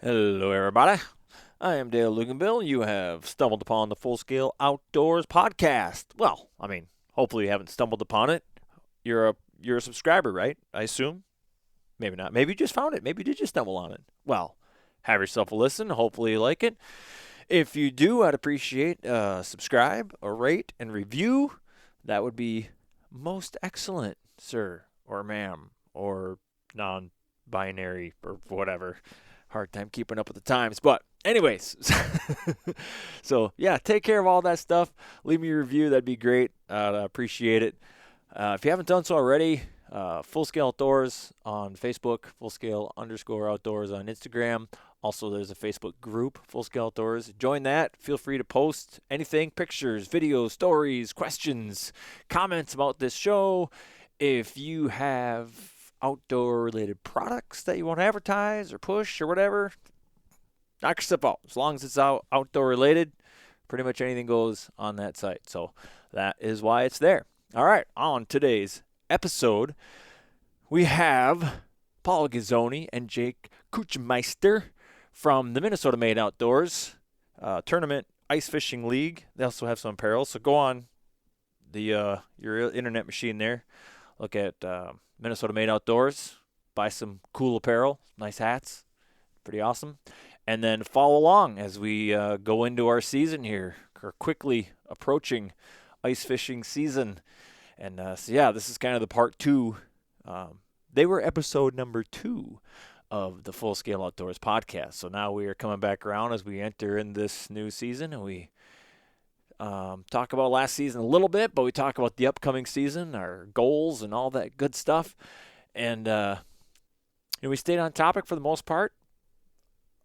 Hello, everybody. I am Dale Luganbill. You have stumbled upon the Full Scale Outdoors podcast. Well, I mean, hopefully you haven't stumbled upon it. You're a subscriber, right? I assume. Maybe not. Maybe you just found it. Maybe you did just stumble on it. Well, have yourself a listen. Hopefully you like it. If you do, I'd appreciate subscribe, a rate, and review. That would be most excellent, sir or ma'am or non-binary or whatever. Hard time keeping up with the times. But anyways, so yeah, take care of all that stuff. Leave me a review. That'd be great. I'd appreciate it. If you haven't done so already, Full Scale Outdoors on Facebook, Full Scale _Outdoors on Instagram. Also, there's a Facebook group, Full Scale Outdoors. Join that. Feel free to post anything, pictures, videos, stories, questions, comments about this show. If you have outdoor-related products that you want to advertise or push or whatever, knock yourself out. As long as it's outdoor-related, pretty much anything goes on that site. So that is why it's there. All right, on today's episode, we have Paul Gazzoni and Jake Kuchmeister from the Minnesota Made Outdoors Tournament Ice Fishing League. They also have some apparel, so go on your internet machine there. Look at Minnesota Made Outdoors. Buy some cool apparel, nice hats. Pretty awesome. And then follow along as we go into our season here. We're quickly approaching ice fishing season. And so, yeah, this is kind of the part 2. They were episode number 2 of the Full Scale Outdoors podcast. So now we are coming back around as we enter in this new season. And we talk about last season a little bit, but we talk about the upcoming season, our goals, and all that good stuff. And we stayed on topic for the most part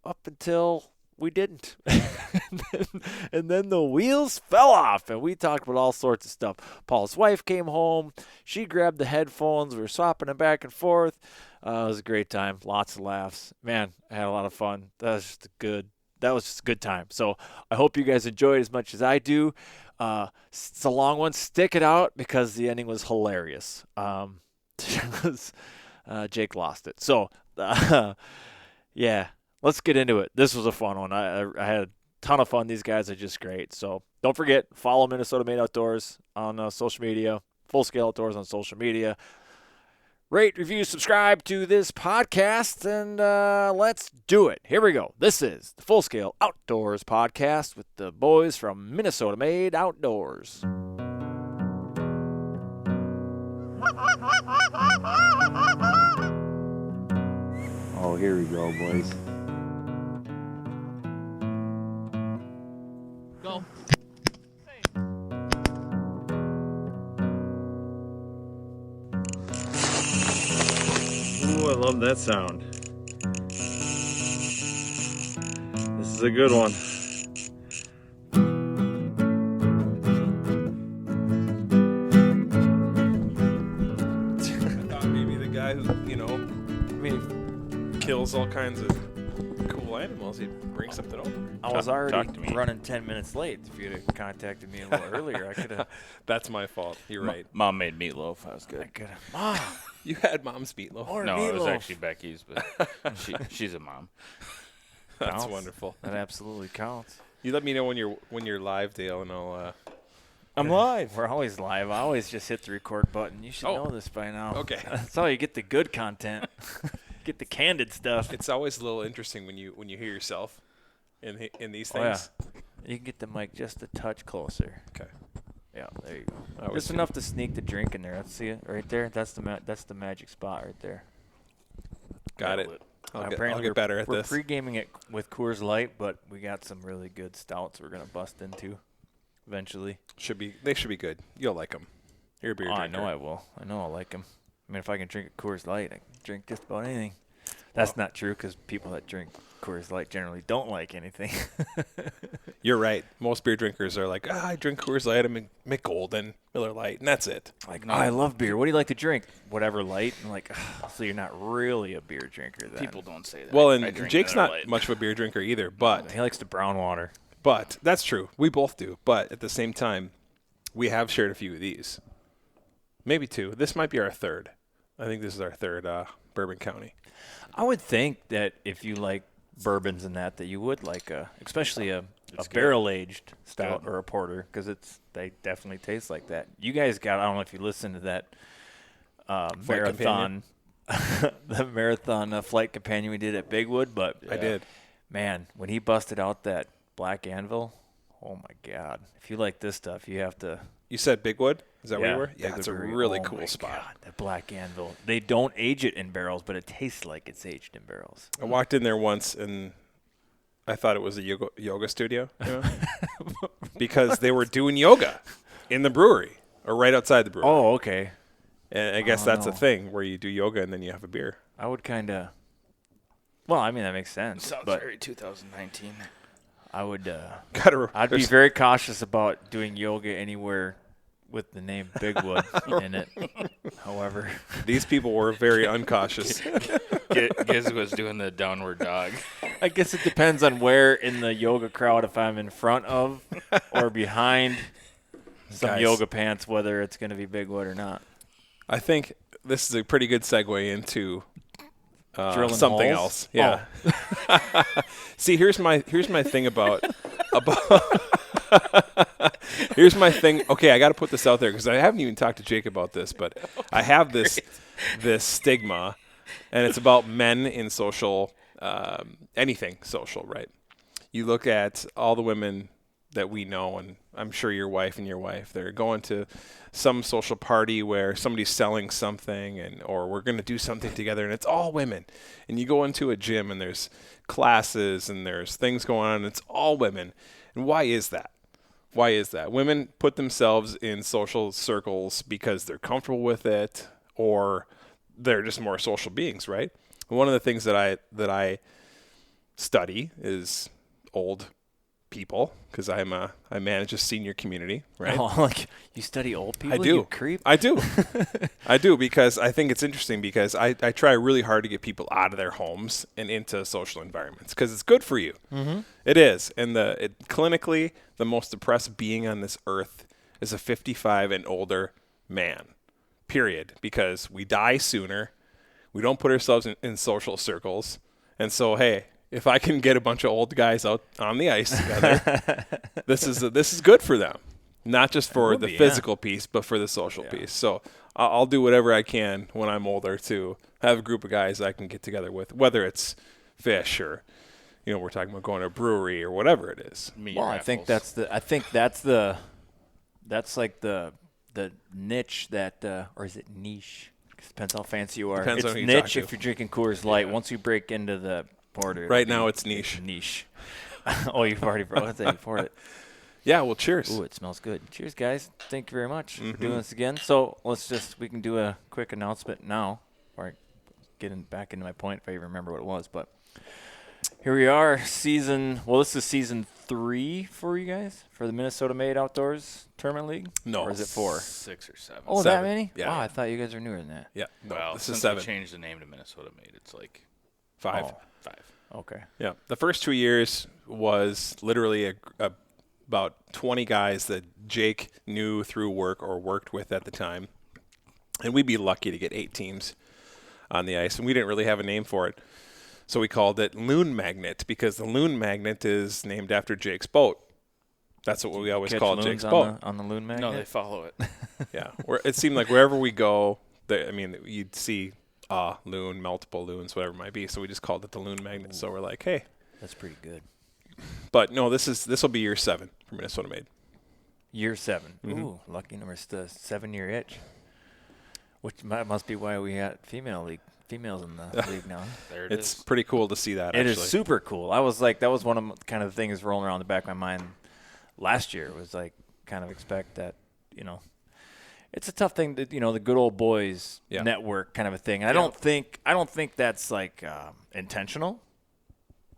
up until we didn't. and then the wheels fell off, and we talked about all sorts of stuff. Paul's wife came home. She grabbed the headphones. We were swapping them back and forth. It was a great time. Lots of laughs. Man, I had a lot of fun. That was just a good time. So I hope you guys enjoyed as much as I do. It's a long one. Stick it out because the ending was hilarious. Jake lost it. So, yeah, let's get into it. This was a fun one. I had a ton of fun. These guys are just great. So don't forget, follow Minnesota Made Outdoors on social media, Full Scale Outdoors on social media. Rate, review, subscribe to this podcast, and let's do it. Here we go. This is the Full Scale Outdoors podcast with the boys from Minnesota Made Outdoors. Oh, here we go, boys. Go. Ooh, I love that sound. This is a good one. I thought maybe the guy who, kills all kinds of cool animals, he'd bring something over. I was Talk already to me. running 10 minutes late. If you'd have contacted me a little earlier, I could have. That's my fault. You're right. Mom made meatloaf. That was good. Mom, You had mom's meatloaf. or No, it was meatloaf. actually Becky's, but she's a mom. That's Counts. wonderful. That absolutely counts. You let me know when you're live, Dale, and I'll. I'm live. We're always live. I always just hit the record button. You should know this by now. Okay. That's how you get the good content. Get the candid stuff. It's always a little interesting when you hear yourself in these Oh, yeah. things. You can get the mic just a touch closer. Okay. Yeah, there you go. I was Just enough to sneak the drink in there. Let's see it right there. That's the magic spot right there. Got it. I'll Apparently get better at we're this. pre-gaming it with Coors Light, but we got some really good stouts we're gonna bust into eventually. They should be good. You'll like them. You're a beer drinker. I know I will. I know I'll like them. I mean, if I can drink a Coors Light, I can drink just about anything. That's not true because people that drink Coors Light generally don't like anything. You're right. Most beer drinkers are like, I drink Coors Light, I'm Mick Golden, Miller Lite, and that's it. Like, no, I love beer. What do you like to drink? Whatever light. I'm like, so you're not really a beer drinker then. People don't say that. Well, I and drink Jake's Miller not Lite. much of a beer drinker either, but He likes the brown water. that's true. We both do. But at the same time, we have shared a few of these. Maybe 2. This might be our 3rd. I think this is our 3rd Bourbon County. I would think that if you like bourbons and that you would like, especially a barrel aged stout or a porter, because they definitely taste like that. You guys got, I don't know if you listened to that marathon, the marathon flight companion we did at Bigwood, but I did. Man, when he busted out that Black Anvil, oh my God! If you like this stuff, you have to. You said Bigwood? Is that where you were? Yeah, Bigwood it's a Brewery. really Oh cool my spot. God, that Black Anvil. They don't age it in barrels, but it tastes like it's aged in barrels. I walked in there once and I thought it was a yoga studio, because they were doing yoga in the brewery or right outside the brewery. Oh, okay. And I guess that's a thing where you do yoga and then you have a beer. I would kind of. Well, I mean that makes sense. Sounds but very 2019. I would. I'd be very cautious about doing yoga anywhere with the name Bigwood in it. However, these people were very uncautious. Giz was doing the downward dog. I guess it depends on where in the yoga crowd, if I'm in front of or behind some Guys. yoga pants, whether it's going to be Bigwood or not. I think this is a pretty good segue into Drilling something holes? else. Yeah. See, here's my thing about here's my thing. Okay, I got to put this out there because I haven't even talked to Jake about this, but I have this stigma, and it's about men in social anything social, right? You look at all the women that we know, and I'm sure your wife, they're going to some social party where somebody's selling something or we're going to do something together, and it's all women. And you go into a gym and there's classes and there's things going on and it's all women. And why is that? Why is that? Women put themselves in social circles because they're comfortable with it or they're just more social beings, right? One of the things that I study is old people because I manage a senior community, right? Oh, like you study old people? I do. You creep. I do. I do because I think it's interesting because I try really hard to get people out of their homes and into social environments because it's good for you. Mm-hmm. It is. And clinically, the most depressed being on this earth is a 55 and older man, period, because we die sooner. We don't put ourselves in social circles. And so, hey, if I can get a bunch of old guys out on the ice together, this is good for them. Not just for the physical piece, but for the social piece. So I'll do whatever I can when I'm older to have a group of guys I can get together with, whether it's fish or, we're talking about going to a brewery or whatever it is. Well, I think that's like the niche that, or is it niche? Depends how fancy you are. Depends it's on who you niche talk to. if you're drinking Coors Light. Once you break into the porter. Right now it's niche. Niche. Oh, you've already brought it. For it. Yeah, well, cheers. Ooh, it smells good. Cheers, guys. Thank you very much for doing this again. So we can do a quick announcement now, or getting back into my point if I even remember what it was. But here we are, this is season 3 for you guys, for the Minnesota Made Outdoors Tournament League? No. Or is it 4? 6 or 7. Oh, 7. that many? Yeah. Wow, I thought you guys were newer than that. Yeah, no, Well, this since is 7. we changed the name to Minnesota Made, it's like 5. Oh. 5. Okay. Yeah, the first 2 years was literally about 20 guys that Jake knew through work or worked with at the time, and we'd be lucky to get 8 teams on the ice, and we didn't really have a name for it, so we called it Loon Magnet because the Loon Magnet is named after Jake's boat. That's what we always Catch called loons Jake's boat. on the loon magnet? No, they follow it. Yeah, it seemed like wherever we go, you'd see loon, multiple loons, whatever it might be. So we just called it the Loon Magnet. So we're like, hey. That's pretty good. But no, this will be year 7 for Minnesota Made. Year 7. Ooh, lucky number, the 7-year itch. Which must be why we got females in the league now. There it It's is. pretty cool to see that. It actually. is super cool. I was like, that was one of the kind of things rolling around the back of my mind last year. Was like, kind of expect that, it's a tough thing that the good old boys network kind of a thing. And I don't think that's like intentional.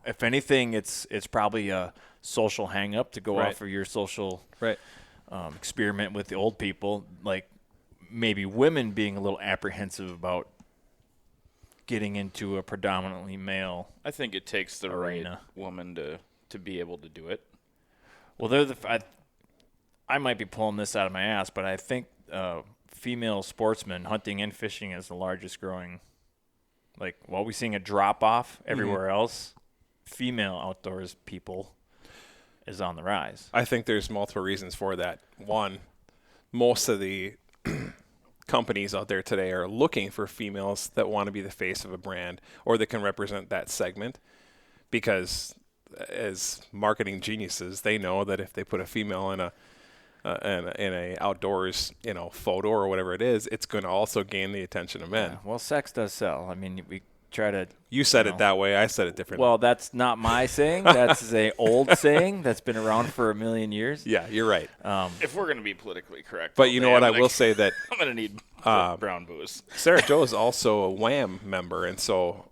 If anything, it's probably a social hang up to go off of your social experiment with the old people. Like maybe women being a little apprehensive about getting into a predominantly male. I think it takes the arena. right woman to be able to do it. Well, I might be pulling this out of my ass, but I think female sportsmen, hunting and fishing, is the largest growing. Like, while we're seeing a drop off everywhere else, female outdoors people is on the rise. I think there's multiple reasons for that. One, most of the companies out there today are looking for females that want to be the face of a brand or that can represent that segment, because as marketing geniuses, they know that if they put a female in a outdoors, photo or whatever it is, it's going to also gain the attention of men. Yeah, well, sex does sell. I mean, we try to. You said it that way. I said it differently. Well, that's not my saying. That's an old saying that's been around for a million years. yeah, you're right. If we're going to be politically correct. But all you day, know what? I'm I will say that I'm going to need brown booze. Sarah Joe is also a WHAM member, and so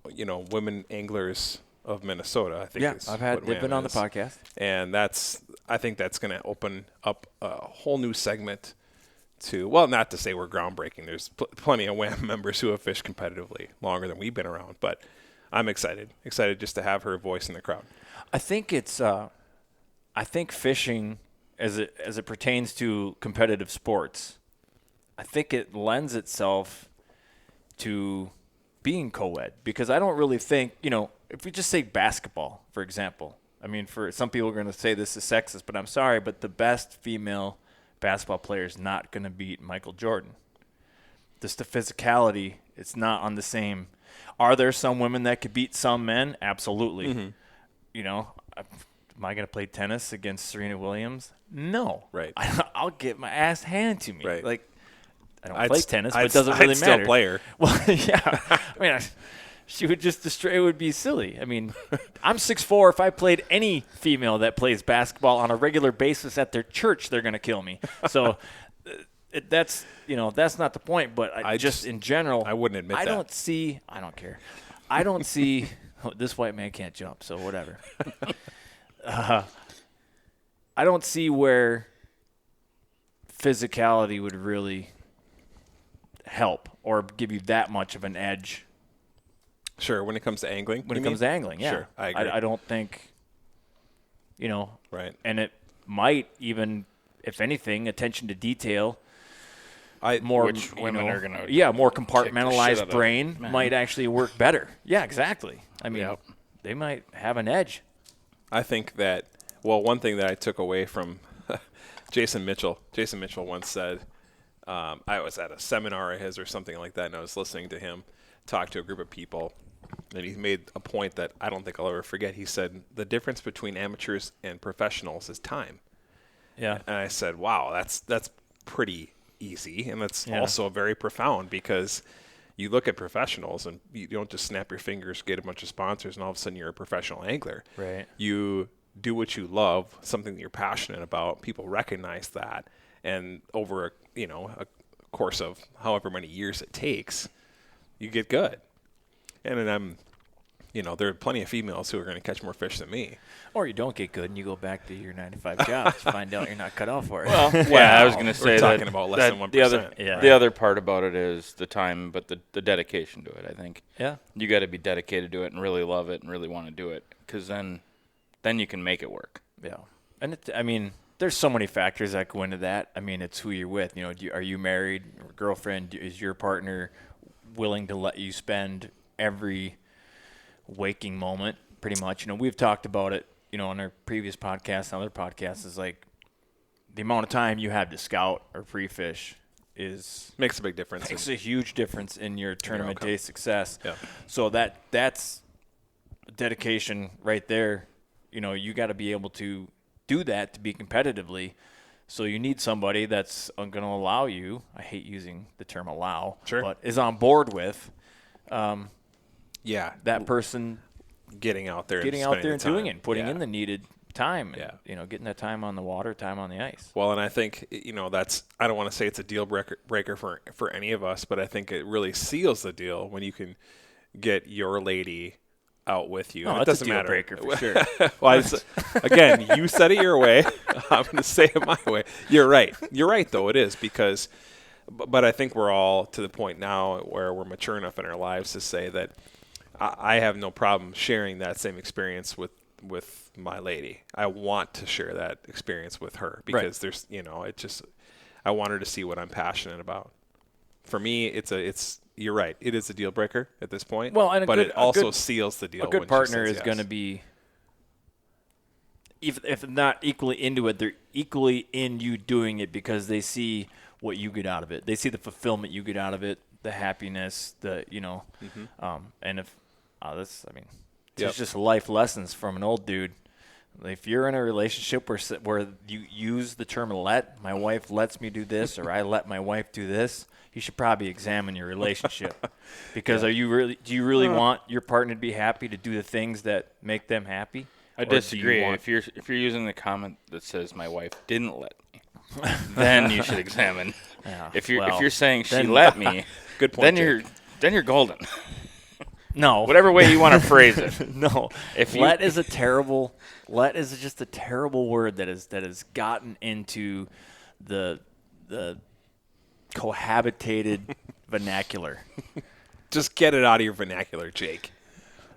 Women Anglers of Minnesota, I think. Yeah, is they've what been WHAM on the is. podcast. And I think that's going to open up a whole new segment to, well, not to say we're groundbreaking. There's plenty of WHAM members who have fished competitively longer than we've been around, but I'm excited just to have her voice in the crowd. I think it's. I think fishing, as it pertains to competitive sports, I think it lends itself to being co-ed, because I don't really think, if we just say basketball, for example. I mean, for some people are going to say this is sexist, but I'm sorry, but the best female basketball player is not going to beat Michael Jordan. Just the physicality, it's not on the same. Are there some women that could beat some men? Absolutely. Mm-hmm. Am I going to play tennis against Serena Williams? No. Right. I'll get my ass handed to me. Right. Like, I don't play tennis, but it doesn't I'd really still matter. play her. Well, yeah. I mean, she would just destroy. It would be silly. I mean, I'm 6'4". If I played any female that plays basketball on a regular basis at their church, they're going to kill me. So that's not the point. But I just in general, I wouldn't admit I that. I don't care. I don't see this white man can't jump, so whatever. I don't see where physicality would really help or give you that much of an edge Sure, when it comes to angling. when it comes to angling. Yeah, Sure, I agree. I don't think, Right. and it might even, if anything, attention to detail. Which women are gonna more kick the shit compartmentalized out of brain men. might actually work better. Yeah, exactly. I mean, Yep. they might have an edge. I think that, one thing that I took away from Jason Mitchell once said, I was at a seminar of his or something like that, and I was listening to him talk to a group of people, and he made a point that I don't think I'll ever forget. He said, the difference between amateurs and professionals is time. Yeah. And I said, wow, that's pretty easy, and that's Yeah. also very profound, because you look at professionals and you don't just snap your fingers, get a bunch of sponsors, and all of a sudden you're a professional angler. Right. You do what you love, something that you're passionate about. People recognize that, and over a course of however many years it takes, you get good. And then there are plenty of females who are going to catch more fish than me. Or you don't get good and you go back to your 9-to-5 job to find out you're not cut off for it. Yeah, I was going to say we're talking that, about less that than 1%. The other, Yeah. the other part about it is the time, but the dedication to it. I think Yeah. you got to be dedicated to it and really love it and really want to do it, because then you can make it work. Yeah. And there's so many factors that go into that. I mean, it's who you're with. Are you married or girlfriend? Is your partner willing to let you spend every waking moment, pretty much? We've talked about it, on our previous podcasts and other podcasts, is like the amount of time you have to scout or pre-fish Makes a big difference. makes a huge difference in your tournament outcome. day success. Yeah. So that's dedication right there. You got to be able to do that to be competitively. So you need somebody that's going to allow you, I hate using the term allow, Sure. but is on board with Yeah. that person Getting out there getting and out spending there the and time. doing it, putting Yeah. in the needed time, Yeah. and, getting that time on the water, time on the ice. Well, and I think, that's, I don't want to say it's a deal breaker for any of us, but I think it really seals the deal when you can get your lady out with you. No, And it that's a doesn't deal matter. breaker for sure. Well, again, you said it your way. I'm going to say it my way. You're right. You're right, though. It is, because, but I think we're all to the point now where we're mature enough in our lives to say that I have no problem sharing that same experience with my lady. I want to share that experience with her, because there's, I want her to see what I'm passionate about. For me, you're right. It is a deal breaker at this point. Well, and but it also seals the deal. A good when she partner says is yes. going to be if not equally into it, they're equally in you doing it because they see what you get out of it. They see the fulfillment you get out of it, the happiness, and if it's just life lessons from an old dude. If you're in a relationship where you use the term "let," my wife lets me do this, or I let my wife do this, you should probably examine your relationship. Because do you really want your partner to be happy, to do the things that make them happy? I disagree. If you're using the comment that says my wife didn't let me, then you should examine. Yeah, if you're saying she let me, good point. Then you're golden. No. Whatever way you want to phrase it. No. Let is just a terrible word that has gotten into the cohabitated vernacular. Just get it out of your vernacular, Jake.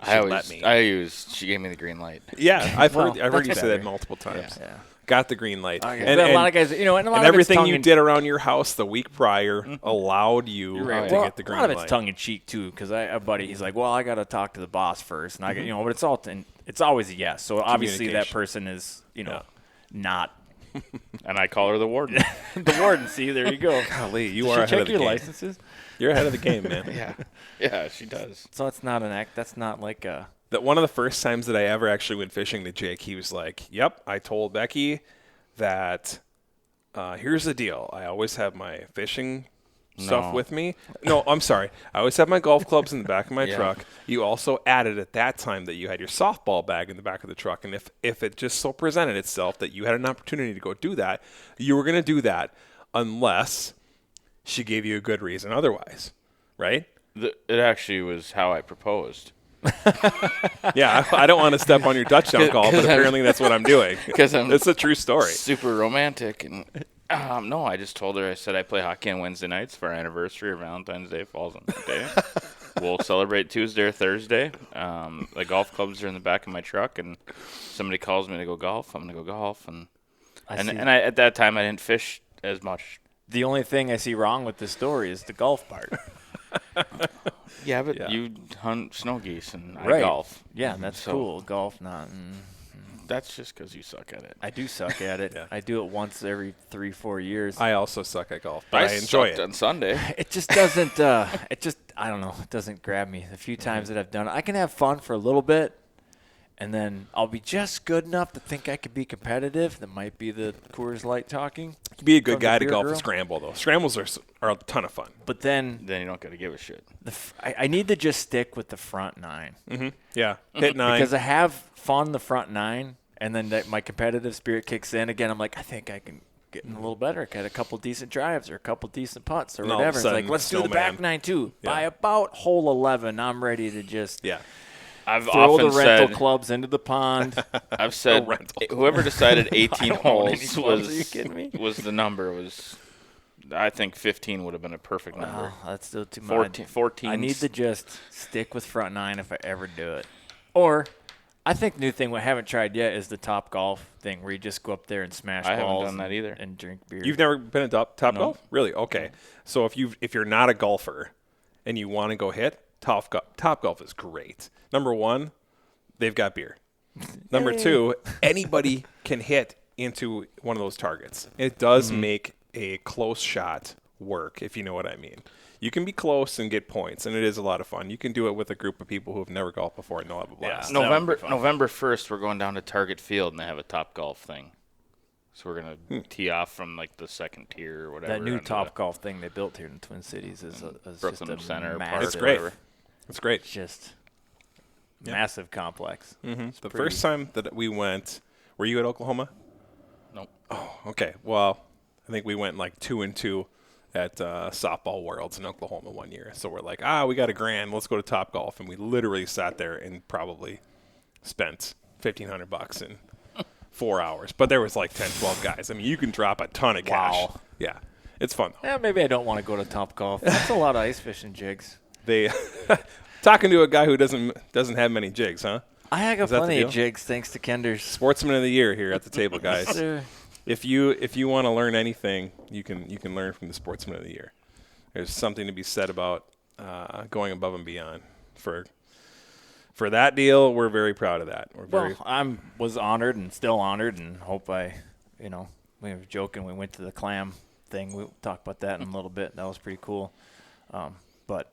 She gave me the green light. Yeah, I've heard you say better. that multiple times. Yeah. Got the green light. Okay. And a lot of guys, and a lot and of everything you did around your house the week prior allowed you to get the green light. A lot of it's tongue in cheek too, because a buddy, he's like, well, I got to talk to the boss first, and but it's always a yes. So obviously that person is not. And I call her the warden. The warden. See, there you go. Golly, you are ahead of the game. Check your licenses. You're ahead of the game, man. Yeah, she does. So it's not an act. That's not like a. That one of the first times that I ever actually went fishing to Jake, he was like, "Yep, I told Becky that here's the deal. I always have my fishing stuff with me. No, I'm sorry. I always have my golf clubs in the back of my truck. You also added at that time that you had your softball bag in the back of the truck, and if it just so presented itself that you had an opportunity to go do that, you were going to do that unless she gave you a good reason otherwise, right?" It actually was how I proposed. Yeah, I don't want to step on your touchdown call, but apparently that's what I'm doing. Because it's a true story. Super romantic. And no, I just told her, I said I play hockey on Wednesday nights for our anniversary, or Valentine's Day falls on that day. We'll celebrate Tuesday or Thursday. The golf clubs are in the back of my truck, and somebody calls me to go golf. I'm going to go golf. And I at that time, I didn't fish as much. The only thing I see wrong with this story is the golf part. Yeah, but you hunt snow geese and I right. golf. Yeah, that's cool. Golf, not. That's just because you suck at it. I do suck at it. I do it once every 3-4 years. I also suck at golf, but I enjoy it. On Sunday. It just doesn't. I don't know. It doesn't grab me. The few times that I've done it, I can have fun for a little bit, and then I'll be just good enough to think I could be competitive. That might be the Coors Light talking. You'd be a good guy to golf a scramble, though. Scrambles are a ton of fun. But then you don't got to give a shit. I need to just stick with the front nine. Mm-hmm. Yeah, hit nine. Because I have fun the front nine, and then my competitive spirit kicks in again. I'm like, I think I can get a little better. I got a couple decent drives or a couple decent putts or whatever. It's like, let's do the back nine too. Yeah. By about hole 11, I'm ready to just I've throw often the rental said, clubs into the pond. I've said whoever decided 18 holes Are you kidding me? was the number. I think 15 would have been a perfect number. Oh, that's still too much. 14. I need to just stick with front nine if I ever do it. Or I think new thing we haven't tried yet is the Top Golf thing where you just go up there and smash balls. I haven't done that either. And drink beer. You've never been at Top Golf? Really? Okay. So if you're not a golfer and you want to go hit, Top Golf is great. Number one, they've got beer. Number two, anybody can hit into one of those targets. It does make a close shot work, if you know what I mean. You can be close and get points, and it is a lot of fun. You can do it with a group of people who have never golfed before and they'll have a blast. November 1st, we're going down to Target Field, and they have a Top Golf thing. So we're going to tee off from like the second tier or whatever. That new Top Golf thing they built here in the Twin Cities is Brooklyn just a Center massive, Park. It's great. Whatever. It's great. Just massive complex. Mm-hmm. The first time that we went, were you at Oklahoma? Nope. Oh, okay. Well, I think we went like 2-2 at Softball Worlds in Oklahoma one year. So we're like, we got $1,000. Let's go to Top Golf. And we literally sat there and probably spent $1,500 in 4 hours. But there was like 10, 12 guys. I mean, you can drop a ton of cash. Wow. Yeah. It's fun. Yeah, maybe I don't want to go to Top Golf. That's a lot of ice fishing jigs. They talking to a guy who doesn't have many jigs, huh? I got plenty of jigs thanks to Kenders. Sportsman of the Year here at the table, guys. If you want to learn anything, you can learn from the Sportsman of the Year. There's something to be said about going above and beyond for for that deal, we're very proud of that. We're very Well, was honored and still honored, and hope we were joking. We went to the clam thing. We'll talk about that in a little bit. That was pretty cool. But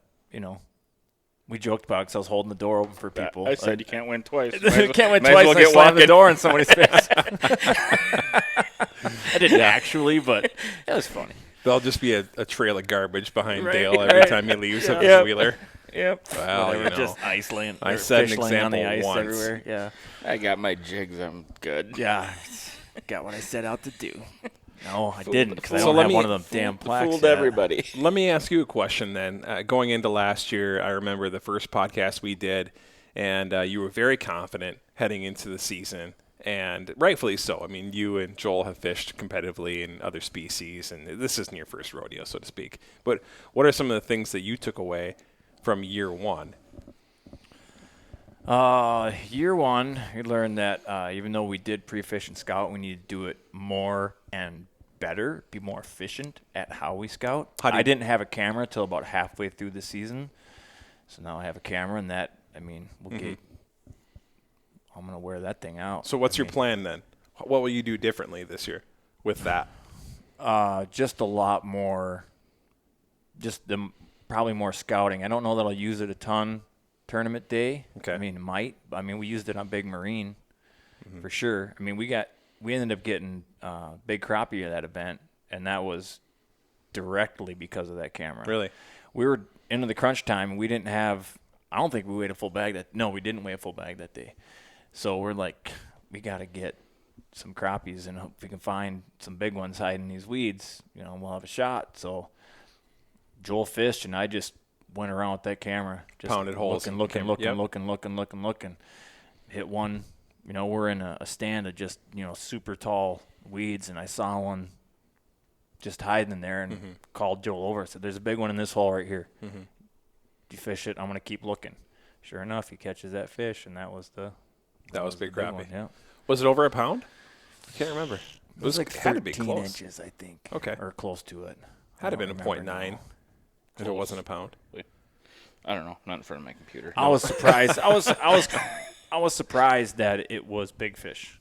we joked about it because I was holding the door open for people. I said you can't win twice. You can't win might as twice. well I get slammed the walking. door in somebody's face. I didn't actually, but it was funny. there'll just be a trail of garbage behind Right, Dale every right. time he leaves with Yep. his wheeler. Yep. Well, They you were know. just ice laying. I or set an fish laying on the example ice once. everywhere. Yeah. I got my jigs. I'm good. Yeah. Got what I set out to do. No, I didn't because I So don't let have me- one of them damn plaques. Fooled yet. everybody. Let me ask you a question then. Going into last year, I remember the first podcast we did, and you were very confident heading into the season, and rightfully so. I mean, you and Joel have fished competitively in other species, and this isn't your first rodeo, so to speak. But what are some of the things that you took away from year one? Year one, we learned that even though we did pre-fish and scout, we need to do it more and better, be more efficient at how we scout. I didn't have a camera till about halfway through the season, so now I have a camera, and that, we'll get. I'm gonna wear that thing out. So what's your plan then? What will you do differently this year with that? Just a lot more. Probably more scouting. I don't know that I'll use it a ton tournament day. Okay. It might. We used it on Big Marine for sure. We ended up getting big crappie at that event, and that was directly because of that camera. Really? We were into the crunch time, and we didn't have. I don't think we weighed a full bag we didn't weigh a full bag that day. So we're like, we got to get some crappies, and if we can find some big ones hiding in these weeds, we'll have a shot. So Joel fished, and I just went around with that camera, just Pounded holes in the looking, camera. looking. Hit one. We're in a stand of just super tall weeds, and I saw one just hiding in there, and called Joel over. Said, "There's a big one in this hole right here. You fish it. I'm gonna keep looking." Sure enough, he catches that fish, and that was big big one, crappie. yeah. Was it over a pound? I can't remember. It was like had to be 13 close. inches, I think. Okay. Or close to it. Had to have I been a don't .9 remember now. if it wasn't a pound. I don't know. Not in front of my computer. I was surprised. I was surprised that it was big fish,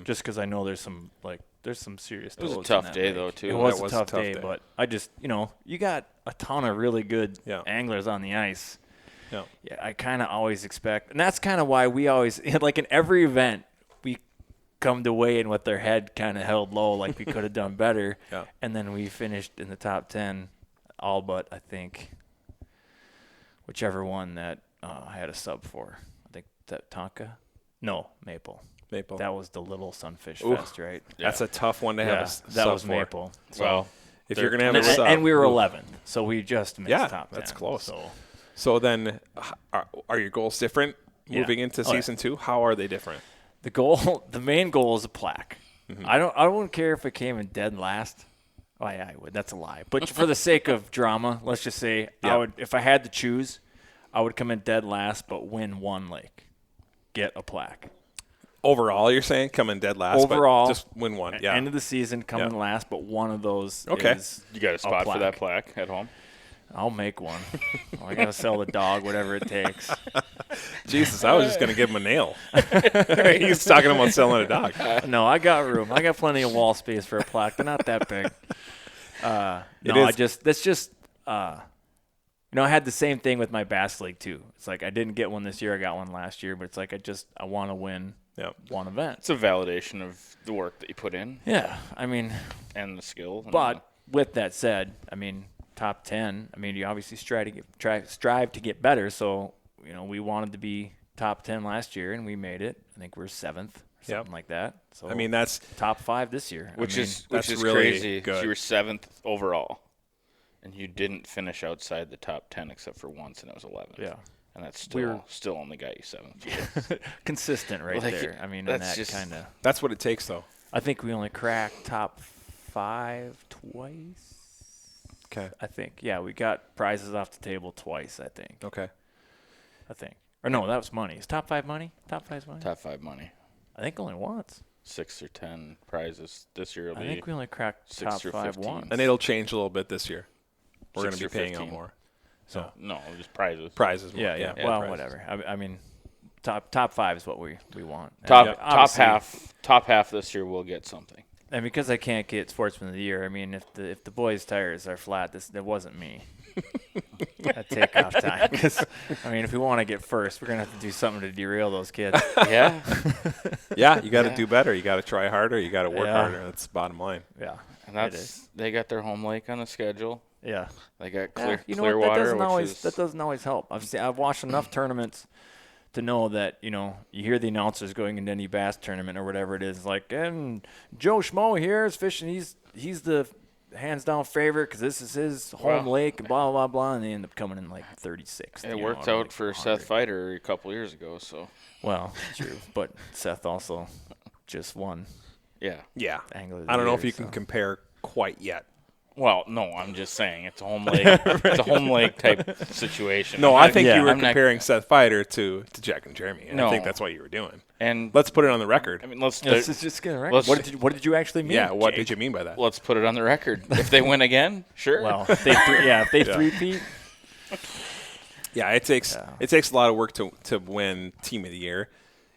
just because I know there's some serious. It was a toads in tough that day, lake. though, too. It was That a was a tough tough day, day. but I just you got a ton of really good Yeah. anglers on the ice. Yeah. Yeah, I kind of always expect, and that's kind of why we always like in every event we come to weigh in with their head kind of held low, like we could have done better. Yeah. And then we finished in the top 10, all but I think whichever one that I had a sub for. I think that Tonka. No, Maple. Maple. That was the little Sunfish Ooh. Fest, right? That's a tough one to have. Yeah, a that sub was for. Maple. So, Well, If you're gonna have a and, sub, and we were ooh. 11th, so we just missed Yeah, top 10. that's close. So So then, are your goals different Yeah. moving into Oh, yeah. season 2? How are they different? the main goal is a plaque. I wouldn't care if it came in dead last. Oh, yeah, I would. That's a lie. But for the sake of drama, let's just say Yeah. I would. If I had to choose, I would come in dead last, but win one lake, get a plaque. Overall, you're saying come in dead last, Overall, but just win one. Yeah. End of the season, come Yeah. in last, but one of those. Okay. Is You got a spot for plaque. that plaque at home? I'll make one. I gotta sell the dog, whatever it takes. Jesus, I was just gonna give him a nail. He's talking about selling a dog. No, I got room. I got plenty of wall space for a plaque. They're not that big. No, is- that's just. I had the same thing with my Bass League too. It's like I didn't get one this year. I got one last year, but it's like I want to win Yeah. one event. It's a validation of the work that you put in Yeah, and the skill. and but with that said, top 10. You obviously strive to get better. So we wanted to be top 10 last year, and we made it. I think we're 7th, or Yep. something like that. So That's top 5 this year. which is that's really crazy. good. You were 7th overall, and you didn't finish outside the top 10 except for once, and it was 11th. Yeah. And that's We're- still only got you 7th. consistent right Like, there. In that's that just- kind of. that's what it takes, though. I think we only cracked top 5 twice. Okay. I think. Yeah, we got prizes off the table twice. I think. Okay. Or no, that was money. Is top 5 money? Top 5 money? Top 5 money. I think only once. 6 or 10 prizes. This year will I be think we only cracked 6 top or 5 15. once. And it'll change a little bit this year. We're going 6 to be or paying out 15. more. So no, just prizes. Prizes more. yeah. yeah, Well, prizes. whatever. top 5 is what we want. Top And top obviously- half this year will get something. And because I can't get Sportsman of the Year, I mean, if the boys' tires are flat, that wasn't me. That takeoff time. Because I mean, if we want to get first, we're gonna have to do something to derail those kids. Yeah. Yeah, you got to Yeah. do better. You got to try harder. You got to work Yeah. harder. That's the bottom line. Yeah, And it that's is. they got their home lake on the schedule. Yeah. They got Yeah, you know Clearwater, what? which That doesn't always help. I've watched enough tournaments to know that you hear the announcers going into any bass tournament or whatever it is, like, and Joe Schmo here is fishing. He's the hands down favorite because this is his home Well, lake and blah blah blah, and they end up coming in like 36. it worked out for Seth Fighter a couple years ago. So Well, true, but Seth also just won yeah. Yeah. Angler of the I don't know Year, if you can so. compare quite yet. Well, no, I'm just saying it's a home lake. It's a home lake type situation. No, I'm I not- think Yeah. you were I'm not- comparing Seth Fighter to Jack and Jeremy. And I No. think that's what you were doing. And Let's put it on the record. I mean, let's Just get a record. let's- What did you actually mean? Yeah, what Jake? did you mean by that? let's put it on the record. If they win again, sure. Well, if they three-peat. Yeah, it takes a lot of work to win Team of the Year.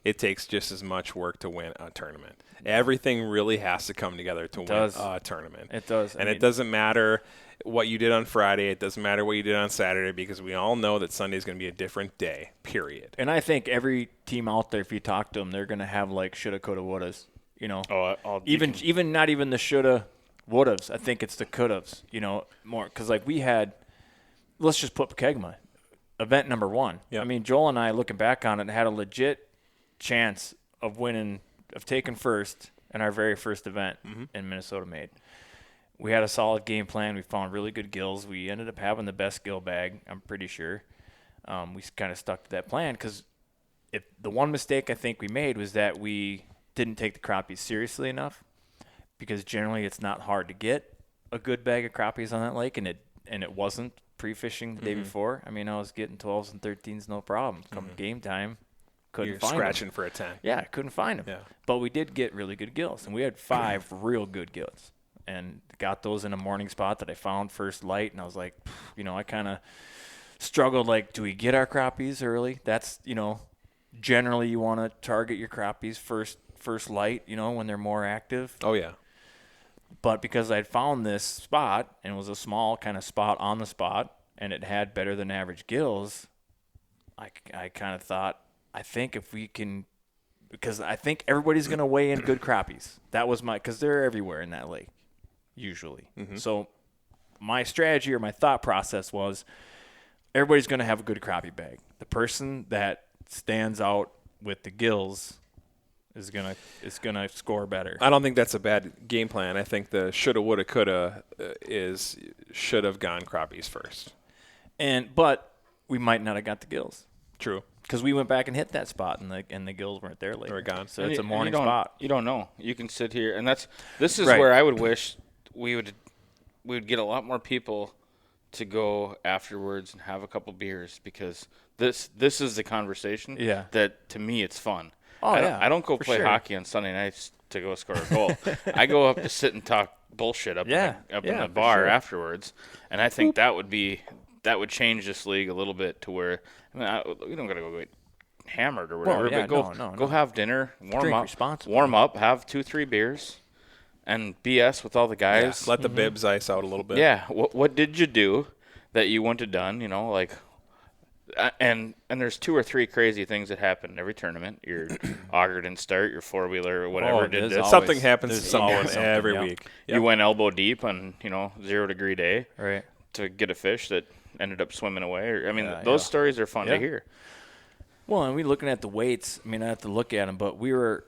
It takes just as much work to win a tournament. Everything really has to come together to win does. a tournament. It does. And it doesn't matter what you did on Friday. It doesn't matter what you did on Saturday because we all know that Sunday is going to be a different day, period. And I think every team out there, if you talk to them, they're going to have like shoulda, coulda, wouldas. Even not even the shoulda, wouldas. I think it's the couldas. More because like we had. Let's just put Kegma, event number 1. Yep. I mean, Joel and I, looking back on it, had a legit chance of winning, of taking first in our very first event in Minnesota Made. We had a solid game plan. We found really good gills. We ended up having the best gill bag, I'm pretty sure. We kind of stuck to that plan because the one mistake I think we made was that we didn't take the crappies seriously enough, because generally it's not hard to get a good bag of crappies on that lake, and it wasn't pre-fishing the day before. I mean, I was getting 12s and 13s no problem. Come game time, couldn't You're find scratching them. for a 10. Yeah, couldn't find them. Yeah. But we did get really good gills, and we had 5 real good gills, and got those in a morning spot that I found first light, and I was like, I kind of struggled, like, do we get our crappies early? That's, generally you want to target your crappies first light, when they're more active. Oh, yeah. But because I'd found this spot, and it was a small kind of spot on the spot, and it had better than average gills, I kind of thought, I think if we can, because I think everybody's going to weigh in good crappies. That was because they're everywhere in that lake, usually. So my strategy or my thought process was, everybody's going to have a good crappie bag. The person that stands out with the gills is gonna score better. I don't think that's a bad game plan. I think the shoulda, woulda, coulda should have gone crappies first. But we might not have got the gills True. because we went back and hit that spot, and the gills weren't there later. They were gone. So And it's a you morning don't- spot. You don't know. You can sit here, and this is Right. where I would wish we would get a lot more people to go afterwards and have a couple beers, because this is the conversation. Yeah. That to me it's fun. Oh, I don't go for play sure. hockey on Sunday nights to go score a goal. I go up to sit and talk bullshit up in Yeah, the for bar sure. afterwards, and I think that would change this league a little bit to where we don't gotta go get hammered or whatever, yeah, but no. go have dinner, Drink responsibly. warm up, have 2-3 beers, and BS with all the guys. Let the bibs ice out a little bit. Yeah, what did you do that you wouldn't have done? Like, and there's 2 or 3 crazy things that happen every tournament. Your auger didn't start, your 4-wheeler or whatever did there's this. always- Something happens to there's someone always something, every yeah. week. You went elbow deep on 0-degree day Right. to get a fish that ended up swimming away. Yeah, those yeah. stories are fun Yeah. to hear. Well, and we looking at the weights. I mean, I have to look at them, but we were.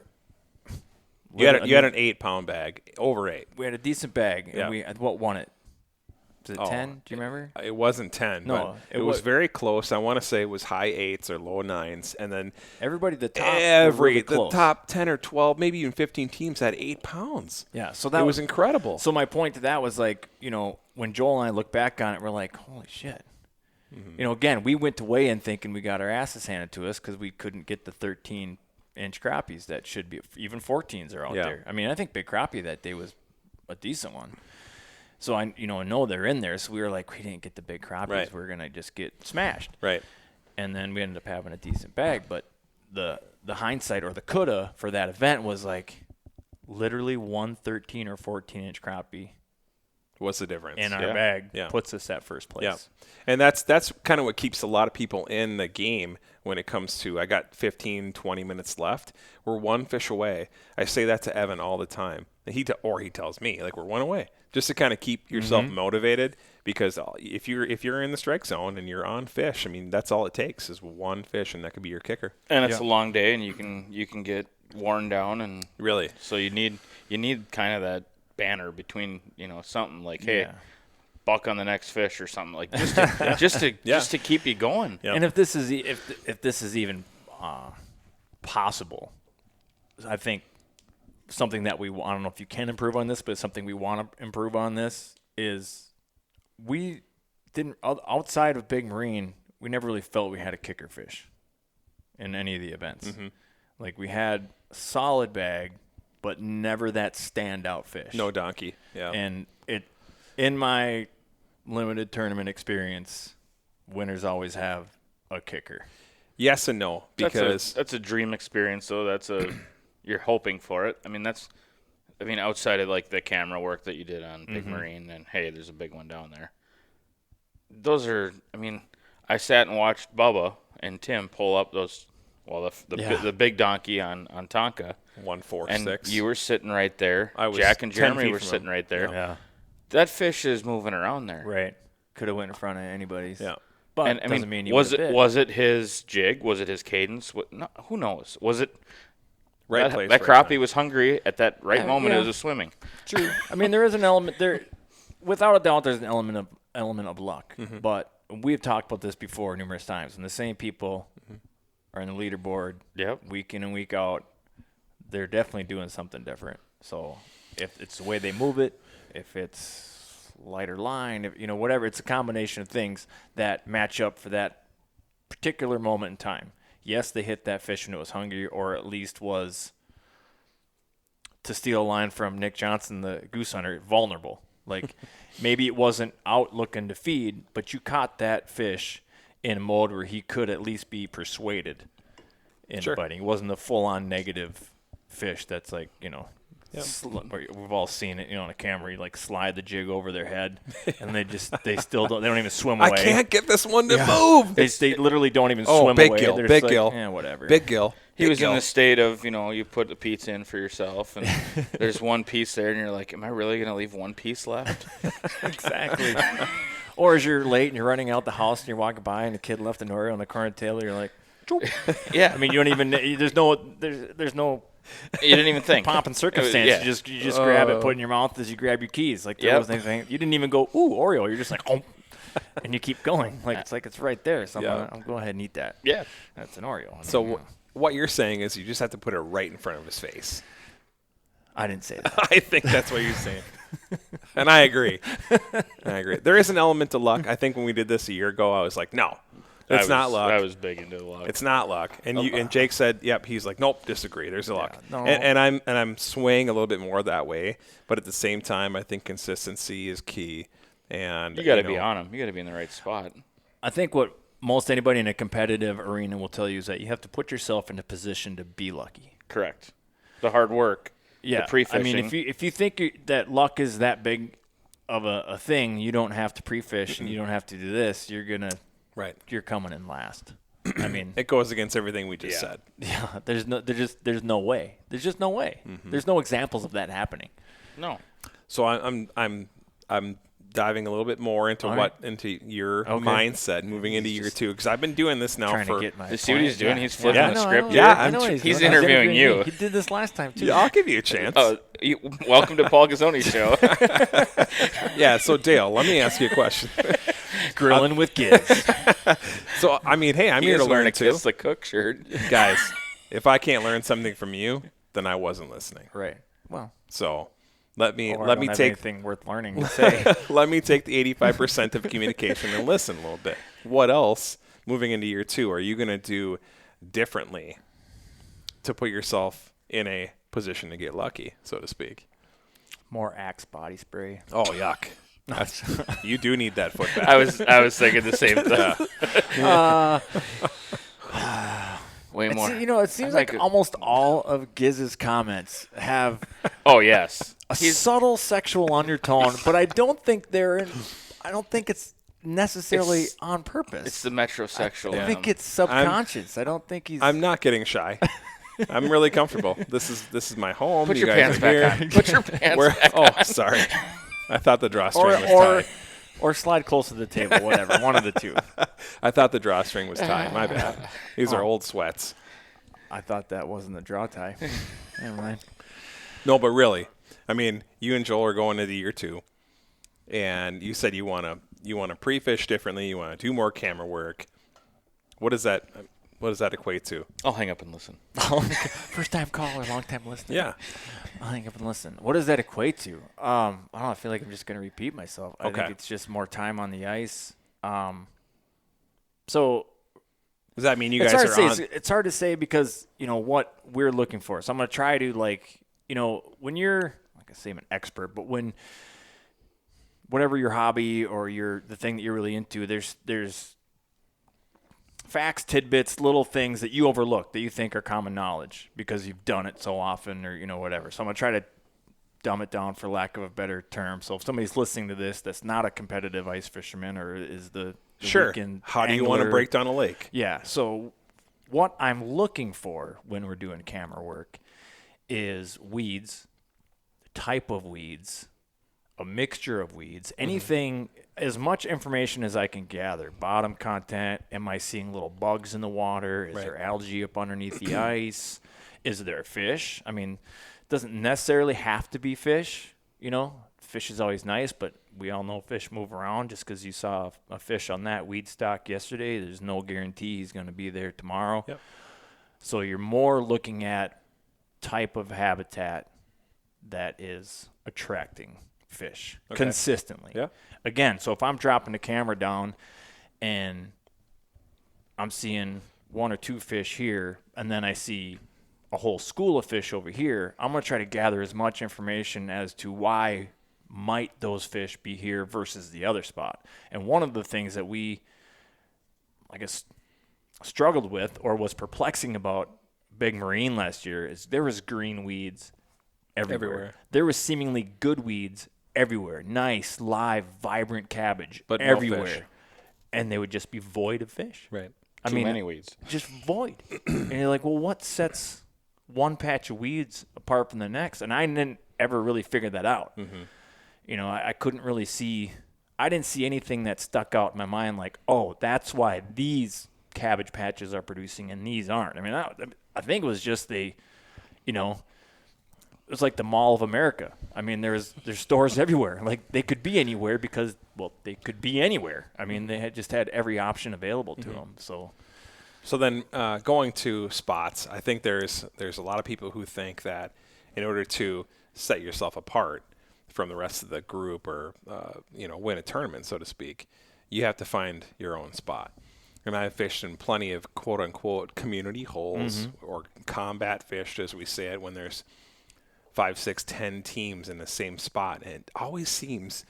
You had an 8-pound bag, over 8. We had a decent bag, Yeah. and what won it? Was it Oh, 10? Do you remember? It wasn't 10, No, but it it was was- very close. I want to say it was high 8s or low 9s, and then Everybody, the top, were really the close. top 10 or 12, maybe even 15 teams had 8 pounds. Yeah, so It that was incredible. So my point to that was like, when Joel and I look back on it, we're like, holy shit. Again, we went to weigh in thinking we got our asses handed to us because we couldn't get the 13-inch crappies that should be. Even 14s are out Yeah. there. I mean, I think Big Crappie that day was a decent one. So I know they're in there. So we were like, we didn't get the big crappies. Right. We're gonna just get smashed. Right. And then we ended up having a decent bag. But the hindsight or the coulda for that event was like literally 1 13 or 14-inch crappie What's the difference? in our bag Yeah. puts us at first place. Yeah. And that's kind of what keeps a lot of people in the game when it comes to, I got 15, 20 minutes left. We're one fish away. I say that to Evan all the time. And he tells me, like, we're one away. Just to kind of keep yourself motivated, because if you're in the strike zone and you're on fish, I mean, that's all it takes is one fish, and that could be your kicker. And it's a long day, and you can get worn down, and Really. so you need kind of that banner between, something like, hey, buck on the next fish or something, like just to keep you going. Yep. And if this is even possible, I think something that I don't know if you can improve on this, but something we want to improve on this is we didn't, outside of Big Marine, we never really felt we had a kicker fish in any of the events. Mm-hmm. Like, we had a solid bag, but never that standout fish. No donkey. Yeah. And in my limited tournament experience, winners always have a kicker. Yes and no, because that's a dream experience, though. You're hoping for it. I mean, outside of like the camera work that you did on Big Marine, and hey, there's a big one down there. Those are, I sat and watched Bubba and Tim pull up those, the big donkey on Tonka. 146. And you were sitting right there. I was Jack and 10 Jeremy feet were from sitting him. right there. Yeah. That fish is moving around there. Right. Could have went in front of anybody's. Yeah. But And doesn't mean you was would've bit. was it his jig? Was it his cadence? No, who knows? Was it Right place, that right crappie was hungry at that right moment? yeah. It was swimming. True. I mean, there is an element there. Without a doubt, there's an element of luck. But we've talked about this before numerous times. And the same people are in the leaderboard Yep. week in and week out. They're definitely doing something different. So if it's the way they move it, if it's lighter line, if, whatever, it's a combination of things that match up for that particular moment in time. Yes, they hit that fish when it was hungry, or at least was, to steal a line from Nick Johnson, the goose hunter, vulnerable. Like, maybe it wasn't out looking to feed, but you caught that fish in a mode where he could at least be persuaded into biting. It wasn't a full-on negative fish that's like, we've all seen it, on a camera. You like slide the jig over their head, and they don't even swim away. I can't get this one to move. They literally don't even Oh, swim big away. gill, They're big just gill. like, yeah, whatever. Big gill. He was gill. in the state of, you put the pizza in for yourself, and there's one piece there, and you're like, am I really going to leave one piece left? Exactly. Or as you're late and you're running out the house and you're walking by and the kid left an Oreo on the corner table, you're like, Yeah. I mean, you don't even. There's no You didn't even think. pomp and circumstance. yeah. You just grab it, put it in your mouth as you grab your keys. Like there Yep. was anything. You didn't even go, ooh, Oreo. You're just like, oh, and you keep going. Like it's right there. So I'm going ahead and eat that. Yeah. That's an Oreo. I mean, So what you're saying is you just have to put it right in front of his face. I didn't say that. I think that's what you're saying. And I agree. There is an element to luck. I think when we did this a year ago, I was like, no, it's not luck. I was big into the luck. It's not luck. And Jake said, yep. He's like, nope, disagree. There's a luck. no. And I'm swaying a little bit more that way. But at the same time, I think consistency is key. And you got to be on him. You got to be in the right spot. I think what most anybody in a competitive arena will tell you is that you have to put yourself in a position to be lucky. Correct. The hard work. Yeah, The pre-fishing. I mean, if you think that luck is that big of a thing, you don't have to pre-fish and you don't have to do this. You're coming in last. I mean, it goes against everything we just said. yeah. There's no way. There's just no way. There's no examples of that happening. No. So I'm diving a little bit more into into your mindset moving into year two, because I've been doing this now Trying for. to get my. You see what he's doing? He's flipping Yeah. the I know, script. I know. Yeah, I know he's he's interviewing you. me. He did this last time too. Yeah, I'll give you a chance. Welcome to Paul Gazzoni's show. Yeah, so Dale, let me ask you a question. Grilling with kids. So I mean, hey, I'm He here to is wearing learn a too, Kiss the Cook shirt. guys. If I can't learn something from you, then I wasn't listening. Right. Well, So let me or I let don't me have take anything worth learning to say. let me take the 85% of communication and listen a little bit. What else moving into year two are you going to do differently to put yourself in a position to get lucky, so to speak? More Axe body spray. Oh, yuck. You do need that foot back. I was thinking the same thing. Way more. It seems like almost all of Giz's comments have Oh yes. a subtle sexual undertone, but I don't think it's necessarily on purpose. It's the metrosexual. I think it's subconscious. I don't think he's. I'm not getting shy. I'm really comfortable. This is my home. Put you your guys pants are back here. on. Put your pants back on. Oh, sorry. I thought the drawstring was tied. Or slide close to the table, whatever. One of the two. I thought the drawstring was tied. My bad. These are old sweats. I thought that wasn't the draw tie. Never mind. No, but really, I mean, you and Joel are going into year 2, and you said you want to pre-fish differently. You want to do more camera work. What does that equate to? I'll hang up and listen. First time caller, long time listener. Yeah. I'll hang up and listen. What does that equate to? I don't know. I feel like I'm just going to repeat myself. I think it's just more time on the ice. So Does that mean you guys are on? It's hard to say because, what we're looking for. So I'm going to try to, when you're, like I say, I'm an expert, but when whatever your hobby or the thing that you're really into, there's facts, tidbits, little things that you overlook that you think are common knowledge because you've done it so often or, whatever. So I'm going to try to dumb it down for lack of a better term. So if somebody's listening to this that's not a competitive ice fisherman or is the weekend How do you want to angler, break down a lake? Yeah. So what I'm looking for when we're doing camera work is weeds, type of weeds, a mixture of weeds, anything, as much information as I can gather. Bottom content, am I seeing little bugs in the water? Is there algae up underneath the ice? Is there fish? I mean, it doesn't necessarily have to be fish. Fish is always nice, but we all know fish move around. Just because you saw a fish on that weed stock yesterday, there's no guarantee he's going to be there tomorrow. Yep. So you're more looking at type of habitat that is attracting fish consistently. Yeah. Again, so if I'm dropping the camera down and I'm seeing 1 or 2 fish here, and then I see a whole school of fish over here, I'm going to try to gather as much information as to why might those fish be here versus the other spot. And one of the things that we, I guess, struggled with or was perplexing about Big Marine last year is there was green weeds everywhere. There was seemingly good weeds everywhere. Nice, live, vibrant cabbage, but everywhere. No fish. And they would just be void of fish. Right. Too many weeds. Just void. And you're like, well, what sets one patch of weeds apart from the next? And I didn't ever really figure that out. I couldn't really see. I didn't see anything that stuck out in my mind like, oh, that's why these cabbage patches are producing and these aren't. I mean, I think it was just it was like the Mall of America. I mean, there's stores everywhere. Like they could be anywhere because, well, they could be anywhere. I mean, they had every option available to them. So then going to spots, I think there's a lot of people who think that in order to set yourself apart from the rest of the group or win a tournament, so to speak, you have to find your own spot. And I've fished in plenty of quote-unquote community holes or combat fished, as we say it, when there's 5, 6, 10 teams in the same spot. And it always seems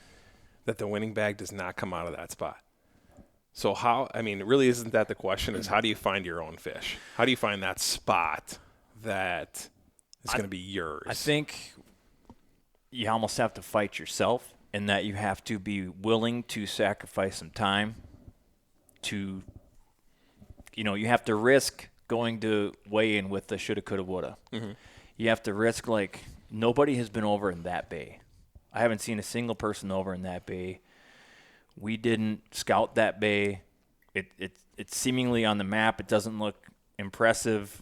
that the winning bag does not come out of that spot. So really isn't that the question, is how do you find your own fish? How do you find that spot that is going to be yours? I think you almost have to fight yourself in that you have to be willing to sacrifice some time to, you have to risk going to weigh in with the shoulda, coulda, woulda. You have to risk, nobody has been over in that bay. I haven't seen a single person over in that bay. We didn't scout that bay. It's seemingly on the map. It doesn't look impressive,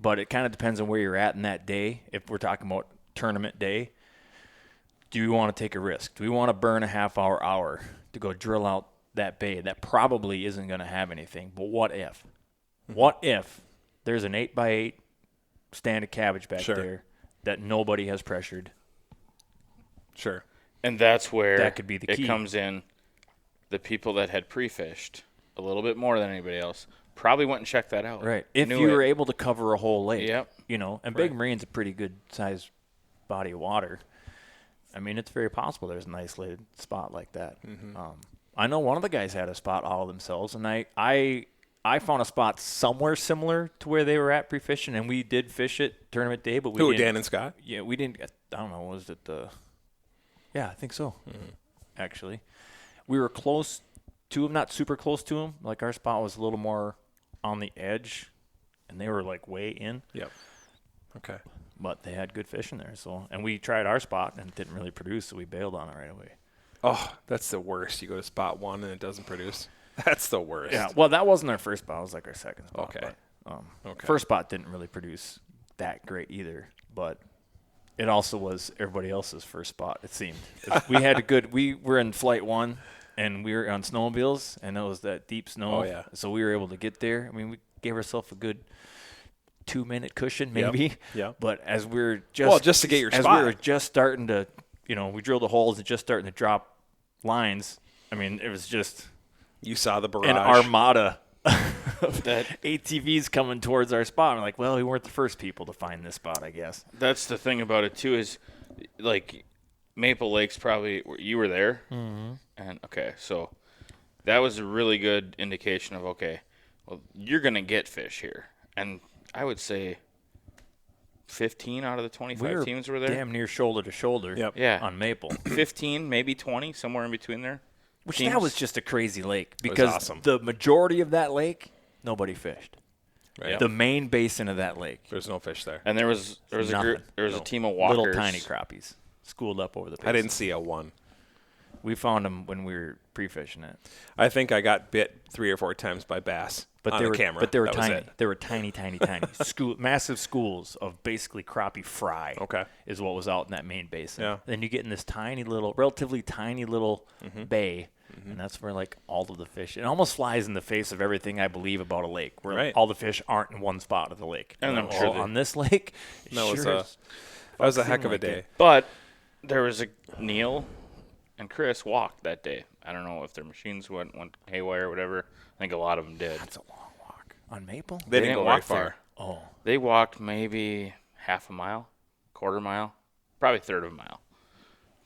but it kind of depends on where you're at in that day. If we're talking about tournament day, do we want to take a risk? Do we want to burn a hour to go drill out that bay? That probably isn't going to have anything, but what if? What if there's an 8x8 stand of cabbage back there that nobody has pressured? Sure. And that's where that could be the key. It comes in. The people that had pre-fished a little bit more than anybody else probably went and checked that out. Right. If you were able to cover a whole lake. Yep. And Big Marine's a pretty good sized body of water. I mean, it's very possible there's an isolated spot like that. I know one of the guys had a spot all themselves, and I I found a spot somewhere similar to where they were at pre-fishing, and we did fish it tournament day, but we Who, didn't. Dan and Scott? Yeah, we didn't. I don't know. Was it the? Yeah, I think so. Actually, we were close to him, not super close to him. Like our spot was a little more on the edge, and they were like way in. Yep. Okay. But they had good fish in there. So, and we tried our spot and it didn't really produce, so we bailed on it right away. Oh, that's the worst. You go to spot 1 and it doesn't produce. That's the worst. Yeah. Well, that wasn't our first spot. It was like our second spot. Okay. But, Okay. First spot didn't really produce that great either, but it also was everybody else's first spot. It seemed we had a good. We were in flight 1, and we were on snowmobiles, and it was that deep snow. Oh, yeah. So we were able to get there. I mean, we gave ourselves a good 2-minute cushion, Yep. maybe. Yep. But as we were just to get your as spot. we were just starting to, we drilled the holes and just starting to drop lines. I mean, it was just You saw the barrage. an armada of ATVs coming towards our spot. We're like, well, we weren't the first people to find this spot, I guess. That's the thing about it too is, like, Maple Lake's probably you were there, and okay, so that was a really good indication of okay, well, you're gonna get fish here, and I would say 15 out of the 25 teams were there. Damn near shoulder to shoulder. Yep. Yeah, On Maple. 15, maybe 20, somewhere in between there. Which Teams. that was just a crazy lake was because awesome. the majority of that lake, nobody fished. Right. The main basin of that lake, There's no fish there. And there was nothing. a team of walkers, little tiny crappies, schooled up over the basin. I didn't see a 1. We found them when we were pre-fishing it. I think I got bit 3 or 4 times by bass on they the were, camera. But they were That was tiny. it. They were tiny, tiny, tiny. Massive schools of basically crappie fry. Okay. Is what was out in that main basin. Yeah. Then you get in this relatively tiny little Mm-hmm. bay, and that's where like all of the fish. It almost flies in the face of everything I believe about a lake, where Right. all the fish aren't in one spot of the lake. And I'm sure they- on this lake, it That was sure a- is That was a fucking heck of a like day. it. But there was a Neil and Chris walked that day. I don't know if their machines went haywire or whatever. I think a lot of them did. That's a long walk on Maple. They didn't go very walk far. there. Oh, They walked maybe half a mile, quarter mile, probably third of a mile,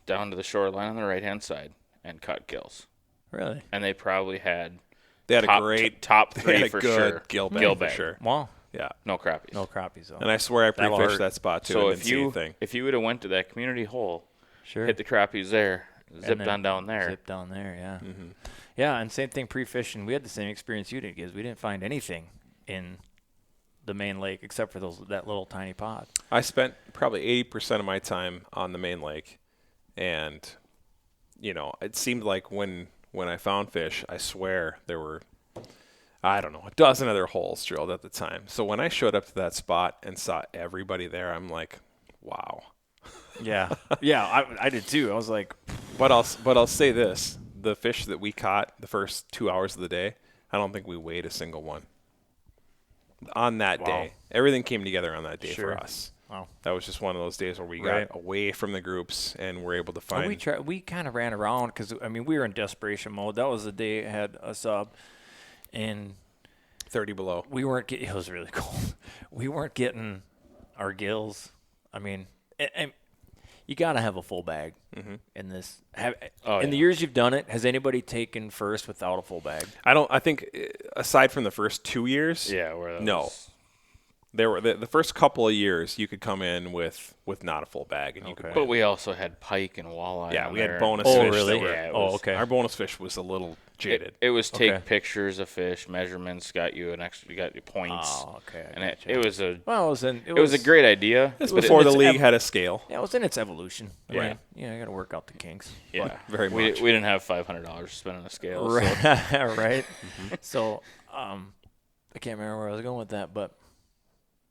down to the shoreline on the right-hand side and cut gills. really? And they probably had They had top, a great top they 3 had a for good sure. gill bag Gill for bag. sure. Wow. Yeah. No crappies. No crappies though. And I swear I That'll pre-fished hurt. that spot too. So and didn't see a thing. if you would have went to that community hole, Sure. hit the crappies there, And zipped then on down there. Zip down there, yeah. Mm-hmm. Yeah, and same thing pre-fishing. We had the same experience you did, because we didn't find anything in the main lake except for that little tiny pod. I spent probably 80% of my time on the main lake, and it seemed like when I found fish, I swear there were, I don't know, a dozen other holes drilled at the time. So when I showed up to that spot and saw everybody there, I'm like, wow. Yeah, yeah, I did too. I was like, But I'll say this: the fish that we caught the first 2 hours of the day, I don't think we weighed a single one. On that Wow. day, everything came together on that day Sure. for us. wow. That was just one of those days where we Right. got away from the groups and were able to And find. we kind of ran around because we were in desperation mode. That was the day I had a sub, and 30 below. we weren't getting. It was really cold. We weren't getting our gills. I mean, and you got to have a full bag in this. In the years you've done it, has anybody taken first without a full bag? I think aside from the first 2 years, Yeah, where that no. was- There were the first couple of years you could come in with not a full bag and you could. But we also had pike and walleye. Yeah, on we had there. bonus Oh, fish. really? That were, Yeah, it Oh, was- okay. Our bonus fish was a little jaded. It was take Okay. pictures of fish, measurements, got you an extra, you got your points. Oh, okay. I And it gotcha. was a Well, it was a great idea. It's but before the it's league had a scale. Yeah, it was in its evolution. I Yeah. mean, yeah, I got to work out the kinks. Yeah, very we, much. We didn't have $500 to spend on a scale. So. Right. right. So, I can't remember where I was going with that, but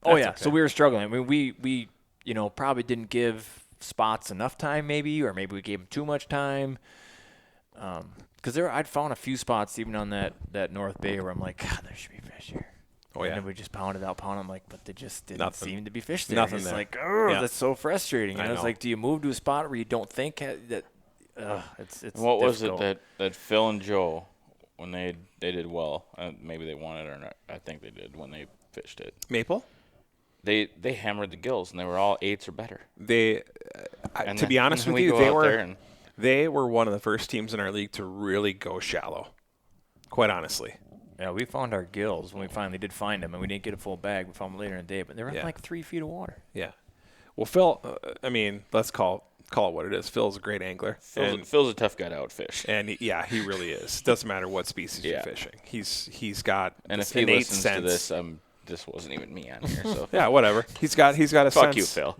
That's yeah. okay. So we were struggling. I mean, we probably didn't give spots enough time, maybe, or maybe we gave them too much time. Because I'd found a few spots even on that North Bay where I'm like, God, there should be fish here. Oh, And yeah. then we just pounded out, I'm like, but they just didn't Nothing. seem to be fish there. Nothing It's there. like, oh, Yeah. that's so frustrating. And I I was know. like, do you move to a spot where you don't think that? It's What was it difficult. that Phil and Joe, when they did well, maybe they won it or not, I think they did when they fished it. Maple? They hammered the gills and they were all 8s or better. They, And to be then- honest and with we you, go they out were there and- they were one of the first teams in our league to really go shallow. Quite honestly, Yeah, we found our gills when we finally did find them, and we didn't get a full bag. We found them later in the day, but they were in Yeah. like 3 feet of water. Yeah. Well, Phil, I mean, let's call it what it is. Phil's a great angler. Phil's a tough guy to outfish. And he really is. Doesn't matter what species you're fishing. He's got And this if he innate listens sense. to this, this wasn't even me on here. So Yeah, whatever. He's got a fuck sense. you, Phil.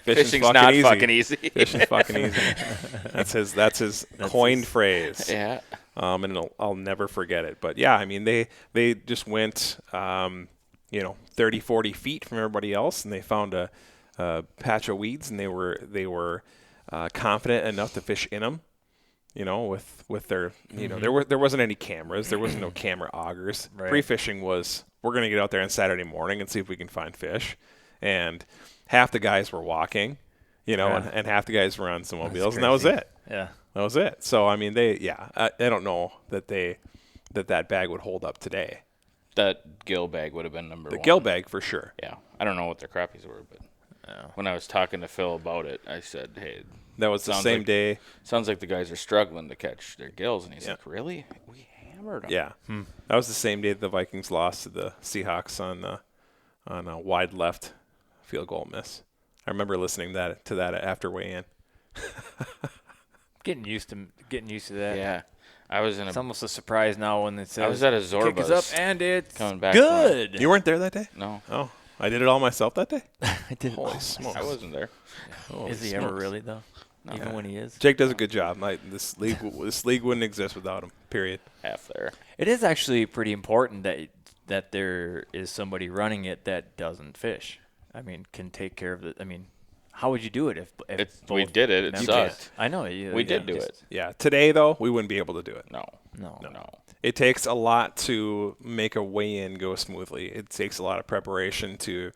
Fishing's Fishing's not easy. fucking easy. Fishing's fucking easy. That's his coined phrase. Yeah. And I'll never forget it. But yeah, I mean, they just went 30, 40 feet from everybody else, and they found a patch of weeds, and they were confident enough to fish in them. With their, there wasn't any cameras. There wasn't no camera augers. Right. Pre-fishing was, we're going to get out there on Saturday morning and see if we can find fish. And half the guys were walking, and half the guys were on snowmobiles, and that was crazy. it. Yeah. That was it. So, I mean, I don't know that that bag would hold up today. That gill bag would have been number The one. gill bag for sure. Yeah. I don't know what their crappies were, but when I was talking to Phil about it, I said, hey, That was the Sounds same like- day. sounds like the guys are struggling to catch their gills. And he's Yeah. like, really? We hammered them. Yeah. That was the same day the Vikings lost to the Seahawks on a wide left field goal miss. I remember listening to that after weigh-in. Getting used to that. Yeah. I was in It's a almost a surprise now when it says I was at a kick is Zorba's up and it's coming back good. You weren't there that day? No, Oh, I did it all myself that day? I did. Holy smokes. I wasn't there. Holy Is he ever smokes. really though? Even when he is. Jake does a good job. This league wouldn't exist without him, period. Half there. It is actually pretty important that there is somebody running it that doesn't fish. I mean, can take care of it. I mean, how would you do it if We both did it. It members- sucked. I know. You, We yeah, did do just- it. Yeah, today, though, we wouldn't be able to do it. No. No. It takes a lot to make a weigh-in go smoothly. It takes a lot of preparation to,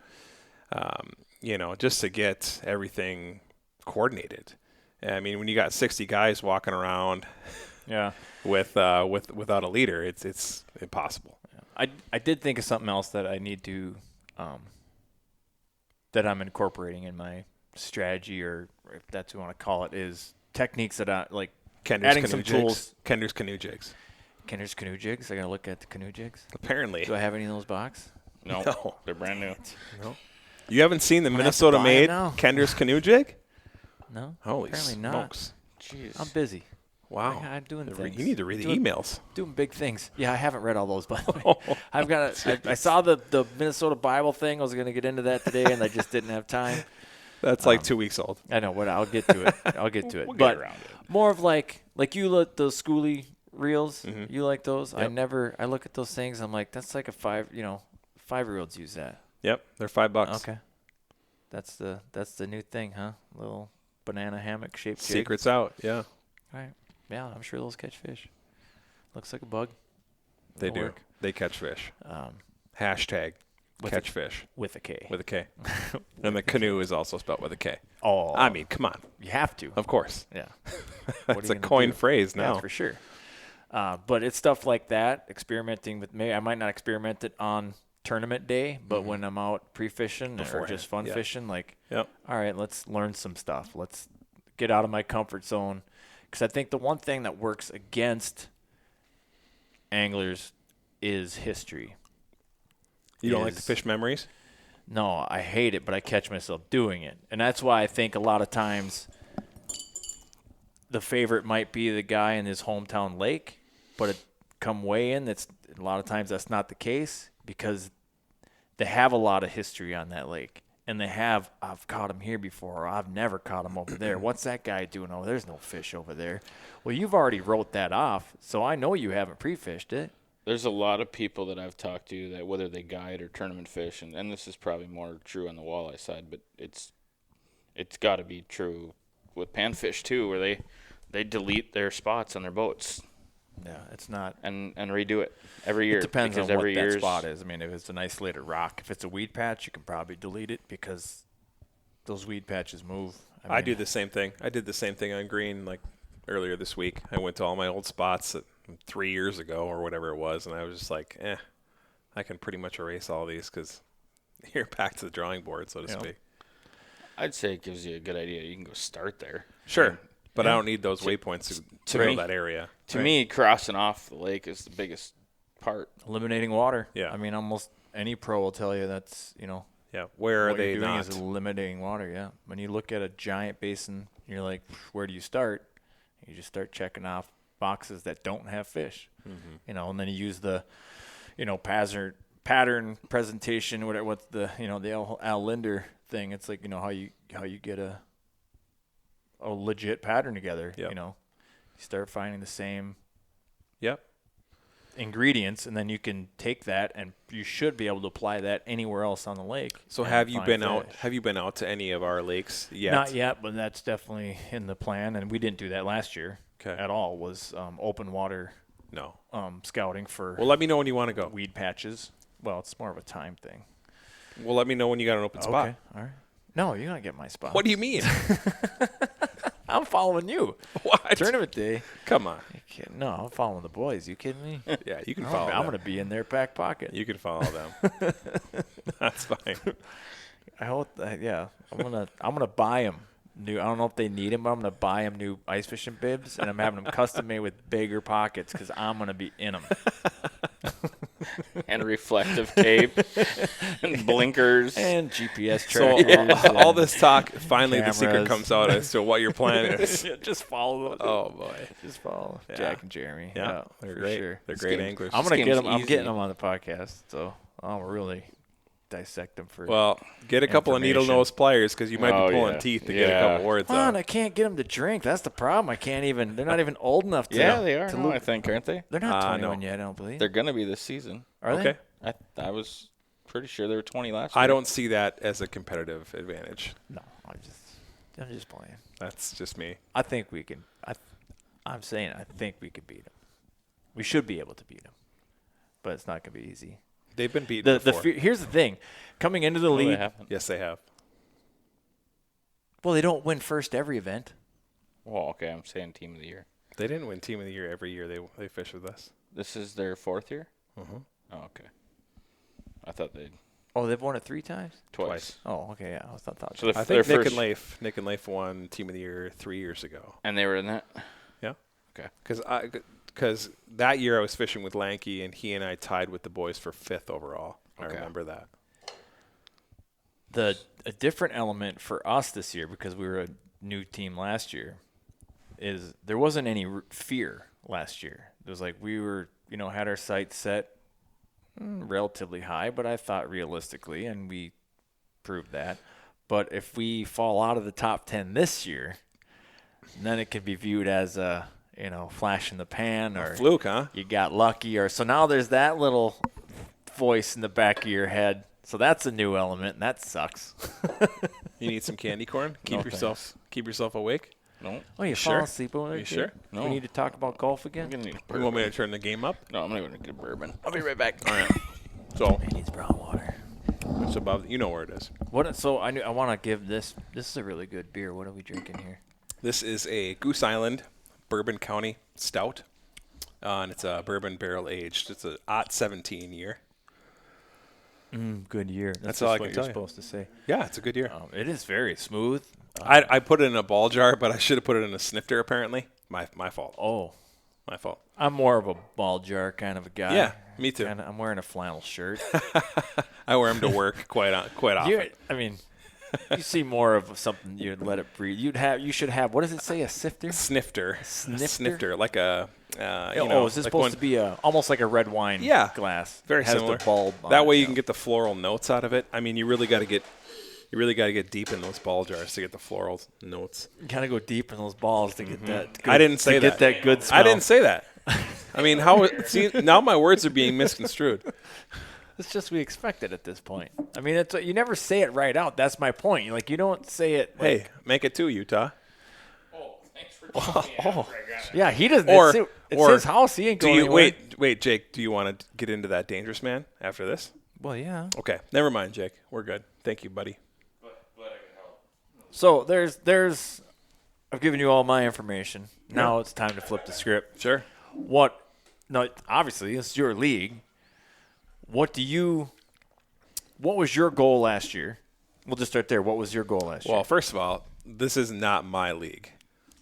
just to get everything coordinated. I mean, when you got 60 guys walking around Yeah. without a leader, it's impossible. I did think of something else that I need to that I'm incorporating in my strategy, or if that's what you want to call it, is techniques that I like. Kender's Adding canoe some jigs. tools. Kender's canoe jigs. Kenner's canoe jigs. I gotta look at the canoe jigs. Apparently. Do I have any in those box? No. No. They're brand new. You haven't seen the gonna have to buy 'em Minnesota-made now. Kender's canoe jig? No. Holy apparently smokes. not. Jeez. I'm busy. Wow. I'm doing things. You need to read the Doing- emails. Doing big things. Yeah, I haven't read all those, by the way. I've got. I saw the Minnesota Bible thing. I was gonna get into that today, and I just didn't have time. That's like 2 weeks old. I know, but I'll get to it. I'll get to it. We'll but get around it. more of like you look those schoolie reels. You like those? Yep. I look at those things. I'm like, that's like a 5-year-olds use that. Yep, they're $5. Okay. That's the new thing, huh? Little banana hammock shaped jig. Secrets out. Yeah, All right. Yeah, I'm sure those catch fish. Looks like a bug. they It'll do. work. They catch fish. Hashtag With catch fish with a K. with a K. And the canoe is also spelled with a K. Oh, I mean, come on. you have to. Of course. Yeah. What are It's you a gonna coined do? phrase Yeah, now. for sure. But it's stuff like that, experimenting with me. I might not experiment it on tournament day, but when I'm out pre-fishing or Beforehand, just fun yeah. fishing, like, Yep. all right, let's learn some stuff. Let's get out of my comfort zone. Because I think the one thing that works against anglers is history. You don't like the Is- fish memories? No, I hate it, but I catch myself doing it. And that's why I think a lot of times the favorite might be the guy in his hometown lake, but it come weigh in, that's a lot of times that's not the case because they have a lot of history on that lake. And they have, I've caught him here before, or I've never caught him over there. What's that guy doing? Oh, there's no fish over there. Well, you've already wrote that off, so I know you haven't pre-fished it. There's a lot of people that I've talked to that whether they guide or tournament fish, and this is probably more true on the walleye side, but it's got to be true with panfish too, where they delete their spots on their boats Yeah, it's not. and redo it every year. It depends because on what every that year's- spot is. I mean, if it's an isolated rock, if it's a weed patch, you can probably delete it because those weed patches move. I mean, do the same thing. I did the same thing on green like earlier this week. I went to all my old spots 3 years ago or whatever it was, and I was just like, I can pretty much erase all these because you're back to the drawing board, so to Yeah. speak. I'd say it gives you a good idea. You can go start there. Sure. But I don't need those waypoints to me- know that area. To me, crossing off the lake is the biggest part. Eliminating water. Yeah. I mean, almost any pro will tell you that's, Yeah. Where are what they you're doing not? is eliminating water, yeah. When you look at a giant basin, you're like, where do you start? You just start checking off boxes that don't have fish, and then you use the, pattern presentation, what's the, the Al Linder thing. It's like, how you get a legit pattern together, Yep. You start finding the same Yep. ingredients, and then you can take that and you should be able to apply that anywhere else on the lake. So and have you find been out? fish. Have you been out to any of our lakes yet? Not yet, but that's definitely in the plan, and we didn't do that last year 'Kay. at all. Was open water No. scouting for Well, let me know when you want to go. weed patches. Well, it's more of a time thing. Well, let me know when you got an open spot. Okay, all right. No, you're gonna get my spot. What do you mean? I'm following you. What? Tournament day. Come on. You kidding? No, I'm following the boys. You kidding me? Yeah, you can I'm follow them. gonna be in their back pocket. You can follow them. That's fine. I hope. Yeah, I'm gonna buy them new. I don't know if they need them, but I'm gonna buy them new ice fishing bibs, and I'm having them custom made with bigger pockets because I'm gonna be in them. And reflective tape and blinkers. And GPS So trackers. all this talk, finally the secret cameras. comes out as to what your plan is. Just follow them. Oh boy. Just follow Yeah. Jack and Jeremy. Yeah, they're for great. sure. They're This great game- anglers. I'm gonna This get them. game's I'm getting easy. them on the podcast, so I'll really dissect them for. Well, get a couple of needle Information. nose pliers because you might Oh, be pulling yeah. teeth to get a Yeah. couple words Come on, out. I can't get them to drink. That's the problem. I can't even. They're not even old enough to. Yeah, they are. To No, look, I think, aren't they? they're not No. 21 yet. I don't believe. They're gonna be this season. Are Okay. I was pretty sure they were 20 last year. I don't see that as a competitive advantage. they? No, I'm just playing. That's just me. I think we can. I'm saying I think we could beat them. We should be able to beat them, but it's not gonna be easy. They've been beaten before. Here's the thing, coming into the No, they league. haven't. Yes, they have. Well, they don't win first every event. Well, okay, I'm saying team of the year. They didn't win Team of the Year every year they fish with us. This is their 4th year? Mhm. Oh, okay. I thought they'd Oh, they've won it 3 times. twice. Oh, okay, yeah. I thought. So I their think Nick first, and Leif won Team of the Year 3 years ago. and they were in that? Yeah. Okay. Because that year I was fishing with Lanky and he and I tied with the boys for 5th overall. I Okay. remember that. A different element for us this year, because we were a new team last year, is there wasn't any fear last year. It was like we were, had our sights set relatively high, but I thought realistically, and we proved that. But if we fall out of the top 10 this year, then it could be viewed as a, flash in the pan, or Fluke, huh? you got lucky, or so now there's that little voice in the back of your head. So that's a new element, and that sucks. You need some candy corn? No, Keep yourself awake? No. Oh, you Sure. fall asleep over there? You kid? sure? No. We need to talk about golf I'm again? going to need a You want me bourbon. to turn the game up? No, I'm going to get a bourbon. I'll be right back. All right. So He needs brown water. it's above. You know where it is. So I want to give this. This is a really good beer. What are we drinking here? This is a Goose Island Bourbon County Stout, and it's a bourbon barrel aged. It's a Ott 17 year. Good year. That's just all I what can tell you're you. supposed to say. Yeah, it's a good year. It is very smooth. I put it in a ball jar, but I should have put it in a snifter. Apparently, my fault. Oh, My fault. I'm more of a ball jar kind of a guy. Yeah, me too. I'm wearing a flannel shirt. I wear them to work quite often. You see more of something. You'd let it breathe. You should have. What does it say? A sifter? Snifter. Snifter? A snifter, like a. Is this like supposed to be almost like a red wine glass? Very It has similar. The bulb on that way it, you can get the floral notes out of it. I mean, you really got to get deep in those ball jars to get the floral notes. You gotta go deep in those balls to get that. Good, I didn't say to that. Get that good smell. I didn't say that. I mean, see, now my words are being misconstrued. It's just we expect it at this point. I mean, you never say it right out. That's my point. You don't say it. Hey, make it 2, Utah. Oh, thanks for Yeah, he doesn't. Or- it's or his house. He ain't Do going you anywhere. wait, Jake? Do you want to get into that dangerous man after this? Well, yeah. Okay, never mind, Jake. We're good. Thank you, buddy. So there's. I've given you all my information. Now it's time to flip the script. Sure. No, obviously it's your league. What was your goal last year? We'll just start there. What was your goal last year? Well, first of all, this is not my league.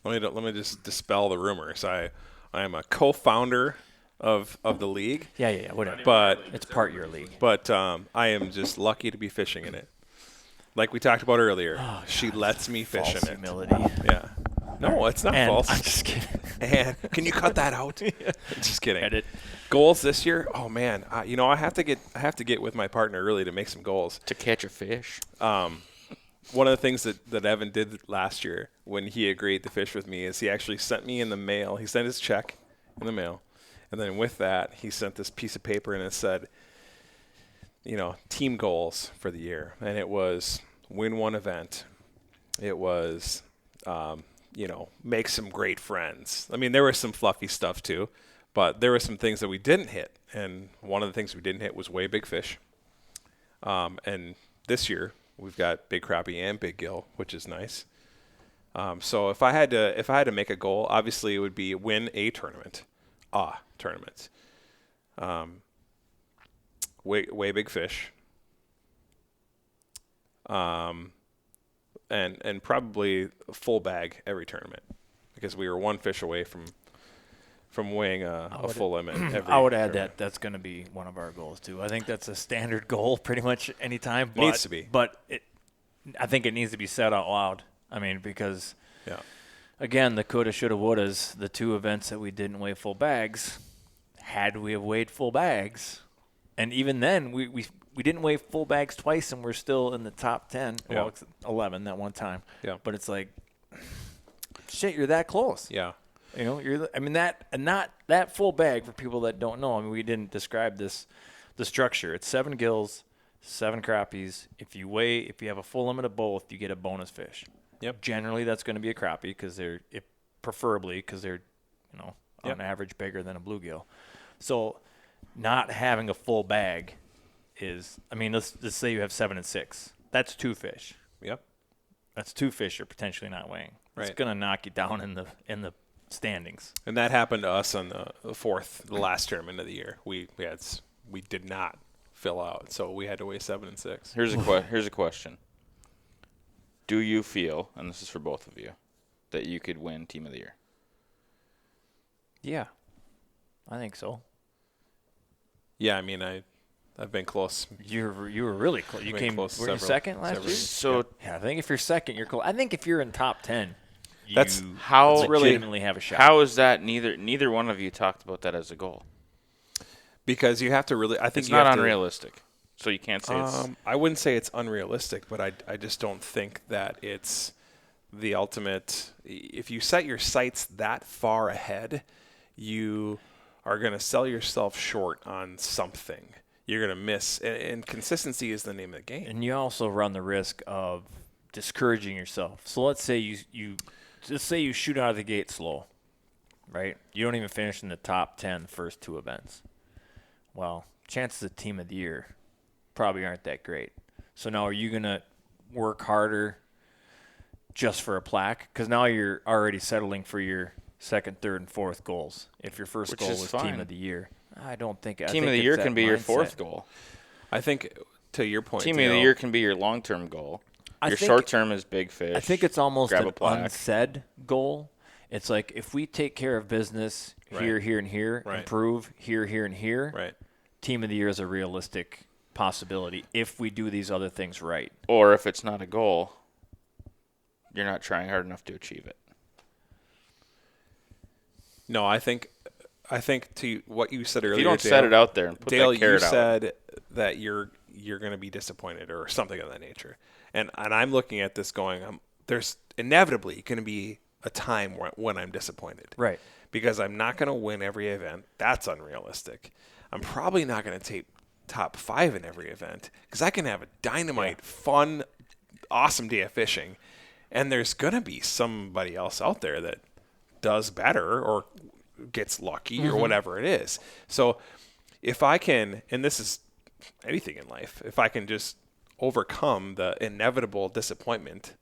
let me just dispel the rumors. I am a co-founder of the league. Yeah, whatever. But It's part of your league. But I am just lucky to be fishing in it. Like we talked about earlier, she lets me fish False in it. humility. Yeah. No, it's not And false. I'm just kidding. And can you cut that out? Just kidding. Edit. Goals this year? Oh man, I have to get with my partner really to make some goals. To catch a fish. One of the things that Evan did last year when he agreed to fish with me is he actually sent me in the mail. He sent his check in the mail, and then with that he sent this piece of paper and it said, team goals for the year, and it was win one event. It was make some great friends. I mean, there was some fluffy stuff too, but there were some things that we didn't hit. And one of the things we didn't hit was way big fish. And this year we've got big crappie and big gill, which is nice. So if I had to make a goal, obviously it would be win a tournament. Way big fish. And probably a full bag every tournament, because we were one fish away from weighing a full limit. I would add that that's going to be one of our goals too. I think that's a standard goal pretty much any time. But, Needs to be. But I think it needs to be said out loud. I mean, because again, the coulda, shoulda, wouldas, the two events that we didn't weigh full bags, had we have weighed full bags, and even then we didn't weigh full bags twice, and we're still in the top 10. Yeah. Well, 11 that one time. Yeah. But it's like, shit, you're that close. Yeah. That full bag, for people that don't know, I mean, we didn't describe the structure. It's 7 gills, 7 crappies. If you have a full limit of both, you get a bonus fish. Yep. Generally, that's going to be a crappie preferably because they're, on average bigger than a bluegill. So not having a full bag is, let's say you have 7 and 6. That's 2 fish. Yep. That's 2 fish you're potentially not weighing. Right. It's going to knock you down in the standings. And that happened to us on the last tournament of the year. We did not fill out, so we had to weigh 7 and 6. Here's a question. Do you feel, and this is for both of you, that you could win Team of the Year? Yeah, I think so. Yeah, I've been close. You were really close. You came close were you second last year? So Yeah, I think if you're second, you're close. I think if you're in top 10, That's you how legitimately have a shot. How is that? Neither one of you talked about that as a goal. Because you have to really. I think It's you not have to- unrealistic. So you can't say it's. I wouldn't say it's unrealistic, but I just don't think that it's the ultimate. If you set your sights that far ahead, you are going to sell yourself short on something. You're going to miss, and consistency is the name of the game. And you also run the risk of discouraging yourself. So let's say you shoot out of the gate slow, right? You don't even finish in the top 10 the first 2 events. Well, chances of Team of the Year probably aren't that great. So now are you going to work harder just for a plaque? Because now you're already settling for your second, third, and fourth goals. If your first Which goal is was fine. Team of the Year, I don't think Team of the Year can be your fourth goal. I think, to your point, Team of the Year can be your long-term goal. I Your think- short-term is big fish. I think it's almost grab an a plaque. unsaid goal. It's like if we take care of business here, Right. here, and here, Right. improve here, here, and here, right. Team of the Year is a realistic possibility if we do these other things right. Or if it's not a goal, you're not trying hard enough to achieve it. No, I think to what you said earlier, If you don't Dale, set it out there and put Dale, that carrot you out. said that you're going to be disappointed or something of that nature, and I'm looking at this going, there's inevitably going to be a time when I'm disappointed, Right. Because I'm not going to win every event. That's unrealistic. I'm probably not going to take top 5 in every event because I can have a dynamite, fun, awesome day of fishing, and there's going to be somebody else out there that does better or gets lucky or whatever it is. So if I can, and this is anything in life, if I can just overcome the inevitable disappointment,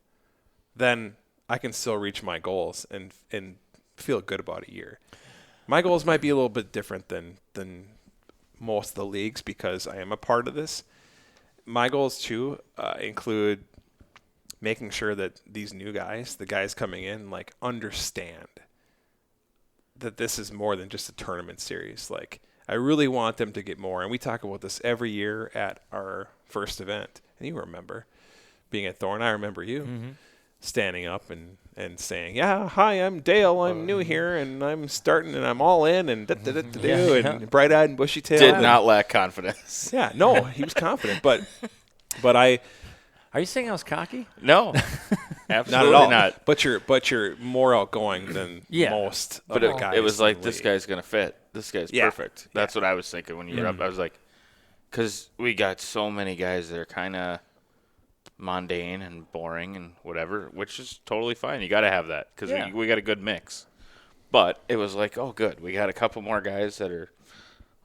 then I can still reach my goals and feel good about a year. My goals might be a little bit different than most of the leagues because I am a part of this. My goals too include making sure that these new guys, the guys coming in, like understand that this is more than just a tournament series. Like, I really want them to get more. And we talk about this every year at our first event. And you remember being at Thorne. I remember you standing up and saying, yeah, hi, I'm Dale. I'm new here, and I'm starting, and I'm all in, and and bright-eyed and bushy-tailed. Did not lack confidence. Yeah, no, he was confident. But I... Are you saying I was cocky? No, Not absolutely at all. not. But you're more outgoing than most But of the guys. it was in like, the this league. guy's going to fit. This guy's perfect. That's what I was thinking when you were up. I was like, because we got so many guys that are kind of mundane and boring and whatever, which is totally fine. You got to have that because we got a good mix. But it was like, oh, good. We got a couple more guys that are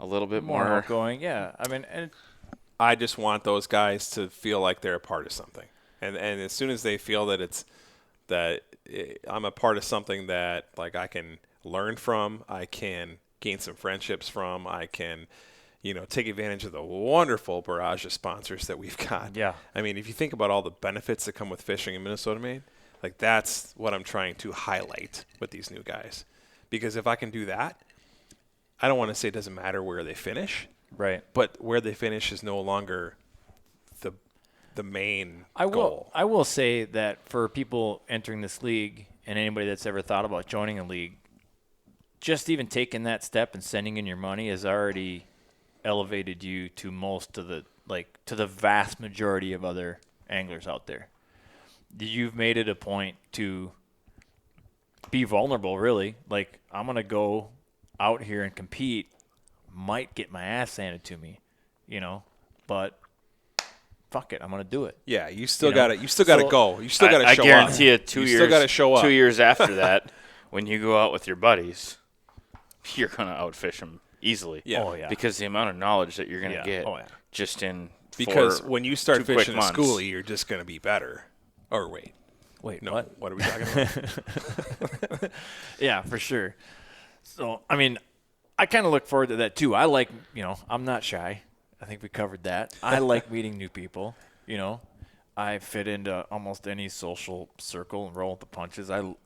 a little bit More more. outgoing, yeah. I mean, and I just want those guys to feel like they're a part of something, and as soon as they feel that I'm a part of something that like I can learn from, I can gain some friendships from, I can, take advantage of the wonderful barrage of sponsors that we've got. Yeah. I mean, if you think about all the benefits that come with fishing in Minnesota, Maine, like that's what I'm trying to highlight with these new guys, because if I can do that, I don't want to say it doesn't matter where they finish. right. But where they finish is no longer the main I goal. will say that for people entering this league and anybody that's ever thought about joining a league, just even taking that step and sending in your money has already elevated you to to the vast majority of other anglers out there. You've made it a point to be vulnerable, really. Like, I'm going to go out here and compete, might get my ass handed to me, but fuck it, I'm going to do it. Yeah, you still You know? got to go. You still got to show up. I guarantee you, 2 You years. still got to show up. 2 years after that, when you go out with your buddies, you're gonna outfish them easily. Yeah. Oh, yeah. Because the amount of knowledge that you're gonna Yeah. get Oh, yeah. just in Because 4 when you start 2 quick fishing a months. schoolie, you're just going to be better. Or wait, Wait, no, what are we talking about? Yeah, for sure. So, I mean, I kind of look forward to that too. I like, I'm not shy. I think we covered that. I like meeting new people, I fit into almost any social circle and roll with the punches. I'm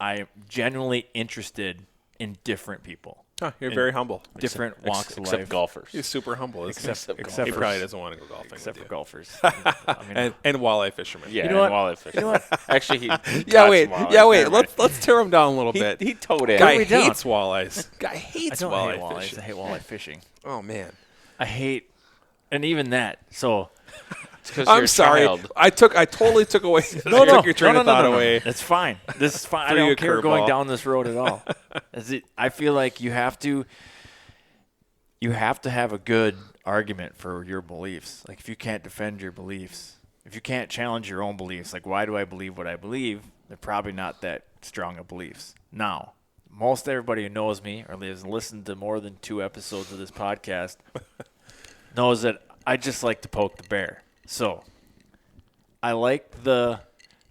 genuinely interested in different people, Huh, you're very humble. different walks of except life. golfers. He's super humble. Isn't Except he for- probably doesn't want to go golfing Except with for you. golfers. I mean, And walleye fishermen. Yeah, You know and what? walleye fishing. Actually, he Yeah, wait. walleyes. Yeah, wait. Never mind. Let's tear him down a little bit. He towed in. Guy we down? hates walleyes. Guy I hates don't walleye hate walleyes. fishing. I hate walleye fishing. Oh man. I hate, and even that. So I'm sorry. I totally took away. Took your train of thought away. It's fine. This is fine. I Threw you a don't care going curveball. down this road at all. I feel like you have to have a good argument for your beliefs. Like, if you can't defend your beliefs, if you can't challenge your own beliefs, like, why do I believe what I believe? They're probably not that strong of beliefs. Now, most everybody who knows me or has listened to more than 2 episodes of this podcast knows that I just like to poke the bear. So I like the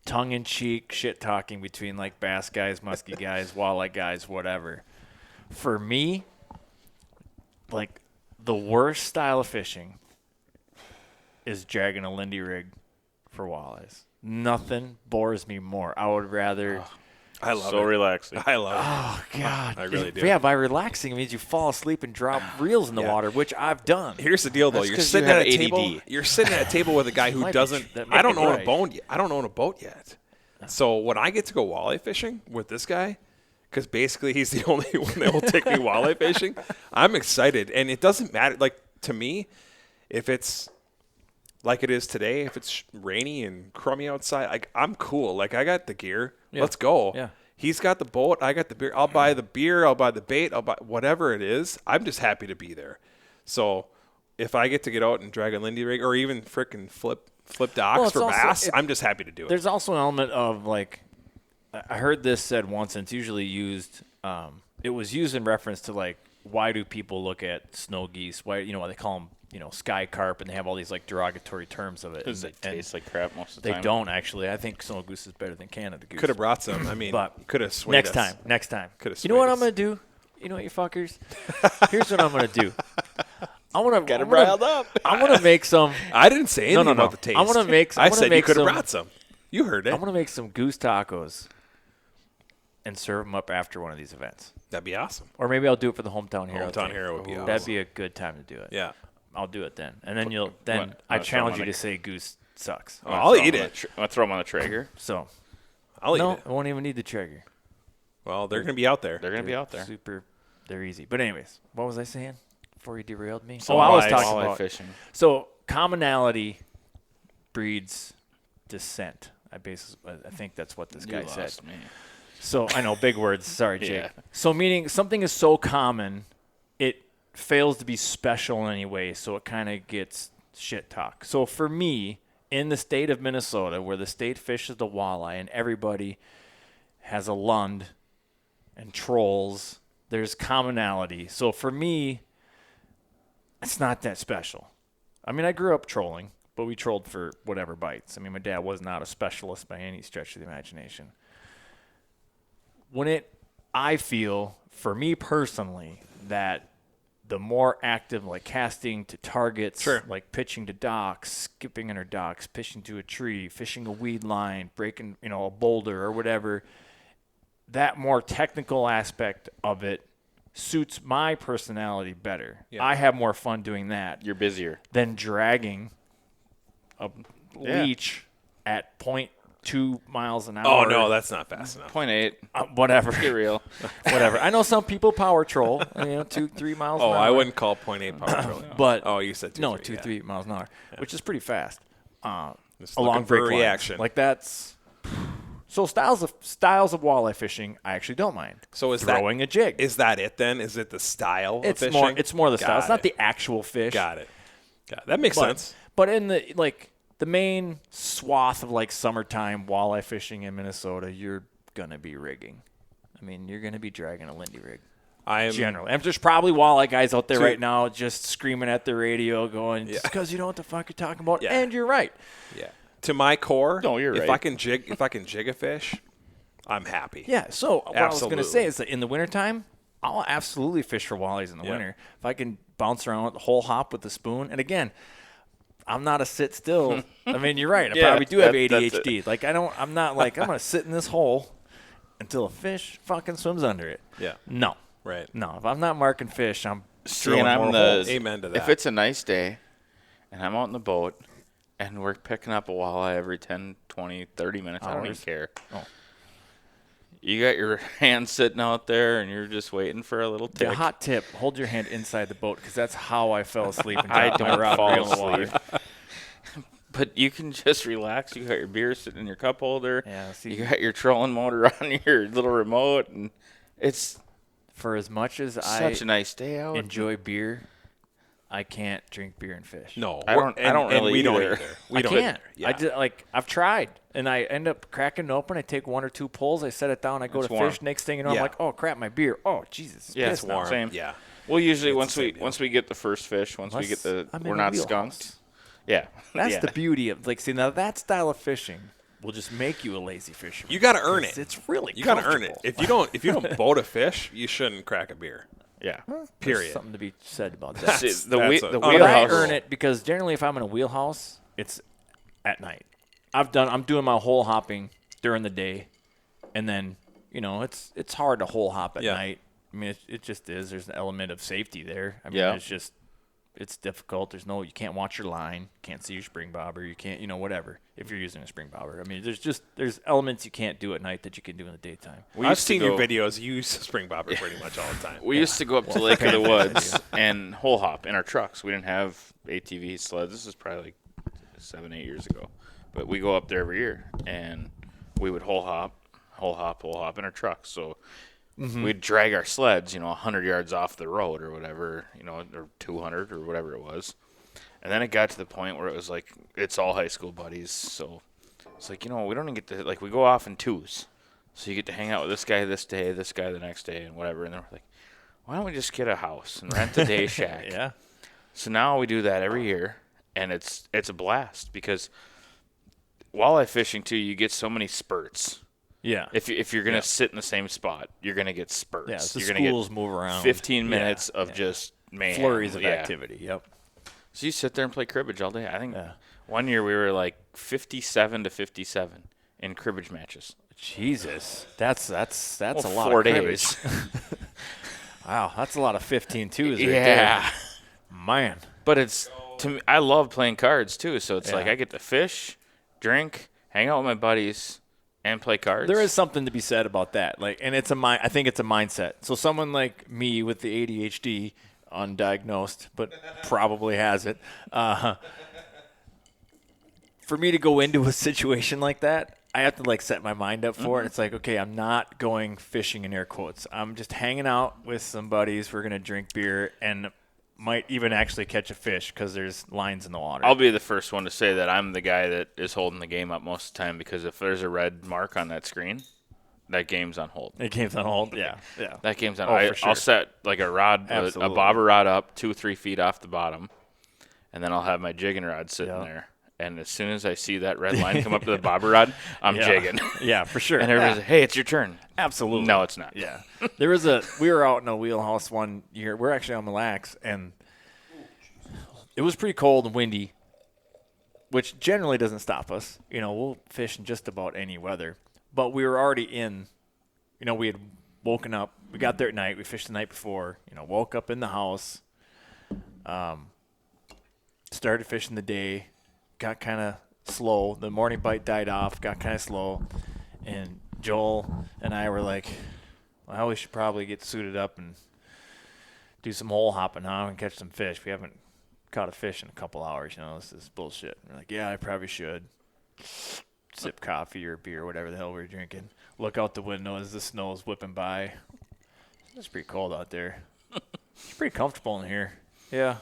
tongue-in-cheek shit-talking between, like, bass guys, muskie guys, walleye guys, whatever. For me, like, the worst style of fishing is dragging a Lindy rig for walleyes. Nothing bores me more. I would rather I love so it. relaxing. I love it. Oh, God. I really do. Yeah, by relaxing it means you fall asleep and drop reels in the Yeah. water, which I've done. Here's the deal, though. That's You're 'cause sitting you at have a table. ADD. You're sitting at a table with a guy who Might be- doesn't. that might I don't be own right. a boat. I don't own a boat yet. So when I get to go walleye fishing with this guy, because basically he's the only one that will take me walleye fishing, I'm excited. And it doesn't matter. Like, to me, if it's like it is today, if it's rainy and crummy outside, like, I'm cool. Like, I got the gear. Yeah. Let's go. Yeah. He's got the boat. I got the beer. I'll buy the beer. I'll buy the bait. I'll buy whatever it is. I'm just happy to be there. So if I get to get out and drag a Lindy rig or even frickin' flip docks Well, it's for also- bass, I'm just happy to do it. There's also an element of, like, I heard this said once, and it's usually used, it was used in reference to, like, why do people look at snow geese? Why, why they call them, sky carp, and they have all these, like, derogatory terms of it. Because they And taste like crap most of the they time. don't, actually. I think snow goose is better than Canada goose. Could have brought some. I mean, But could have swayed Next us. time. Coulda You know what swayed I'm us. going to do? You know what, you fuckers? Here's what I'm going to do. I want to Got it riled up. I want to make some. I didn't say anything No. about the taste. I wanna make- I I wanna said you make could have some- brought some. You heard it. I'm gonna make some goose tacos and serve them up after one of these events. That'd be awesome. Or maybe I'll do it for the hometown hero. Hometown thing. hero would be awesome. That'd be a good time to do it. Yeah. I'll do it then, and then I I'll challenge throw you on to say goose sucks. I'll eat it. I'm gonna throw them on the Traeger. So I'll no, eat it. I won't even need the Traeger. Well, they're going to be out there. They're gonna be out there. Super, they're easy. But anyways, what was I saying before you derailed me? So I was walleye- talking walleye about fishing. So commonality breeds dissent. I think that's what this guy You said. lost me. So I know big words. Sorry, Jake. Yeah. So meaning something is so common, it fails to be special in any way. So it kind of gets shit talk. So for me, in the state of Minnesota, where the state fishes the walleye and everybody has a lund and trolls, there's commonality. So for me, it's not that special. I mean, I grew up trolling, but we trolled for whatever bites. I mean, my dad was not a specialist by any stretch of the imagination. I feel, for me personally, that the more active, like casting to targets, Sure. like pitching to docks, skipping under docks, fishing to a tree, fishing a weed line, breaking, a boulder or whatever, that more technical aspect of it suits my personality better. Yeah. I have more fun doing that You're busier. than dragging a leech at 0.2 miles an hour. Oh, no, that's not fast enough. 0.8. Whatever. Get real. Whatever. I know some people power troll, 2-3 miles Oh, an hour. I wouldn't call 0.8 power trolling. But Oh, you said 2, no, 3, 3 miles an hour, which is pretty fast. Just Along looking for break lines. reaction. Like that's so styles of walleye fishing. I actually don't mind. So is throwing a jig. Is that it then? Is it the style It's of fishing? more the style. It's not it. the actual fish. Got it. That makes sense. But in the main swath of summertime walleye fishing in Minnesota, you're gonna be rigging. I mean, you're gonna be dragging a Lindy rig. Generally, and there's probably walleye guys out there right now just screaming at the radio, going, "Just because you know what the fuck you're talking about." Yeah. And you're right. Yeah. To my core, No, you're if right. I can jig a fish, I'm happy. Yeah. So what I was gonna Absolutely. say is that in the wintertime, I'll absolutely fish for walleyes in the winter if I can bounce around with the whole hop with the spoon. And again, I'm not a sit still. I mean, you're right. I Yeah, probably do have that's ADHD. I'm not I'm going to sit in this hole until a fish fucking swims under it. Yeah. No. Right. No. If I'm not marking fish, I'm See, drilling and more I'm holes. Amen to that. If it's a nice day and I'm out in the boat and we're picking up a walleye every 10, 20, 30 minutes, I don't even Hours. care. Oh. You got your hand sitting out there and you're just waiting for a little tick. The hot tip, hold your hand inside the boat because that's how I fell asleep and I dropped my don't rod fall reel in the water. asleep. But you can just relax. You got your beer sitting in your cup holder. Yeah, see, You got your trolling motor on your little remote, and it's for as much as such a nice day out. enjoy beer, I can't drink beer and fish. no, I don't really we don't either. either. We I don't can't. either. Yeah. I just, I've tried, and I end up cracking it open. I take 1 or 2 pulls. I set it down. I go It's to warm. fish. Next thing you know, Yeah. I'm like, oh crap, my beer. Oh Jesus, it's Yeah, pissed it's now. warm. Same. Yeah. Well, usually It's once the we same deal. once we get the first fish, once we Unless get the I'm in we're a not wheelhouse. skunks. Yeah, That's yeah. the beauty of see now that style of fishing will just make you a lazy fisherman. You got to earn 'Cause it. It's really You got to earn it. comfortable. If you don't boat a fish, you shouldn't crack a beer. yeah. There's Period. something to be said about that. That's- the that's the a- But I wheelhouse. earn it because generally, if I'm in a wheelhouse, it's at night. I'm doing my hole hopping during the day, and then it's hard to hole hop at Yeah. night. I mean, it just is. There's an element of safety there. I mean, Yeah. it's difficult. You can't watch your line, can't see your spring bobber, you can't whatever if you're using a spring bobber. I mean, there's elements you can't do at night that you can do in the daytime. We I've used to seen your go- videos. You use spring bobber pretty much all the time. We used to go up to Lake of the Woods and hole hop in our trucks. We didn't have ATV sleds. This is probably like 7, 8 years ago. But we go up there every year, and we would hole hop in our trucks. So we'd drag our sleds, 100 yards off the road or whatever, or 200 or whatever it was. And then it got to the point where it was like it's all high school buddies. So it's like, we don't even get to, we go off in twos. So you get to hang out with this guy this day, this guy the next day, and whatever. And then we're like, why don't we just get a house and rent a day shack? Yeah. So now we do that every year, and it's a blast because walleye fishing too, you get so many spurts. Yeah. If you're gonna sit in the same spot, you're gonna get spurts. Yeah. The you're gonna schools get move around. 15 Yeah, minutes of yeah. just mayhem. flurries of Yeah. activity. Yep. So you sit there and play cribbage all day. I think Yeah. one year we were like 57 to 57 in cribbage matches. Jesus, that's a lot. 4 of cribbage. days. Wow, that's a lot of 15-2s right Yeah. there. Man. But it's to me, I love playing cards too. So it's like Yeah. I get to fish, drink, hang out with my buddies, and play cards. There is something to be said about that. Like, and I think it's a mindset. So someone like me with the ADHD, undiagnosed, but probably has it. For me to go into a situation like that, I have to like set my mind up for it. It's like, okay, I'm not going fishing in air quotes. I'm just hanging out with some buddies. We're gonna drink beer and might even actually catch a fish because there's lines in the water. I'll be the first one to say that I'm the guy that is holding the game up most of the time, because if there's a red mark on that screen, that game's on hold. It game's on hold. Yeah. That game's on. Oh, for sure. I'll set like a rod, a Absolutely. bobber rod up 2-3 feet off the bottom, and then I'll have my jigging rod sitting Yeah. there. And as soon as I see that red line come up to the bobber rod, I'm Yeah. jigging. Yeah, for sure. And everybody's like, "Hey, it's your turn." Absolutely. No, it's not. Yeah. We were out in a wheelhouse one year. We're actually on Mille Lacs, and it was pretty cold and windy, which generally doesn't stop us. You know, we'll fish in just about any weather. But we were already in, you know, we had woken up. We got there at night. We fished the night before. You know, woke up in the house. Started fishing the day. Got kind of slow. The morning bite died off. Got kind of slow. And Joel and I were like, well, we should probably get suited up and do some hole hopping, huh? And catch some fish. We haven't caught a fish in a couple hours. You know, this is bullshit. We're like, yeah, I probably should. Sip coffee or beer, whatever the hell we're drinking. Look out the window as the snow's whipping by. It's pretty cold out there. It's pretty comfortable in here. Yeah.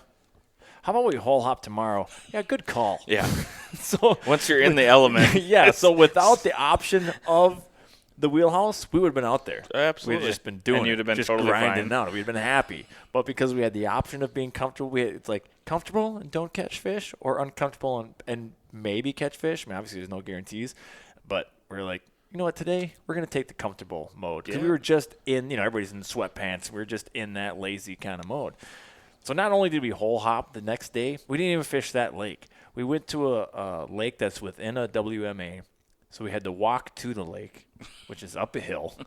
How about we hole hop tomorrow? Yeah, good call. Yeah. So Once you're in the element, yeah, so without the option of the wheelhouse, we would have been out there. Absolutely. We'd just been doing And you'd it, have been just totally grinding fine. out. We'd been happy. But because we had the option of being comfortable, it's like comfortable and don't catch fish, or uncomfortable and maybe catch fish. I mean, obviously there's no guarantees, but we're like, you know what, today we're going to take the comfortable mode. Because we were just in, you know, everybody's in sweatpants. We were just in that lazy kind of mode. So not only did we hole hop the next day, we didn't even fish that lake. We went to a lake that's within a WMA, so we had to walk to the lake, which is up a hill,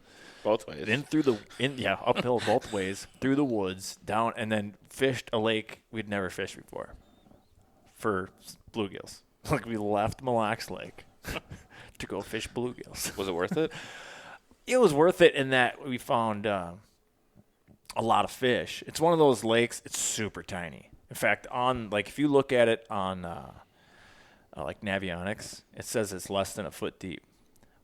both ways. then uphill both ways, through the woods, down, and then fished a lake we'd never fished before for bluegills. Like we left Mille Lacs Lake to go fish bluegills. Was it worth it? It was worth it in that we found a lot of fish. It's one of those lakes. It's super tiny. In fact, if you look at it on like Navionics, it says it's less than a foot deep.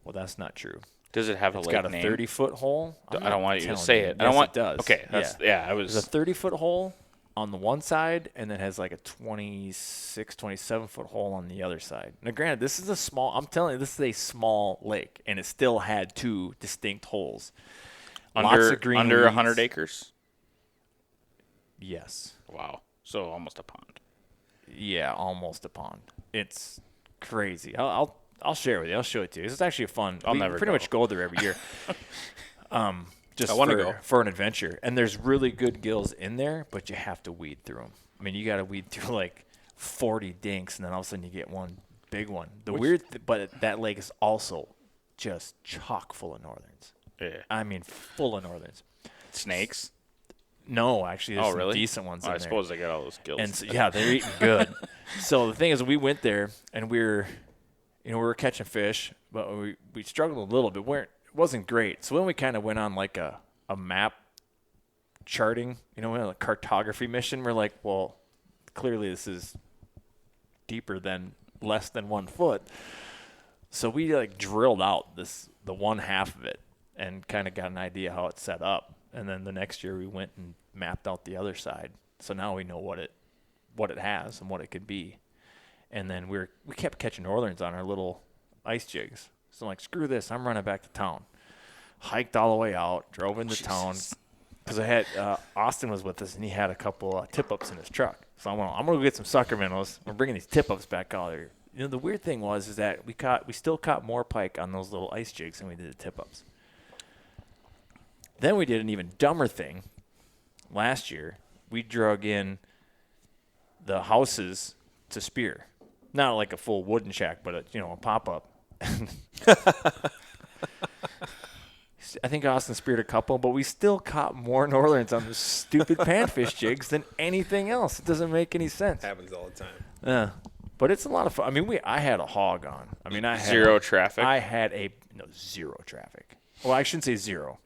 Well, that's not true. Does it have It's a lake got a name? 30-foot hole. I don't want you to telling say it. I don't Yes, want. it does. Okay. That's yeah. I was. There's a 30-foot hole on the one side, and then has like a 26, 27-foot hole on the other side. Now, granted, this is a small. I'm telling you, this is a small lake, and it still had two distinct holes. Lots of green under weeds. 100 acres. Yes. Wow. So almost a pond. Yeah, almost a pond. It's crazy. I'll share it with you. I'll show it to you. It's actually fun. I'll we never pretty go. much go there every year. Just I wanna for, go. for an adventure. And there's really good gills in there, but you have to weed through them. I mean, you got to weed through like 40 dinks, and then all of a sudden you get one big one. But that lake is also just chock full of northerns. Yeah. I mean, full of northerns. Snakes. No, actually, there's Oh, some really? decent ones in I there. suppose they got all those gills. And so, yeah, they're eating good. So the thing is, we went there and we were catching fish, but we struggled a little bit. It wasn't great. So then we kind of went on like a map charting, a cartography mission. We're like, well, clearly this is deeper than less than 1 foot. So we like drilled out the one half of it and kind of got an idea how it's set up. And then the next year we went and mapped out the other side. So now we know what it has and what it could be. And then we kept catching northerns on our little ice jigs. So I'm like, screw this, I'm running back to town. Hiked all the way out, drove into town. Because I had Austin was with us, and he had a couple tip-ups in his truck. So I'm gonna go get some sucker minnows. We're bringing these tip-ups back out there. The weird thing is that we still caught more pike on those little ice jigs than we did the tip-ups. Then we did an even dumber thing. Last year, we drug in the houses to spear. Not like a full wooden shack, but a pop-up. I think Austin speared a couple, but we still caught more northerns on the stupid panfish jigs than anything else. It doesn't make any sense. Happens all the time. Yeah, but it's a lot of fun. I mean, I had a hog on. I mean, I had Zero traffic. I had zero traffic. Well, I shouldn't say zero.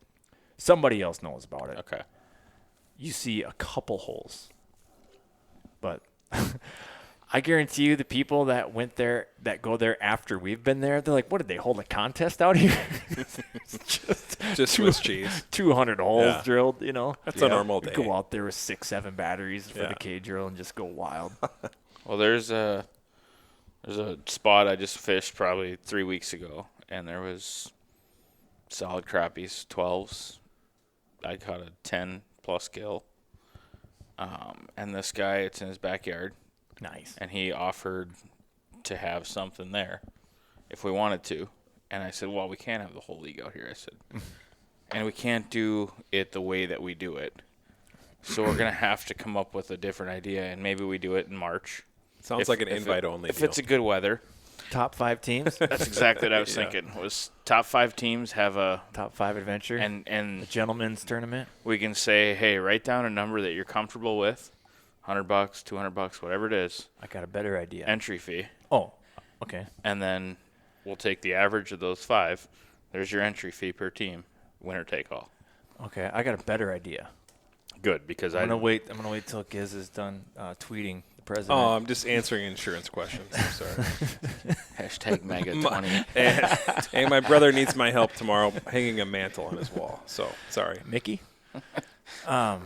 Somebody else knows about it. Okay. You see a couple holes, but I guarantee you the people that went there, that go there after we've been there, they're like, what did they hold a contest out here? Just Swiss cheese. 200 holes Yeah. drilled, you know. That's a normal day. Go out there with 6-7 batteries for Yeah. the K drill and just go wild. Well, there's a spot I just fished probably 3 weeks ago, and there was solid crappies, 12s. I caught a 10+ gill. And this guy, it's in his backyard, Nice. and he offered to have something there if we wanted to. And I said, well, we can't have the whole league out here. I said, and we can't do it the way that we do it. So we're going to have to come up with a different idea, and maybe we do it in March. Sounds like an invite-only If deal. it's a good weather. Top 5 teams, That's exactly what I was thinking. Was top 5 teams have a top 5 adventure, and the gentleman's tournament. we can say, hey, write down a number that you're comfortable with, $100, $200, whatever it is, I got a better idea. entry fee, Oh, okay. and then we'll take the average of those 5. There's your entry fee per team, winner take all. Okay, I got a better idea. Good, because I'm gonna wait till Giz is done tweeting the president. Oh, I'm just answering insurance questions. I'm sorry. hashtag mega20. Hey, my brother needs my help tomorrow hanging a mantle on his wall. So, sorry. Mickey. How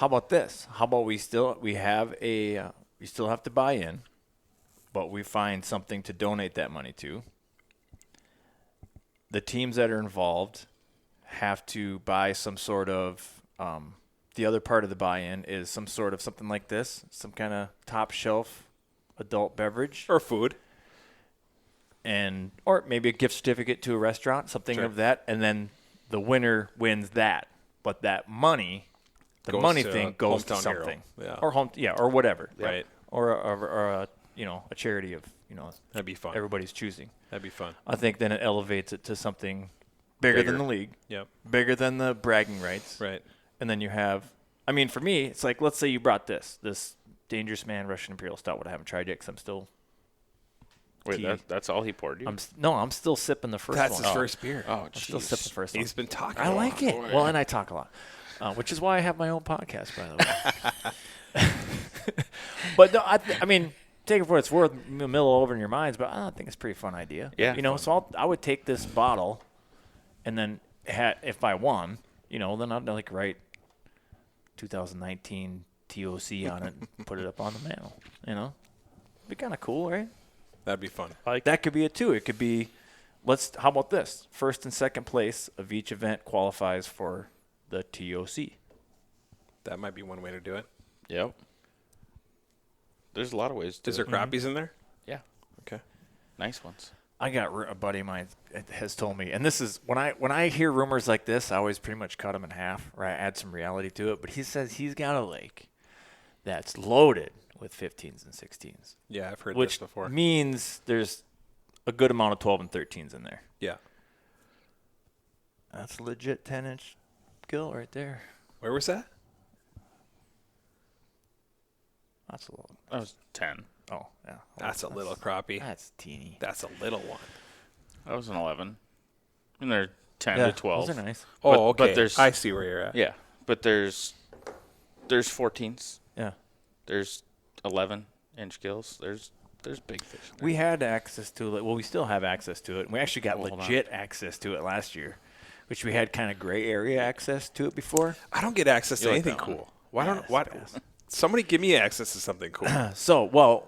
about this? How about we still have to buy in, but we find something to donate that money to. The teams that are involved have to buy some sort of. The other part of the buy-in is some sort of something like this, some kind of top shelf adult beverage, Or food. or maybe a gift certificate to a restaurant, something Sure. of that, and then the winner wins that. But that money, the Goes money to thing goes to Hometown Hero. something, Yeah. or whatever, Right. or a a charity of That'd be fun. everybody's choosing. That'd be fun. I think then it elevates it to something bigger than Bigger. the league, Yep. bigger than the bragging rights, Right. and then you have. I mean, for me, it's like, let's say you brought this Dangerous Man Russian Imperial Stout, what I haven't tried yet because I'm still. Wait, tea. that's all he poured you? I'm still sipping the first That's one. his first beer. Oh, I'm still jeez. sipping the first one. He's been talking. I a like lot. it. Well, and I talk a lot, which is why I have my own podcast, by the way. But no, I mean, take it for what it's worth, mill over in your minds, but I think it's a pretty fun idea. Yeah. So I would take this bottle, and then if I won, then I'd like write 2019 TOC on it and put it up on the mantle. Be kind of cool, right? That'd be fun. That could be it too. It could be, how about this? First and second place of each event qualifies for the TOC. That might be one way to do it. Yep. There's a lot of ways to Is there do crappies in there? Yeah. Okay. Nice ones. I got a buddy of mine has told me, and this is when I hear rumors like this, I always pretty much cut them in half, or I add some reality to it. But he says he's got a lake that's loaded with 15s and 16s, Yeah, I've heard which this before. means there's a good amount of 12 and 13s in there. Yeah. That's a legit 10-inch gill right there. Where was that? That's a little. That was 10. Oh yeah, That's a little crappie. That's teeny. That's a little one. That was an 11. And they're 10 Yeah, to 12. those are nice. Oh, But- okay. but there's- I see where you're at. Yeah, but there's 14s. Yeah. There's 11-inch gills. There's big fish. in there. We had access to it. Well, we still have access to it. We actually got Hold on. legit access to it last year, which we had kind of gray area access to it before. I don't get access to You like anything that one? cool. Why Yeah, don't it's what? best. Somebody give me access to something cool. So,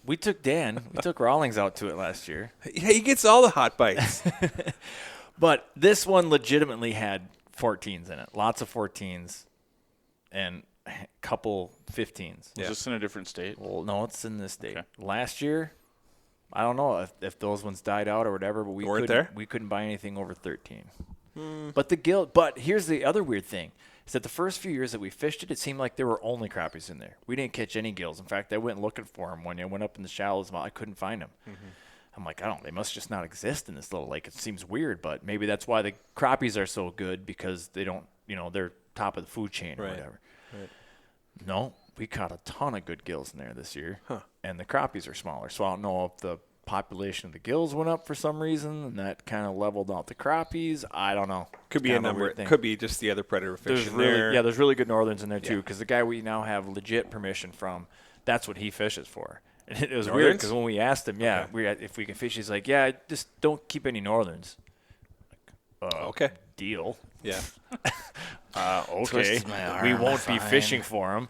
we took Rawlings out to it last year. He gets all the hot bites. But this one legitimately had 14s in it. Lots of 14s and a couple 15s. Was this in a different state? Well, no, it's in this state. Okay. Last year, I don't know if those ones died out or whatever, but we Weren't couldn't, there? we couldn't buy anything over 13. But here's the other weird thing. Is that the first few years that we fished it, it seemed like there were only crappies in there. We didn't catch any gills. In fact, I went looking for them when I went up in the shallows. I couldn't find them. I'm like, I don't. They must just not exist in this little lake. It seems weird, but maybe that's why the crappies are so good because they don't, they're top of the food chain or Right. whatever. Right. No, we caught a ton of good gills in there this year, and the crappies are smaller. So I don't know if the population of the gills went up for some reason, and that kind of leveled out the crappies. I don't know. Could be It's a kinda number. weird thing. Could be just the other predator fish in really, there. Yeah, there's really good northerns in there too. Yeah. Because the guy we now have legit permission from, that's what he fishes for. And it was weird Northerns? because when we asked him, if we can fish, he's like, yeah, just don't keep any northerns. Okay. Deal. Yeah. Okay. Twisted my arm. We won't be Fine. fishing for him.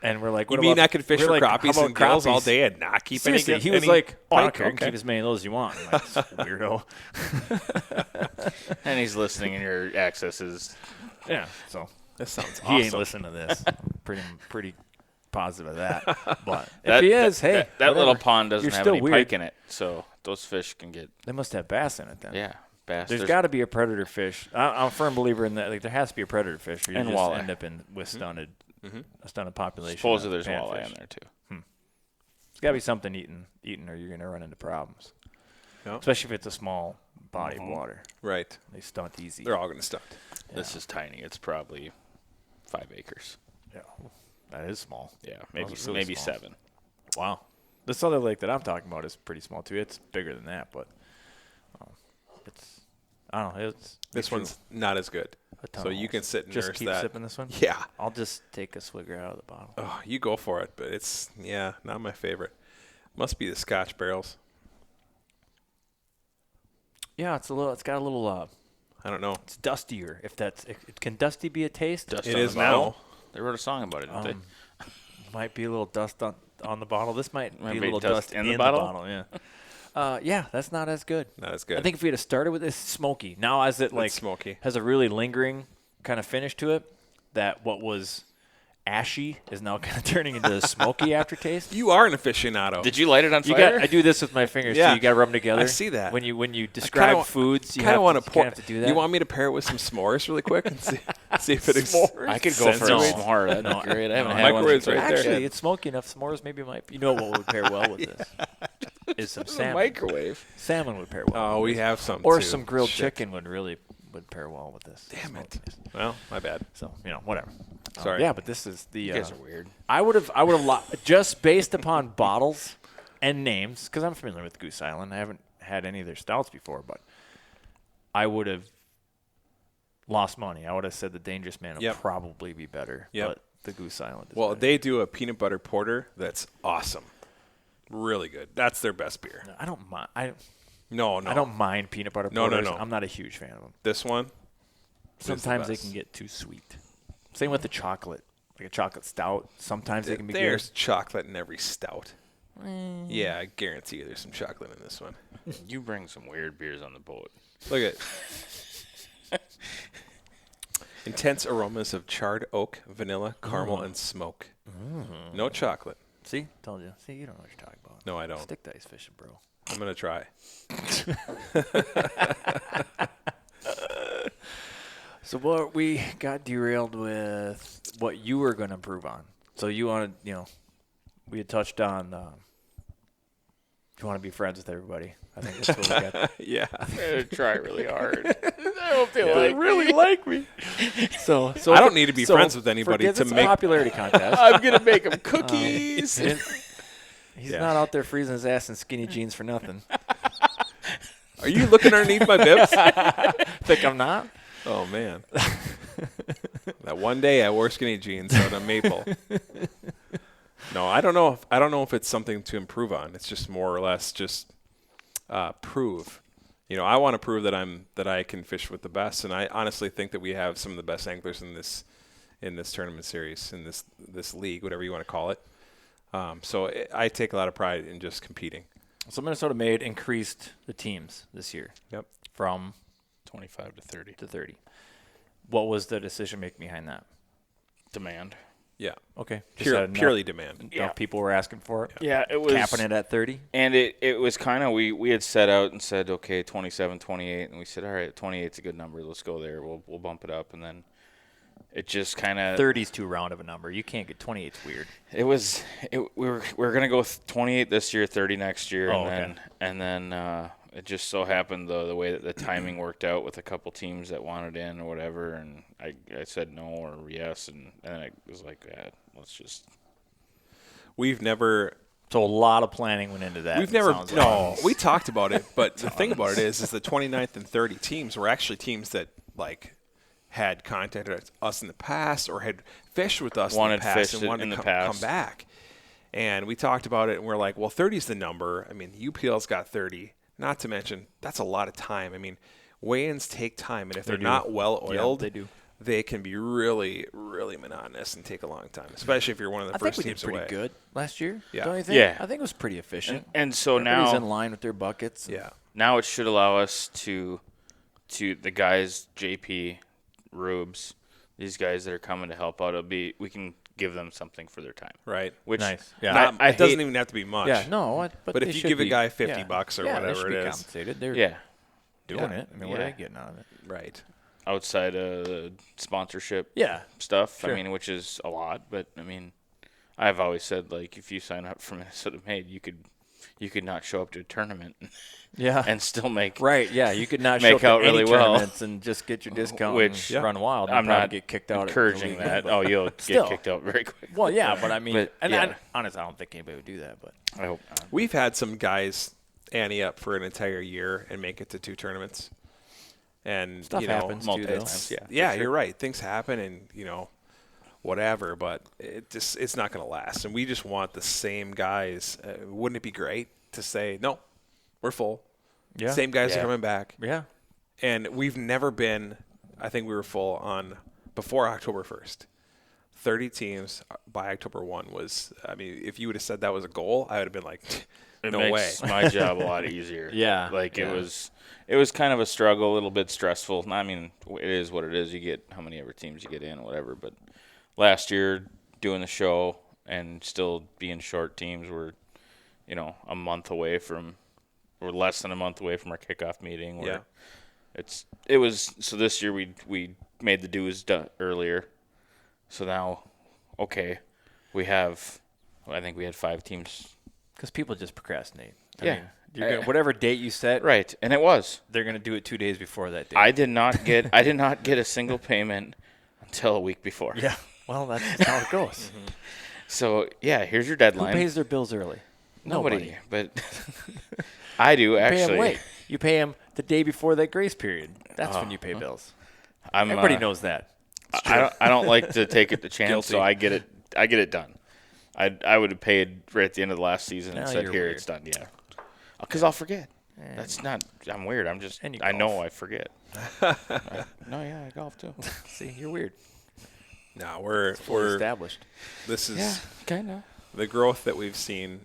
And we're like, You what mean about, I could fish we're for like, how crappies about and gills all crappies? day and not keep Seriously, any? he was any like, oh, I don't pike? care. You can Okay. keep as many of those as you want. I'm like, weirdo. And he's listening, and your access is Yeah. So That sounds he ain't awesome. listening to this. pretty positive of that. But that, if he is, that, hey, that little whatever. pond doesn't You're have still any weird. pike in it, so those fish can get They must have bass in it then. bass. There's got to be a predator fish. I'm a firm believer in that. Like there has to be a predator fish, or you And just walleye. end up with stunted, a stunted population. supposedly of there's walleye panfish. in there too. There's got to be something eaten, or you're gonna run into problems. Yeah. Especially if it's a small body of water. Right. They stunt easy. They're all going to stunt. This is tiny. It's probably 5 acres. Yeah, that is small. Yeah, Those are really maybe small. 7. Wow. This other lake that I'm talking about is pretty small too. It's bigger than that, but it's I don't know. This one's not as good. a ton So of you holes. can sit and just nurse keep that. sipping this one. Yeah. I'll just take a swigger out of the bottle. Oh, you go for it. But it's, not my favorite. Must be the Scotch barrels. Yeah, it's got a little. I don't know. It's dustier. If that's can dusty be a taste? Dust It on is the bottle. now. They wrote a song about it, didn't they? Might be a little dust on the bottle. This might be a be little dust dust in the bottle? Yeah. Yeah, that's not as good. Not as good. I think if we had started with this smoky, now as it like smoky. has a really lingering kind of finish to it, that what was ashy is now kind of turning into a smoky aftertaste. You are an aficionado. Did you light it on You fire? I do this with my fingers Yeah. too. You got to rub them together. I see that. when you describe wa- foods. You kind of want to to pour. have to do that. You want me to pair it with some s'mores really quick and see if it I could go for a accentuates- s'more. That'd be great. I haven't no, had one. microwave's since right I was there. a Actually, kid. it's smoky enough. S'mores maybe might. You know what would pair well with this? Is some salmon. microwave. Salmon would pair well. Oh, with we this. have some. Or too. some grilled Shit. chicken would pair well with this. Damn it. Smokiness. Well, my bad. So whatever. Sorry. Yeah, but this is the. You guys are weird. I would have just based upon bottles and names, because I'm familiar with Goose Island. I haven't had any of their stouts before, but I would have lost money. I would have said the Dangerous Man would Yep. probably be better. Yep. But the Goose Island is Well, better. they do a peanut butter porter that's awesome. Really good. That's their best beer. I don't mind. No. I don't mind peanut butter No, no, porters. no. I'm not a huge fan of them. This one. is the Sometimes they best. can get too sweet. Same with the chocolate. Like a chocolate stout. Sometimes they can be There's good. chocolate in every stout. Yeah, I guarantee you there's some chocolate in this one. You bring some weird beers on the boat. Look at intense aromas of charred oak, vanilla, caramel, and smoke. No chocolate. See? Told you. See, you don't know what you're talking about. No, I don't. Stick to ice fishing, bro. I'm gonna try. So what we got derailed with what you were going to improve on. So you wanted, we had touched on you want to be friends with everybody. I think that's what we got. Yeah. I'm gonna try really hard. I hope they They like really like me. So I don't need to be friends with anybody forget to it's a make- popularity contest. I'm gonna make them cookies. He's Yeah. not out there freezing his ass in skinny jeans for nothing. Are you looking underneath my bibs? Think I'm not? Oh man. That one day I wore skinny jeans out of Maple. No, I don't know if it's something to improve on. It's just more or less just prove. I want to prove that I can fish with the best, and I honestly think that we have some of the best anglers in this tournament series, in this league, whatever you want to call it. So I take a lot of pride in just competing. So Minnesota Made increased the teams this year. Yep. From 25 to 30. to 30. What was the decision making behind that? Demand. Yeah. Okay. Just had enough- Purely demand. enough people were asking for it. Yeah, it was Capping it at 30. And it was kind of we had set out and said, okay, 27, 28, and we said, all right, 28's a good number. Let's go there. We'll bump it up, and then it just kind of 30's too round of a number. You can't get 28's weird. we were gonna go with 28 this year, 30 next year, Oh, and then it just so happened the way that the timing worked out with a couple teams that wanted in or whatever, and I said no or yes, and then I was like, yeah, let's just. We've never So a lot of planning went into that. We've it never sounds no. like. We talked about it, but the thing about it is the 29th and 30 teams were actually teams that like had contacted us in the past or had fished with us Wanted in the past fish and wanted in to the come past. back. And we talked about it, and we're like, well, 30 is the number. I mean, UPL's got 30. Not to mention that's a lot of time. I mean, weigh-ins take time, and if they're do. not well oiled, they do. They can be really, really monotonous and take a long time, especially if you're one of the I think first we did teams pretty away. good last year. Yeah. Don't you think? Yeah. I think it was pretty efficient. And so Everybody's now in line with their buckets. Yeah. now it should allow us to the guys, JP, Rubes, these guys that are coming to help out. We can give them something for their time. Right. Which Nice. Yeah. It doesn't even have to be much. Yeah. No. But But if they you should give a be- guy $50 yeah. or yeah, they whatever should it be is. compensated. They're yeah, doing Yeah. it. I mean, what are Yeah. they getting out of it? Right. outside of the sponsorship Yeah. stuff. Sure. I mean, which is a lot, but I mean, I've always said like if you sign up for Minnesota Made, you could not show up to a tournament Yeah. and still make Right, yeah, you could not Make show out up to any really well. tournaments and just get your discount Which- and run wild. And I'm probably not get kicked out. encouraging that. But- Oh, you'll Still. get kicked out very quick. Well, yeah, but I mean, But, and yeah. honestly, I don't think anybody would do that. But I hope not. We've had some guys ante up for an entire year and make it to 2 tournaments. And Stuff you know, happens too, multiple though. times. Yeah, Yeah, for sure. you're right. Things happen, and whatever. But it's not going to last. And we just want the same guys. Wouldn't it be great to say no, we're full. Yeah. Same guys Yeah. are coming back. yeah, And we've never been. I think we were full on before October 1st. 30 teams by October 1 was. I mean, if you would have said that was a goal, I would have been like, It no way. makes my job a lot easier. Yeah, Like yeah. it was kind of a struggle, a little bit stressful. I mean, it is what it is. You get how many ever teams you get in, whatever. But last year doing the show and still being short teams, we're a month away from, or less than a month away from our kickoff meeting. Where so this year we made the dues earlier. So now, okay, I think we had 5 teams. because people just procrastinate. Yeah. I mean, you're gonna, whatever date you set, Right, and it was. they're gonna do it 2 days before that date. I did not get a single payment until a week before. yeah, well, that's how it goes. So yeah, here's your Who deadline. pays their bills early? Nobody, but I do Pay them actually. late. You pay them the day before that grace period. That's when you pay bills. Everybody knows that. I don't like to take it to chance, so Guilty. I get it done. I would have paid right at the end of the last season and No, said, you're "Here, weird. it's done." Yeah, because I'll forget. That's not. I'm weird. I'm just. And you I know golf. I forget. No, yeah, I golf too. See, you're weird. No, we're Established. this is kind of. the growth that we've seen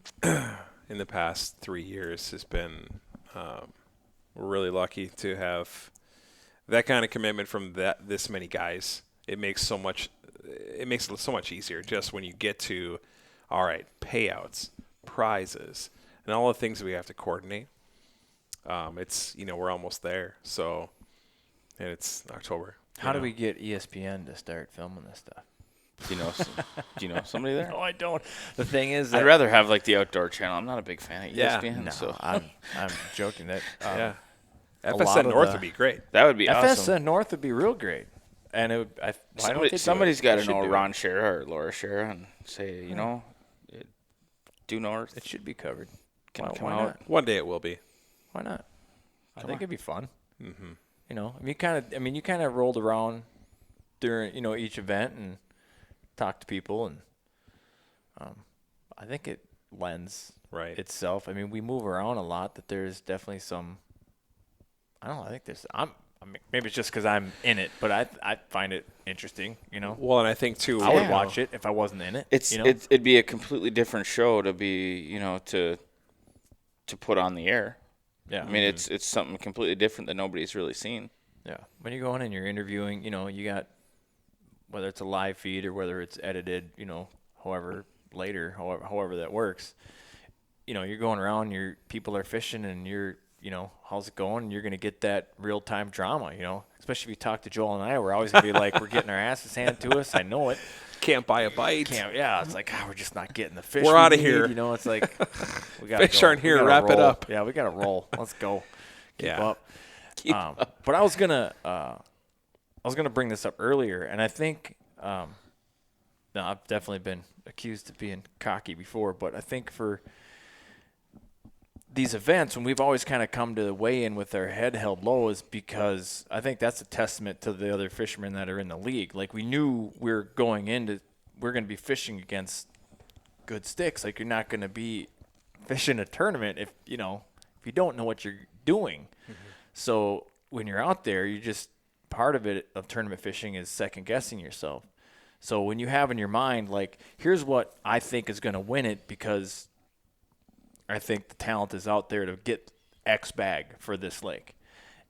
in the past 3 years has been. We're really lucky to have that kind of commitment from this many guys. It makes so much. It makes it so much easier just when you get to, all right, payouts, prizes, and all the things that we have to coordinate. It's we're almost there. So, and it's October. How do we get ESPN to start filming this stuff? Do you know somebody there? No, I don't. The thing is, I'd rather have like the outdoor channel. I'm not a big fan of Yeah. ESPN, no, so I'm joking. That Yeah. a lot FSN of North the- would be great. that would be FSN awesome. North would be real great, and why don't they do Somebody's it? got They to should know do it. Ron Shera or Laura Shera and say, due north. It should be covered. Can why, come why out. not? One day it will be. Why not? I think on. it'd be fun. Mm-hmm. You kind of rolled around during each event and talked to people, and I think it lends Right. itself. I mean, we move around a lot. That there's definitely some. I don't know. I think there's. I mean, maybe it's just because I'm in it, but I find it interesting. Well, and I think too. I would Yeah. watch it if I wasn't in it. It'd be a completely different show to be to put on the air. Yeah. I mean, it's something completely different that nobody's really seen. Yeah. When you go in and you're interviewing, you got whether it's a live feed or whether it's edited, however later, however that works. You're going around, people are fishing and you're how's it going? And you're going to get that real-time drama, especially if you talk to Joel and I. We're always going to be like, we're getting our asses handed to us. I know it. Can't buy a bite. It's like, we're just not getting the fish. We're out of here. It's like, we got Fish aren't here. Wrap it up. Yeah, we got to roll. Let's go. Keep Yeah. up. But I was gonna bring this up earlier, and I think I've definitely been accused of being cocky before, but I think for these events, when we've always kind of come to the weigh-in with our head held low, is because I think that's a testament to the other fishermen that are in the league. Like, we knew we're going to be fishing against good sticks. Like, you're not going to be fishing a tournament if you don't know what you're doing. Mm-hmm. So when you're out there, you just part of tournament fishing is second guessing yourself. So when you have in your mind, like, here's what I think is going to win it because I think the talent is out there to get X bag for this lake.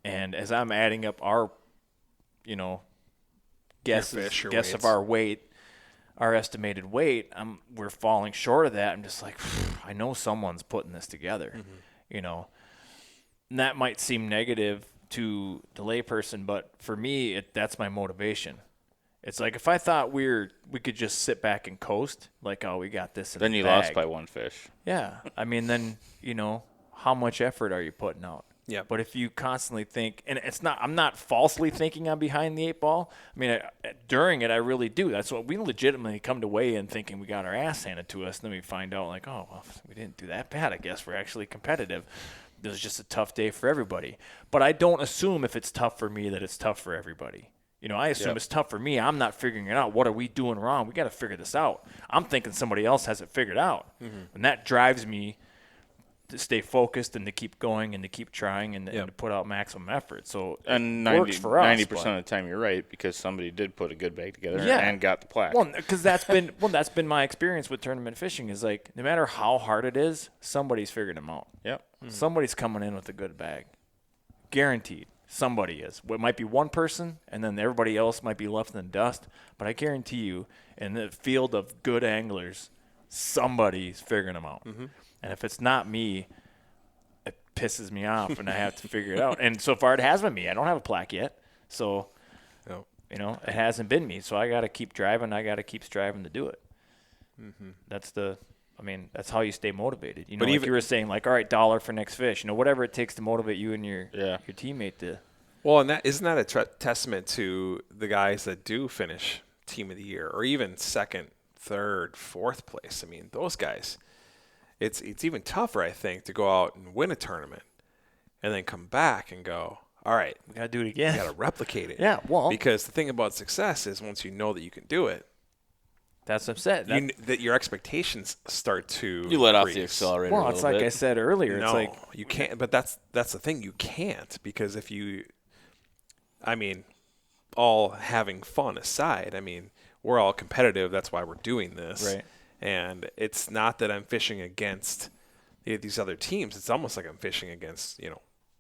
And as I'm adding up our, guess of our weight, our estimated weight, we're falling short of that. I'm just like, I know someone's putting this together, And that might seem negative to the layperson, but for me, that's my motivation. It's like if I thought we could just sit back and coast, like, oh, we got this in the bag. Then you lost by one fish. Yeah. I mean, then, how much effort are you putting out? Yeah. But if you constantly think, and I'm not falsely thinking I'm behind the 8 ball. I mean, during it, I really do. That's what we legitimately come to weigh in thinking we got our ass handed to us. And then we find out, like, oh, well, we didn't do that bad. I guess we're actually competitive. It was just a tough day for everybody. But I don't assume if it's tough for me that it's tough for everybody. I assume it's tough for me. I'm not figuring it out. What are we doing wrong? We got to figure this out. I'm thinking somebody else has it figured out. Mm-hmm. And that drives me to stay focused and to keep going and to keep trying and to put out maximum effort. So and it works for us. 90% of the time you're right because somebody did put a good bag together and got the plaque. Well, because that's been my experience with tournament fishing is like no matter how hard it is, somebody's figured them out. Yep. Mm-hmm. Somebody's coming in with a good bag. Guaranteed. Somebody is. It might be one person, and then everybody else might be left in the dust. But I guarantee you, in the field of good anglers, somebody's figuring them out. Mm-hmm. And if it's not me, it pisses me off, and I have to figure it out. And so far, it has been me. I don't have a plaque yet. So, it hasn't been me. So I got to keep driving. I got to keep striving to do it. Mm-hmm. That's how you stay motivated. But like you were saying, like, all right, $1 for next fish. Whatever it takes to motivate you and your teammate to. Well, and isn't that a testament to the guys that do finish team of the year or even second, third, fourth place? I mean, those guys, it's even tougher, I think, to go out and win a tournament and then come back and go, all right, we got to do it again. We got to replicate it. Yeah, well. Because the thing about success is once you know that you can do it, that's upset. That your expectations start to you let off the accelerator. Well, it's like I said earlier. No, it's like you can't. But that's the thing. You can't because if you, all having fun aside, we're all competitive. That's why we're doing this. Right. And it's not that I'm fishing against these other teams. It's almost like I'm fishing against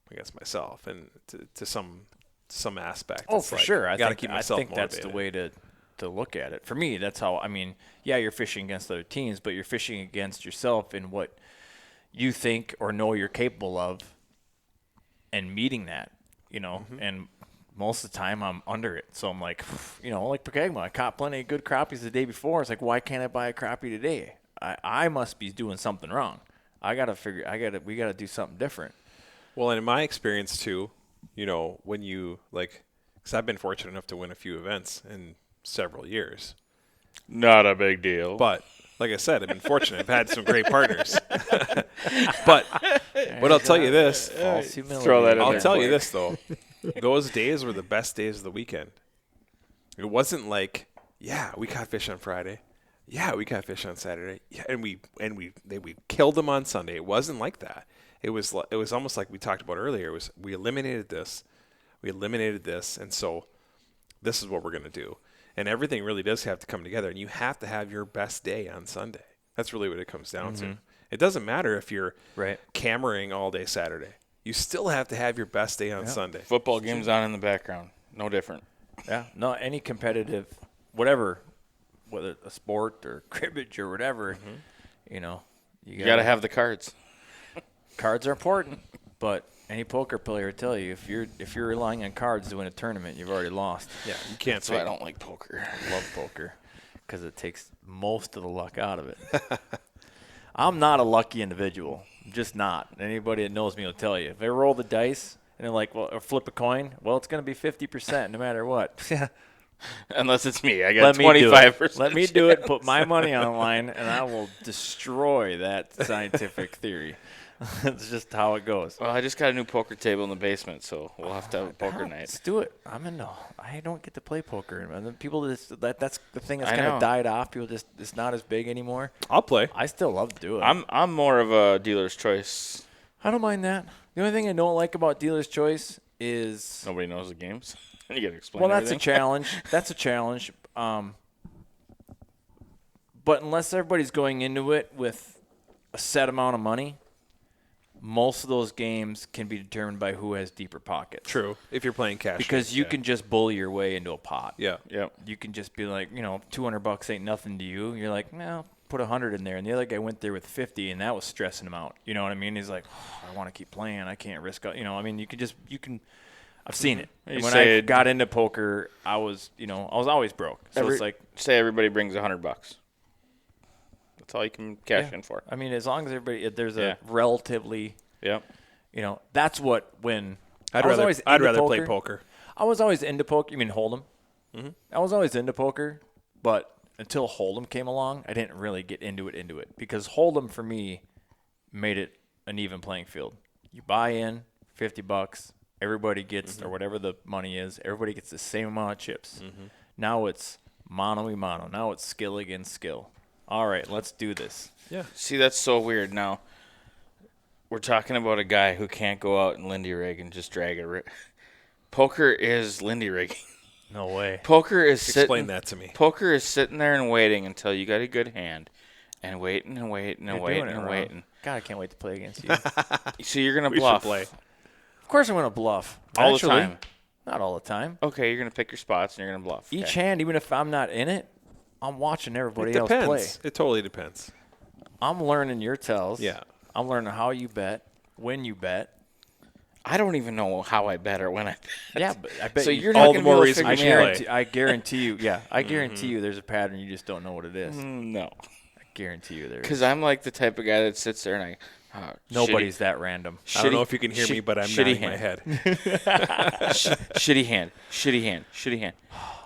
against myself and to some aspect. Oh, for sure. I gotta keep myself motivated. That's the way to look at it. For me, that's how, you're fishing against other teams, but you're fishing against yourself in what you think or know you're capable of and meeting that, mm-hmm. And most of the time I'm under it. So I'm like, like Pokegama, I caught plenty of good crappies the day before. It's like, why can't I buy a crappie today? I must be doing something wrong. We got to do something different. Well, and in my experience too, when you because I've been fortunate enough to win a few events in several years. Not a big deal. But like I said, I've been fortunate. I've had some great partners. But I'll tell you this. Throw that in I'll tell you this though. Those days were the best days of the weekend. It wasn't like, we caught fish on Friday. Yeah, we caught fish on Saturday. Yeah, and we killed them on Sunday. It wasn't like that. It was almost like we talked about earlier. We eliminated this, and so this is what we're going to do. And everything really does have to come together, and you have to have your best day on Sunday. That's really what it comes down to. It doesn't matter if you're cameraing all day Saturday. You still have to have your best day on Sunday. Football game's on in the background. No different. Yeah. No, any competitive, whatever, whether a sport or cribbage or whatever, you got to have the cards. Cards are important, but Any poker player will tell you if you're relying on cards to win a tournament, you've already lost. Yeah, you can't That's why I say. don't like poker. I love poker because it takes most of the luck out of it. I'm not a lucky individual. I'm just not. Anybody that knows me will tell you. If I roll the dice and they're like, well, or flip a coin, well, it's going to be 50% no matter what. Unless it's me. I got Let me do it. 25%. Let me do it. Put my money on the line, and I will destroy that scientific theory. It's just how it goes. Well, I just got a new poker table in the basement, so we'll have to have a poker Let's night. do it. I don't get to play poker. And then people that's the thing that's I kind know. of died off. People just it's not as big anymore. I'll play. I still love to do it. I'm more of a dealer's choice. I don't mind that. The only thing I don't like about dealer's choice is Nobody knows the games. You got to explain. well, that's everything. a challenge. That's a challenge. But unless everybody's going into it with a set amount of money, most of those games can be determined by who has deeper pockets. True. If you're playing cash. Because games, you yeah. can just bully your way into a pot. Yeah. Yep. You can just be like, $200 ain't nothing to you. You're like, no, put 100 in there. And the other guy went there with 50, and that was stressing him out. You know what I mean? He's like, I want to keep playing. I can't risk it. You can. I've seen it. You And when say I it- got into poker, I was always broke. So it's like, say everybody brings $100. That's all you can cash in for. I mean, as long as there's Yeah. a relatively, Yep. that's what when I'd I was rather always I'd into rather play poker. I was always into poker. You mean Hold'em? Mm-hmm. I was always into poker, but until Hold'em came along, I didn't really get into it because Hold'em for me made it an even playing field. You buy in $50, everybody gets or whatever the money is, everybody gets the same amount of chips. Now it's mano y mano. Now it's skill against skill. All right, let's do this. Yeah. See, that's so weird. Now, we're talking about a guy who can't go out and Lindy rig and just drag a Poker is Lindy rigging. No way. Poker is Explain that to me. Poker is sitting there and waiting until you got a good hand, and waiting and waiting and You're waiting doing it and wrong. waiting. God, I can't wait to play against you. So you're gonna We should bluff play. Of course I'm going to bluff. all the Eventually. time. Not all the time. Okay, you're gonna pick your spots and you're gonna bluff. Each Okay. hand, even if I'm not in it, I'm watching everybody It else depends. play. It totally depends. I'm learning your tells. Yeah. I'm learning how you bet, when you bet. I don't even know how I bet or when I bet. Yeah, but I bet So you, you're all not the gonna more be able to reason I figure me out. should guarantee. I guarantee you. Yeah, I guarantee you. There's a pattern. You just don't know what it is. No, I guarantee you there is. because I'm like the type of guy that sits there and Nobody's that random. I don't know if you can hear me, but I'm shitty nodding my hand. head. shitty hand, shitty hand, shitty hand.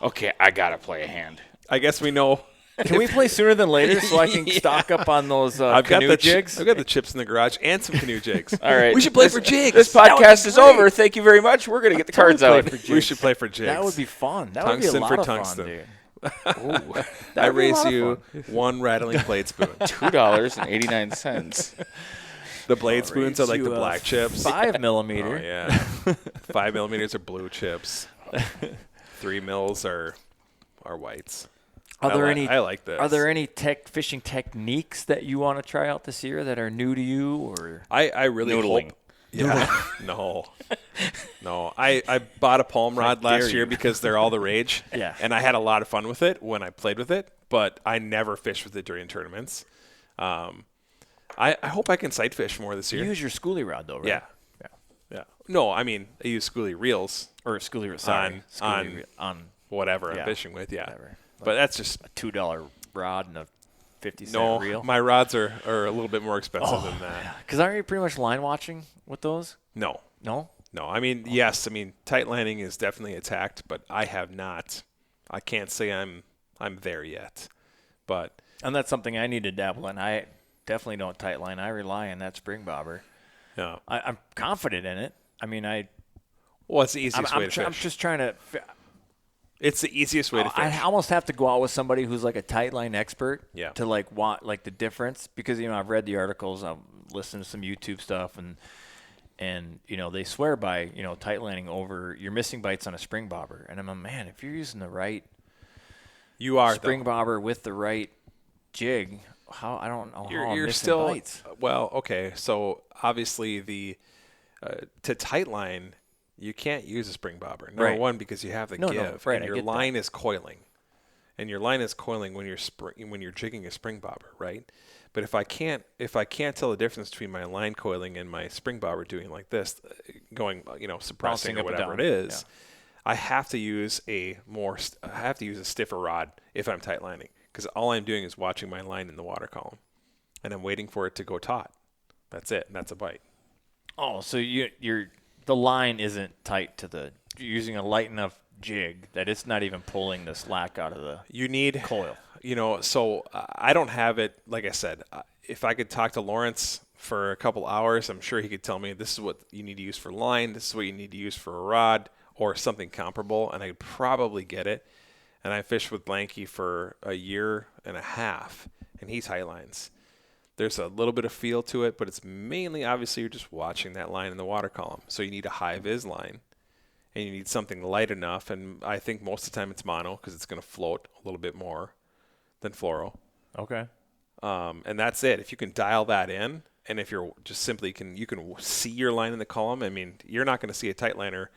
Okay, I gotta play a hand. I guess we know. Can we play sooner than later so I can stock up on those I've got canoe the jigs? I've got the chips in the garage and some canoe jigs. All right, We should play This- for jigs. This That would be podcast is great. over. Thank you very much. We're gonna get the cards Totally out. play for We jigs. should play for jigs. That would be fun. That would be a Tungsten lot for of tungsten. fun, dude. Ooh. I That'd be a raise lot of you fun. one rattling blade spoon. $2.89. The blade spoons are like the You, black chips. 5 millimeter. Oh yeah. 5 millimeters are blue chips. 3 mils are whites. Are there I like this. Are there any fishing techniques that you want to try out this year that are new to you, or I really Noodling. hope. Yeah. No. I bought a palm rod last dare year you. because they're all the rage. Yeah. And I had a lot of fun with it when I played with it, but I never fished with it during tournaments. I hope I can sight fish more this you year. use your schoolie rod though, right? Yeah. Yeah. No, I mean I use schoolie reels, Or schoolie rod. Sorry, on- on whatever Yeah. I'm fishing with. Yeah. whatever. But that's just A $2 rod and a 50-cent no. reel. My rods are a little bit more expensive than that. Because aren't you pretty much line watching with those? No. No. No, I mean, yes, I mean, tight lining is definitely attacked, but I have not. I can't say I'm there yet. But And that's something I need to dabble in. I definitely don't tight line. I rely on that spring bobber. no. I'm confident in it. I mean, Well, it's the easiest way to I'm fish. just trying to. It's the easiest way to fish. I almost have to go out with somebody who's like a tight line expert Yeah. to like want like the difference, because I've read the articles, I've listened to some YouTube stuff, and they swear by tight lining over you're missing bites on a spring bobber, and I'm a man, if you're using the right You are spring though. bobber with the right jig, how I don't know how I'm You're missing still bites. well. Okay, so obviously the to tight line, you can't use a spring bobber. Number Right. one, because you have the No, give, right, and I your get that. line is coiling. and your line is coiling when you're jigging a spring bobber, right? But if I can't tell the difference between my line coiling and my spring bobber doing like this, going, suppressing Bouncing or up and whatever it down. is, I have to use a stiffer rod if I'm tight lining, because all I'm doing is watching my line in the water column, and I'm waiting for it to go taut. That's it, and that's a bite. Oh, so the line isn't tight to you're using a light enough jig that it's not even pulling the slack out of the You need coil. So I don't have it. Like I said, if I could talk to Lawrence for a couple hours, I'm sure he could tell me this is what you need to use for line, this is what you need to use for a rod or something comparable, and I'd probably get it. And I fished with Blanky for a year and a half, and he tight lines. There's a little bit of feel to it, but it's mainly, obviously, you're just watching that line in the water column. So you need a high vis line, and you need something light enough. And I think most of the time it's mono because it's going to float a little bit more than fluoro. Okay. And that's it. If you can dial that in, and if you're just simply you can see your line in the column. I mean, you're not going to see a tight liner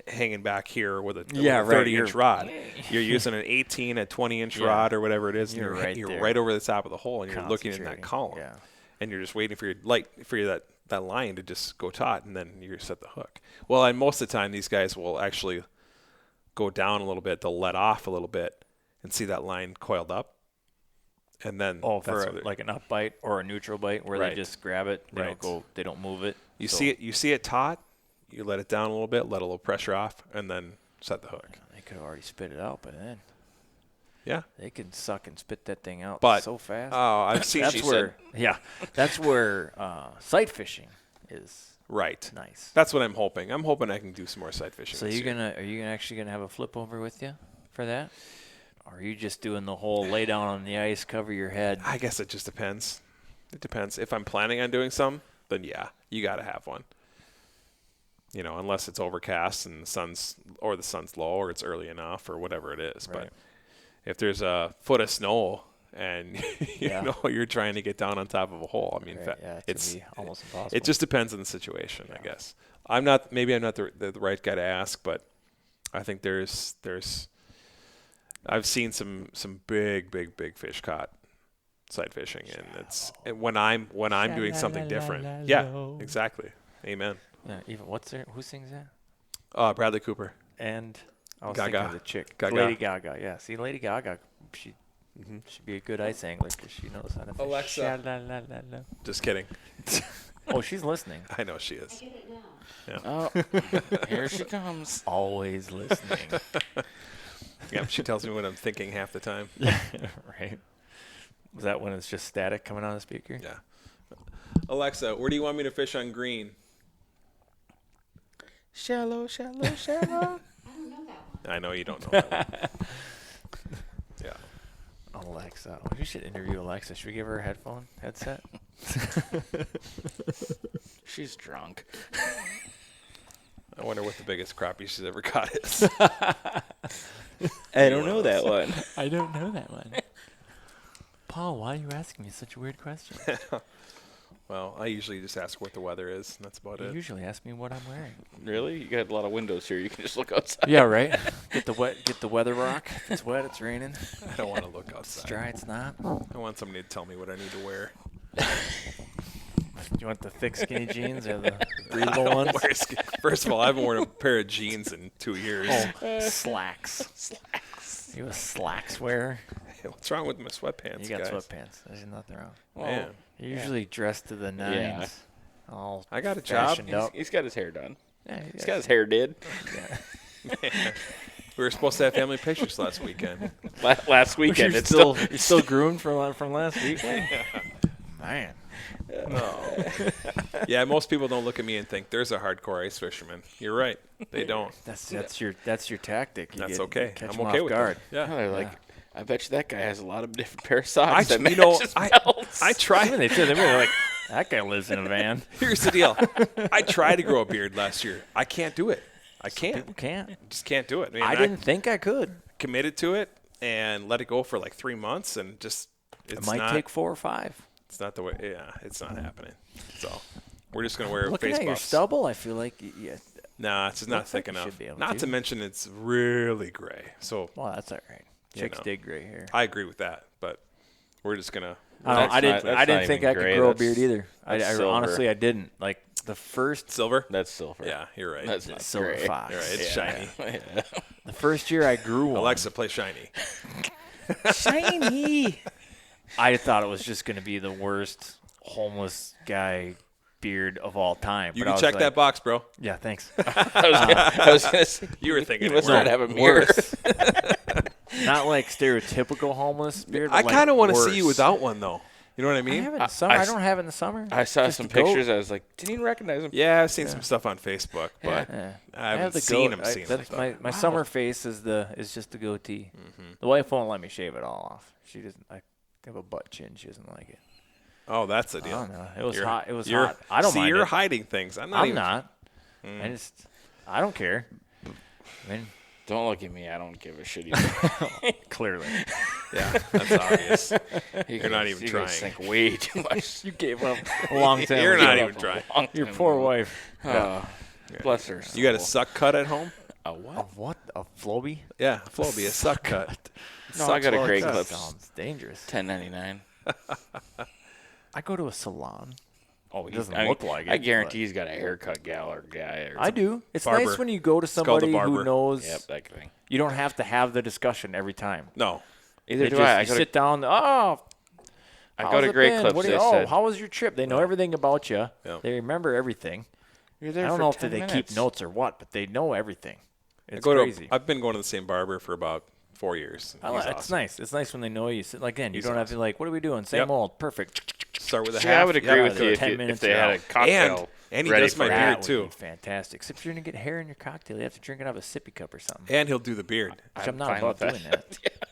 hanging back here with a 30-inch rod. You're using an 18, a 20-inch rod or whatever it is. You're and you're right right over the top of the hole, and you're looking in that Concentrating. column. Yeah. And you're just waiting for that line to just go taut, and then you set the hook. Well, and most of the time, these guys will actually go down a little bit. They'll let off a little bit and see that line coiled up. And then for like an up bite or a neutral bite where Right. they just grab it, they Right. they don't move it. you see it taut, you let it down a little bit, let a little pressure off, and then set the hook. They could have already spit it out by then. Yeah. They can suck and spit that thing out But so fast. Oh, I've seen That's where sight fishing is right. nice. That's what I'm hoping. I'm hoping I can do some more sight fishing. So this year. are you actually gonna have a flip over with you for that? Or are you just doing the whole lay down on the ice, cover your head? I guess it just depends. It depends. If I'm planning on doing some, then yeah, you got to have one. Unless it's overcast and the sun's low or it's early enough or whatever it is. Right. But if there's a foot of snow and Yeah. you're trying to get down on top of a hole, I mean, Right, yeah, it's gonna be almost impossible. It just depends on the situation, I guess. Maybe I'm not the right guy to ask, but I think there's I've seen some big fish caught sight fishing, and when I'm doing something different. Yeah, exactly. Amen. Yeah, even who sings that? Bradley Cooper. And I was Gaga. thinking of the chick, Gaga. Lady Gaga. Yeah, see, Lady Gaga, she should be a good ice angler because she knows how to fish. Alexa. Sha-la-la-la-la. Just kidding. Oh, she's listening. I know she is. Oh, here she comes. Always listening. Yeah, she tells me what I'm thinking half the time. Right. Was that when it's just static coming out of the speaker? Yeah. Alexa, where do you want me to fish on green? Shallow, shallow, shallow. I know you don't know that one. Yeah. Alexa. Oh, you should interview Alexa. Should we give her a headset? She's drunk. I wonder what the biggest crappie she's ever caught is. I don't know that one. I don't know that one. Paul, why are you asking me such a weird question? Well, I usually just ask what the weather is, and that's about You it. usually ask me what I'm wearing. Really? You got a lot of windows here. You can just look outside. Yeah, right. Get the weather rock. If it's wet, it's raining. I don't want to look It's outside. dry, it's not. I want somebody to tell me what I need to wear. Do you want the thick skinny jeans or the I breathable don't ones? wear First of all, I haven't worn a pair of jeans in 2 years. Oh, slacks. You a slacks wearer? What's wrong with my sweatpants, You got guys? sweatpants. There's nothing wrong. Man, You're usually dressed to the nines. All I got a job. fashioned up. He's got his hair done. Yeah, He's got his hair did. We were supposed to have family pictures last weekend. Last weekend. You're It's still groomed from last weekend. Man. Yeah, most people don't look at me and think there's a hardcore ice fisherman. You're right. They don't. That's your tactic. You That's get- okay. Catch I'm 'em okay off with guard. that. Yeah. They're like, I bet you that guy has a lot of different pair of socks that match his I belts. Even tried. they said they're like, that guy lives in a van. Here's the deal. I tried to grow a beard last year. I can't do it. I People can't. can't. Just can't do it. I didn't think I could. committed to it and let it go for like 3 months, and just It it's might not. take 4 or 5. It's not the way. Yeah, it's not happening. So we're just gonna wear Looking face at your buffs. stubble, I feel like Nah, it's just not Looks like thick you should enough. be able Not to. to mention it's really gray. So well, that's all right. Chicks dig gray hair. I agree with that, but we're just gonna. I didn't think I could grow a beard either. I silver. honestly I didn't. Like the first Silver. That's silver. Yeah, you're right. That's not silver gray. fox. You're right. It's shiny. Yeah. The first year I grew one. Alexa, play shiny. Shiny. I thought it was just going to be the worst homeless guy beard of all time. You but I can was check like, that box, bro. Yeah, thanks. I was gonna say You were thinking you it must not worse. have a mirror. Not like stereotypical homeless beard. I but kind of want want to see you without one, though. You know what I I mean? have it in the summer. I don't have it in the summer. I saw Just some the goat. pictures. I was like, didn't even recognize him. Yeah, I've seen some stuff on Facebook, but Yeah. I have haven't the seen goat. him. Seen That's him. my summer face is just the goatee. The wife won't let me shave it all off. She doesn't. I have a butt chin. She doesn't like it. Oh, that's the I deal. don't know. It was You're- hot. It was you're- hot. I don't see, mind you're it. hiding things. I'm not. I'm even, not. I don't care. I mean, Don't look at me. I don't give a shit either. clearly. Yeah, that's obvious. You're not even trying. Think way too much. You gave up a long time You're ago. not even trying. Your poor wife. Bless her. You got a soul. suck cut at home? A A what? what? A Floby? Yeah, Floby, a suck cut. No, I got a great That clip. sounds dangerous. $10.99. I go to a salon. Oh, It doesn't look like it. I guarantee he's got a haircut gal or guy. Or I do. It's Barber. nice when you go to called a somebody barber. who knows. Yep, that thing. You don't have to have the discussion every time. No. Either They do just, I. I you go sit to, down. Oh, I how's go to it Great been? Clips. What do They you, oh, said, how was your trip? They know everything about you. Yeah. They remember everything. you're there I don't for know if 10 they minutes. keep notes or what, but they know everything. It's I go crazy. I've been going to the same barber for about 4 years. I He's like, it's awesome. nice. It's nice when they know you. Like, again, you He's don't have to awesome. like, what are we doing? Same Yep. old. Perfect. Start with a See, half. I would agree yeah, with you 10 if minutes they had a out. cocktail And he ready does my for beard, That would too. be fantastic. Except if you're going to get hair in your cocktail, you have to drink it out of a sippy cup or something. And he'll do the beard. Which I'm not fine about with doing that. that.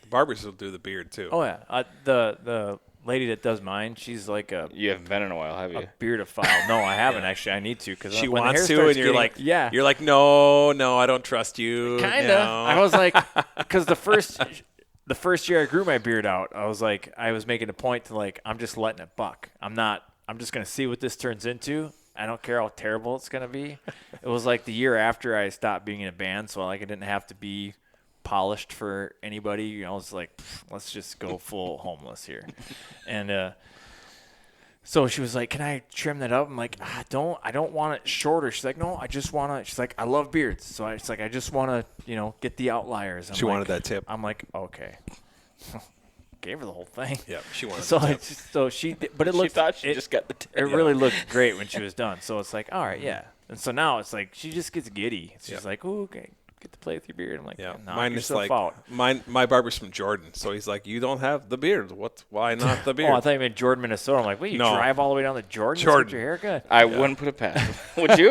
Barbers will do the beard, too. Oh, yeah. The lady that does mine, she's like a You haven't been in a while, have you? beardophile. No, I haven't actually. I need to because She when the wants hair to, starts and you're getting- like, yeah, you're like, no, I don't trust you. kinda. No. I was like, because the first year I grew my beard out, I was like, I was making a point to like, I'm just letting it buck. I'm just gonna see what this turns into. I don't care how terrible it's gonna be. It was like the year after I stopped being in a band, so like I didn't have to be polished for anybody. You know, it's like, let's just go full homeless here, and so she was like, "Can I trim that up?" I'm like, I don't want it shorter. She's like, "No, I just want to." She's like, "I love beards," so it's like I just want to, get the outliers. I'm She like- wanted that tip. I'm like, okay. Gave her the whole thing. Yep, she wanted So that tip. so she, but it She looked. thought she it, just got the tip. It really looked great when she was done. So it's like, all right, yeah. And so now it's like she just gets giddy. She's Yep. like, "Ooh, okay, get to play with your beard." I'm like, Yeah, knock mine is yourself like out. my barber's from Jordan, so he's like, you don't have the beard. What? Why not the Oh, beard? I thought you meant Jordan, Minnesota. I'm like, wait, you No. drive all the way down to Jordan? Jordan. To get your haircut? I wouldn't put it past him. Would you?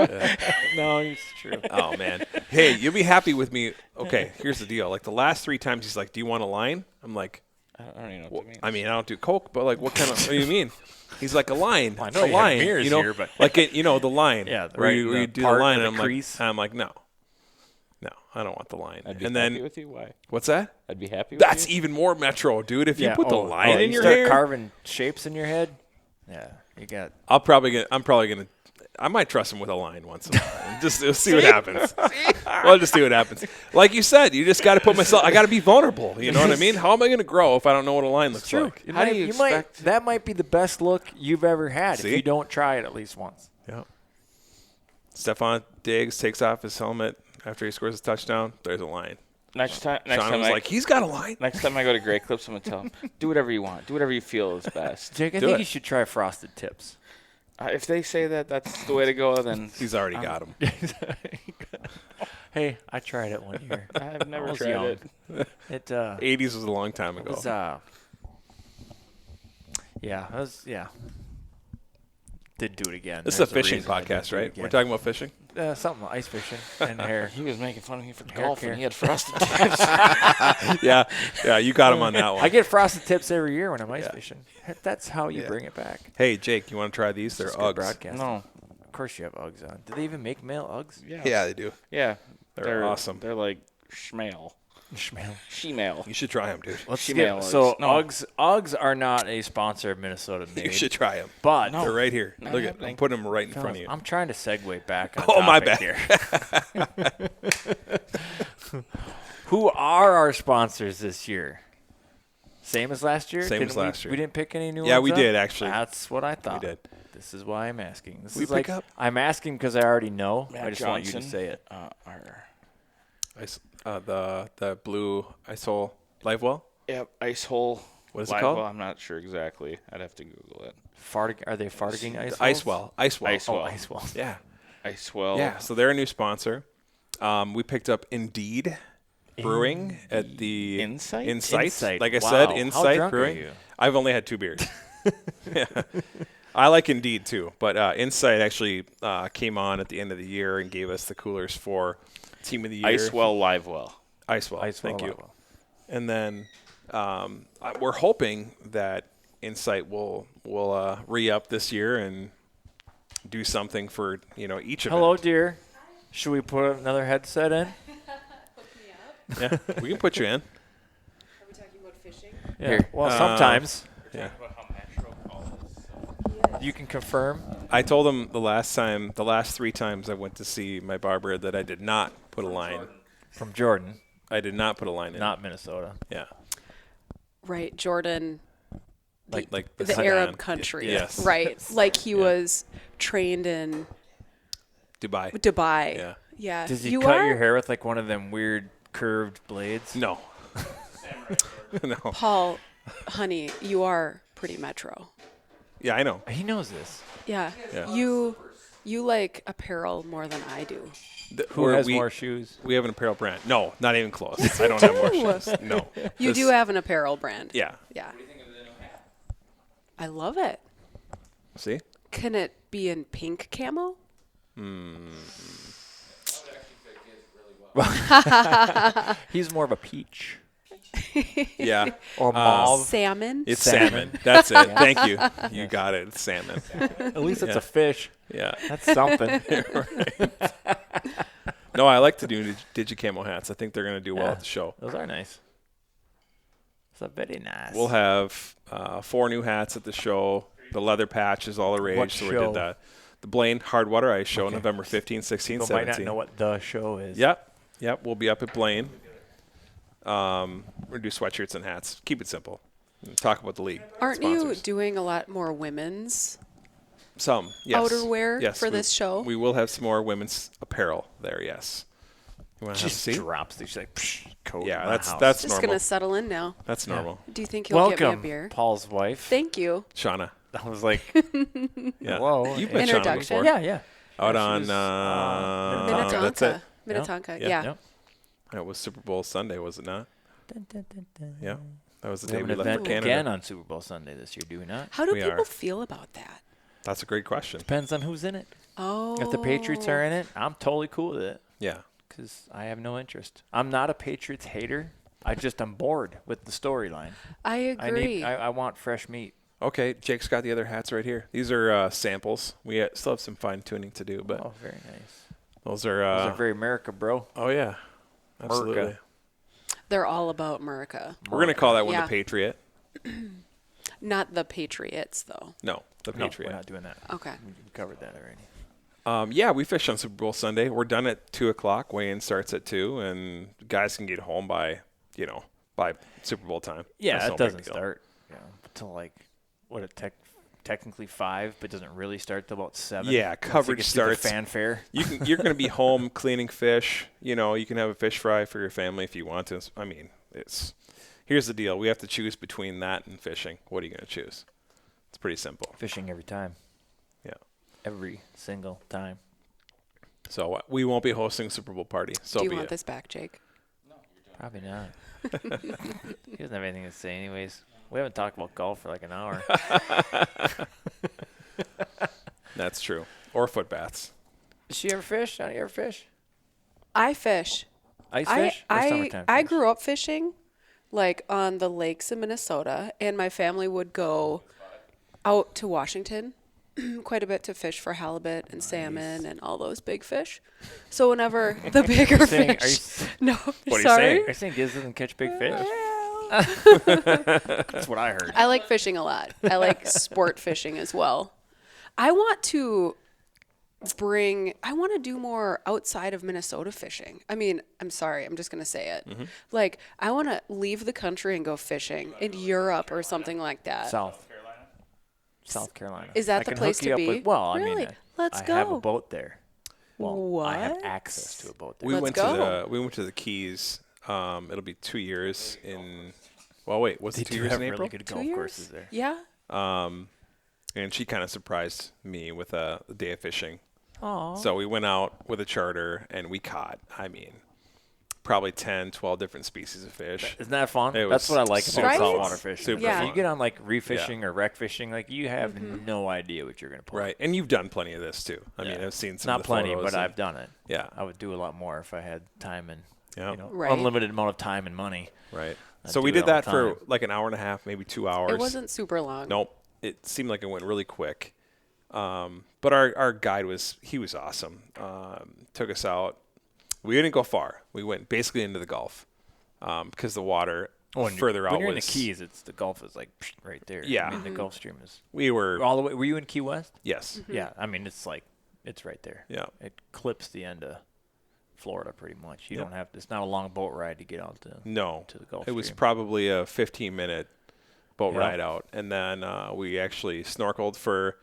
No, it's true. Oh man. Hey, you'll be happy with me. Okay, here's the deal. Like the last 3 times, he's like, "Do you want a line?" I'm like, I don't even know what that means. I mean, I don't do coke, but like, what kind of? What do you mean? He's like, a line. Well, I It's know a you have line. mirrors you know, here, but- like it, the line. Yeah, where right, you the do the part line, with and the I'm crease. like, no, I don't want the line. I'd be And happy then with you. Why? what's that? I'd be happy with That's you. even more metro, dude. If you put the line in you your start hair, carving shapes in your head. Yeah, you got. I'm probably gonna. I might trust him with a line once in a while. Just see what happens. Well, just see what happens. Like you said, you just got to put myself. I got to be vulnerable. You know what I mean? How am I going to grow if I don't know what a line looks like? You How do might- you might- expect- that might be the best look you've ever had See? if you don't try it at least once. Yeah. Stephon Diggs takes off his helmet after he scores a touchdown. There's a line. Next time Sean was like, he's got a line. next time I go to Great Clips, I'm gonna tell him, do whatever you want, do whatever you feel is best. Jake, I Do think it. you should try frosted tips. If they say that that's the way to go, then He's already got him. Hey, I tried it one year. I've never I was tried young. it. It 80s was a long time ago. was yeah. Didn't do it again. This is a There's fishing reason I didn't podcast, do it right? again. We're talking about fishing. Something ice fishing and hair. He was making fun of me for Hair golf, care. and he had frosted tips. Yeah, you got him on that one. I get frosted tips every year when I'm ice fishing. That's how you bring it back. Hey, Jake, you want to try these? They're It's good Uggs. broadcasting. No. Of course you have Uggs on. Do they even make male Uggs? Yeah, they do. Yeah. They're awesome. They're like schmale. Schmale. She-male. You should try them, dude. Let's She-male get, so Uggs. No. Uggs are not a sponsor of Minnesota Made. You should try them. But They're right here. Not Look at happening. I'm putting them right in front of you. I'm trying to segue back on Oh, my topic bad. here. Who are our sponsors this year? Same as last year? Same as last year. We didn't pick any new ones Yeah, we up? did, actually. That's what I thought. We did. This is why I'm asking. This We is pick like up? I'm asking because I already know. Matt I just want you to Johnson, say it. The blue ISOL LiveWell. Yep, Ice Hole. What is it Live called? Well, I'm not sure exactly. I'd have to Google it. Are they farting ice? Icewell. Icewell. Ice Oh, Well. ice wells. Yeah. Ice Well. Yeah. So they're a new sponsor. We picked up Indeed Brewing at the Insight? Insight. Like I Wow. said, How Insight drunk are Brewing. you? I've only had 2 beers. Yeah. I like Indeed too, but Insight actually came on at the end of the year and gave us the coolers for Team of the Year. Icewell Live Well. Icewell. Thank you. And then we're hoping that Insight will re-up this year and do something for each of Hello, dear. Should we put another headset in? Yeah, we can put you in. Are we talking about fishing? Yeah. Here. Well, sometimes Yeah. you can confirm. I told him the last 3 times I went to see my barber that I did not put a line. From Jordan, I did not put a line in. not Minnesota. Yeah. Right, Jordan, Like the Sudan. Arab country. Yes. Right, like he Yeah. was trained in Dubai. Dubai. Yeah. Yeah. Does he you cut are? your hair with like one of them weird curved blades? No. No. Paul, honey, you are pretty metro. Yeah, I know. He knows this. Yeah. Yeah. You like apparel more than I do. Who has more shoes? We have an apparel brand. No, not even close. I don't have more do. shoes. No. You This- do have an apparel brand. Yeah. Yeah. I love it. See? Can it be in pink camo? He's more of a peach Yeah. or mauve. Salmon? It's Salmon. salmon. That's it. Thank you. You got it. It's salmon. At least it's Yeah. a fish. Yeah. That's something. No, I like to do Digicamo hats. I think they're going to do well Yeah. at the show. Those are nice. That's very nice. We'll have 4 new hats at the show. The leather patch is all the rage. What so we show? did that. The Blaine Hardwater Ice Show, Okay. November 15, 16, People 17. might not know what the show is. Yep. We'll be up at Blaine. We're going to do sweatshirts and hats. Keep it simple. And talk about the league. Aren't you sponsors. doing a lot more women's? Some, yes. outerwear Yes, for we- this show? We will have some more women's apparel there, yes. You want to have a Just seat? drops these like psh, coat. Yeah, in my that's house. that's Just normal. gonna settle in now. That's normal. Do you think you'll get me a Welcome, beer? Paul's wife. Thank you. Shauna. I was like, Yeah. Whoa. You've met Shauna Introduction. before. yeah. Out Yeah, she on was, Minnetonka. that's it. Minnetonka. Yeah. Yeah. Yep. That was Super Bowl Sunday, was it not? Yeah. That was the We day have we an left for event Canada. again on Super Bowl Sunday this year, do we not? How do We people are. feel about that? That's a great question. Depends on who's in it. Oh. If the Patriots are in it, I'm totally cool with it Yeah. because I have no interest. I'm not a Patriots hater. I'm bored with the storyline. I agree. I want fresh meat. Okay, Jake's got the other hats right here. These are samples. We still have some fine tuning to do, but Oh, very nice. those are. Those are very America, bro. Oh yeah, absolutely. They're all about America. We're gonna call that one Yeah. the Patriot. Not the Patriots, though. No, the No, Patriot. we're not doing that. Okay. We covered that already. Yeah, we fish on Super Bowl Sunday. We're done at 2:00. Weigh-in starts at 2, and guys can get home by Super Bowl time. Yeah, That's it no big doesn't deal. start until like technically 5, but doesn't really start till about 7. Yeah, Once it coverage gets to the starts- fanfare. You're going to be home cleaning fish. You can have a fish fry for your family if you want to. I mean, here's the deal. We have to choose between that and fishing. What are you going to choose? It's pretty simple. Fishing every time. Yeah. Every single time. So we won't be hosting a Super Bowl party. So Do you be want it. this back, Jake? Probably not. He doesn't have anything to say anyways. We haven't talked about golf for like an hour. That's true. Or foot baths. Does she ever fish? Johnny ever fish? I fish. Ice fish? Or summertime I fish? grew up fishing, like on the lakes in Minnesota, and my family would go out to Washington quite a bit to fish for halibut and salmon and all those big fish. So whenever the bigger saying- are you fish, no, What are you sorry. saying? Are you saying Giz doesn't catch big fish? Well, That's what I heard. I like fishing a lot. I like sport fishing as well. I want to I want to do more outside of Minnesota fishing. I mean, I'm sorry, I'm just going to say it. Like, I want to leave the country and go fishing in Europe or something like that. South Carolina. Is that I the can place hook to you up be? with, well, Really? I mean, Let's I have a go. boat there. Well, I have What? access to a boat there. We Let's went go. to we went to the Keys. It'll be 2 years in. Well, wait, what's They it 2 do years have in April? really good 2 golf years? courses there. Yeah. And she kind of surprised me with a day of fishing. Oh, So we went out with a charter and we caught, I mean, probably 10, 12 different species of fish. isn't that fun? It That's was what I like super about Right? saltwater fishing. Super Yeah. If you fun. get on like reef fishing or wreck fishing, like you have Mm-hmm. no idea what you're gonna pull. Right. And you've done plenty of this too. I mean, Yeah. I've seen some Not of the plenty, photos but and- I've done it. Yeah. I would do a lot more if I had time and Yeah. Right. unlimited amount of time and money. Right. I'd So we do it did all that the for time. like an hour and a half, maybe 2 hours. It wasn't super long. Nope. It seemed like it went really quick. But our guide was awesome. Took us out. We didn't go far. We went basically into the Gulf because the water further out when you're was. in the Keys, it's the Gulf is like right there. Yeah. I mean the Gulf Stream is We were all the way. Were you in Key West? yes. Yeah, I mean it's like it's right there. Yeah. It clips the end of Florida pretty much. You Yep. don't have. It's not a long boat ride to get out to. No, to the Gulf it was Stream. probably a 15-minute boat Yeah. ride out, and then we actually snorkeled for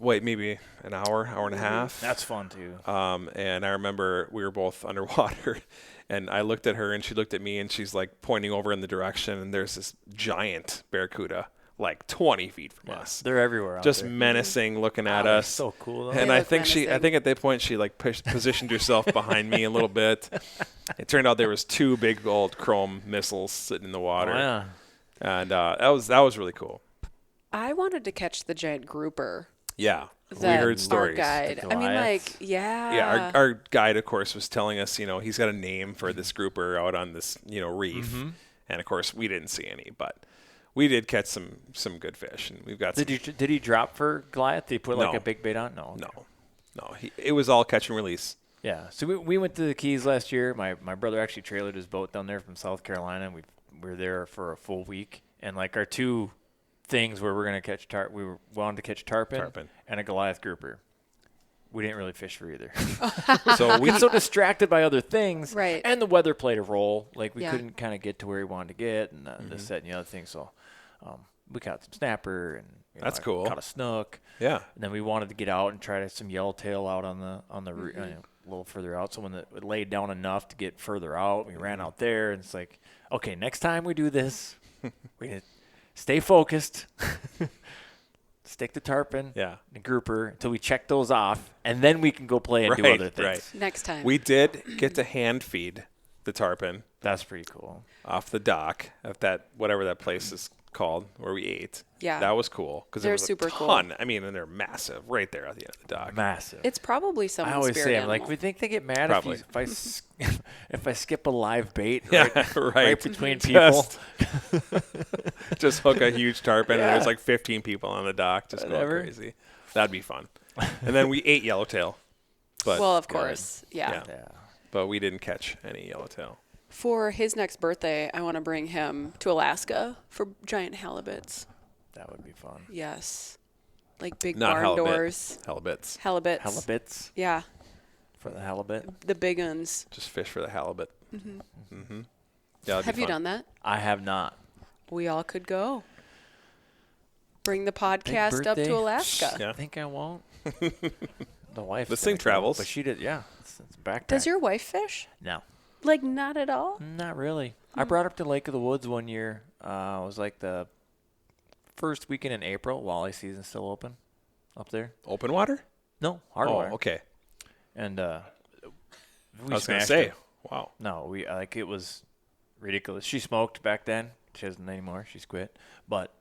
maybe an hour and a half. That's fun too. And I remember we were both underwater, and I looked at her, and she looked at me, and she's like pointing over in the direction, and there's this giant barracuda, like 20 feet from us, They're everywhere. Out just there. menacing, looking at Wow, us. that's so cool. Though. And They I look think I menacing. think at that point she like positioned herself behind me a little bit. It turned out there was 2 big old chrome missiles sitting in the water, Oh, yeah. and that was really cool. I wanted to catch the giant grouper. Yeah, we That heard our stories. guide. I mean, Goliaths? like, yeah. Yeah, our guide, of course, was telling us, he's got a name for this grouper out on this, reef, and of course we didn't see any, but we did catch some good fish, and we've got. Did he drop for Goliath? Did he put like No. a big bait on? No. No, it was all catch and release. Yeah. So we went to the Keys last year. My brother actually trailered his boat down there from South Carolina, and we were there for a full week. And like our 2 things where we're gonna catch wanted to catch tarpon and a Goliath grouper. We didn't really fish for either. So we We got so distracted by other things, Right. And the weather played a role. Like we Yeah. couldn't kind of get to where we wanted to get, and this, that, and the other thing. So we caught some snapper, and That's I cool. Caught a snook. yeah. And then we wanted to get out and try some yellowtail out on the a little further out. So when it laid down enough to get further out, we ran out there, and it's like, okay, next time we do this, we need to stay focused, stick the tarpon, Yeah. the grouper until we check those off, and then we can go play and do Right, other things. right. Next time. We did get to hand feed the tarpon That's pretty cool. off the dock at that whatever that place is called where we ate. Yeah. that was cool because there They're was super a cool. ton. I mean, and they're massive right there at the end of the dock. Massive. It's probably I someone's always spirit say, I'm animal. like, we think they get mad Probably. if I skip a live bait Yeah, right, right. right between people. Just hook a huge tarpon, and there's like 15 people on the dock just Whatever. going crazy. That'd be fun. And then we ate yellowtail, but well, of course. Yeah. Yeah. Yeah. but we didn't catch any yellowtail. For his next birthday, I want to bring him to Alaska for giant halibuts. That would be fun. Yes. Like big Not barn halibut. doors. Halibuts. Halibuts. Halibuts Yeah. for the halibut. The big uns. Just fish for the halibut. Mm-hmm. Yeah, that'd Have be you fun. done that? I have not. We all could go. Bring the podcast up birthday. to Alaska. Yeah. I think I won't. The wife. This thing travels. but she did. Yeah, it's backpack. Does your wife fish? No, Like, not at all? not really. I brought her up to Lake of the Woods one year. It was like the first weekend in April. Walleye season's still open up there. Open water? No, hard Oh, water. okay. And we I was gonna smashed say, it. wow. No, we like it was ridiculous. She smoked back then. She doesn't anymore. She's quit. But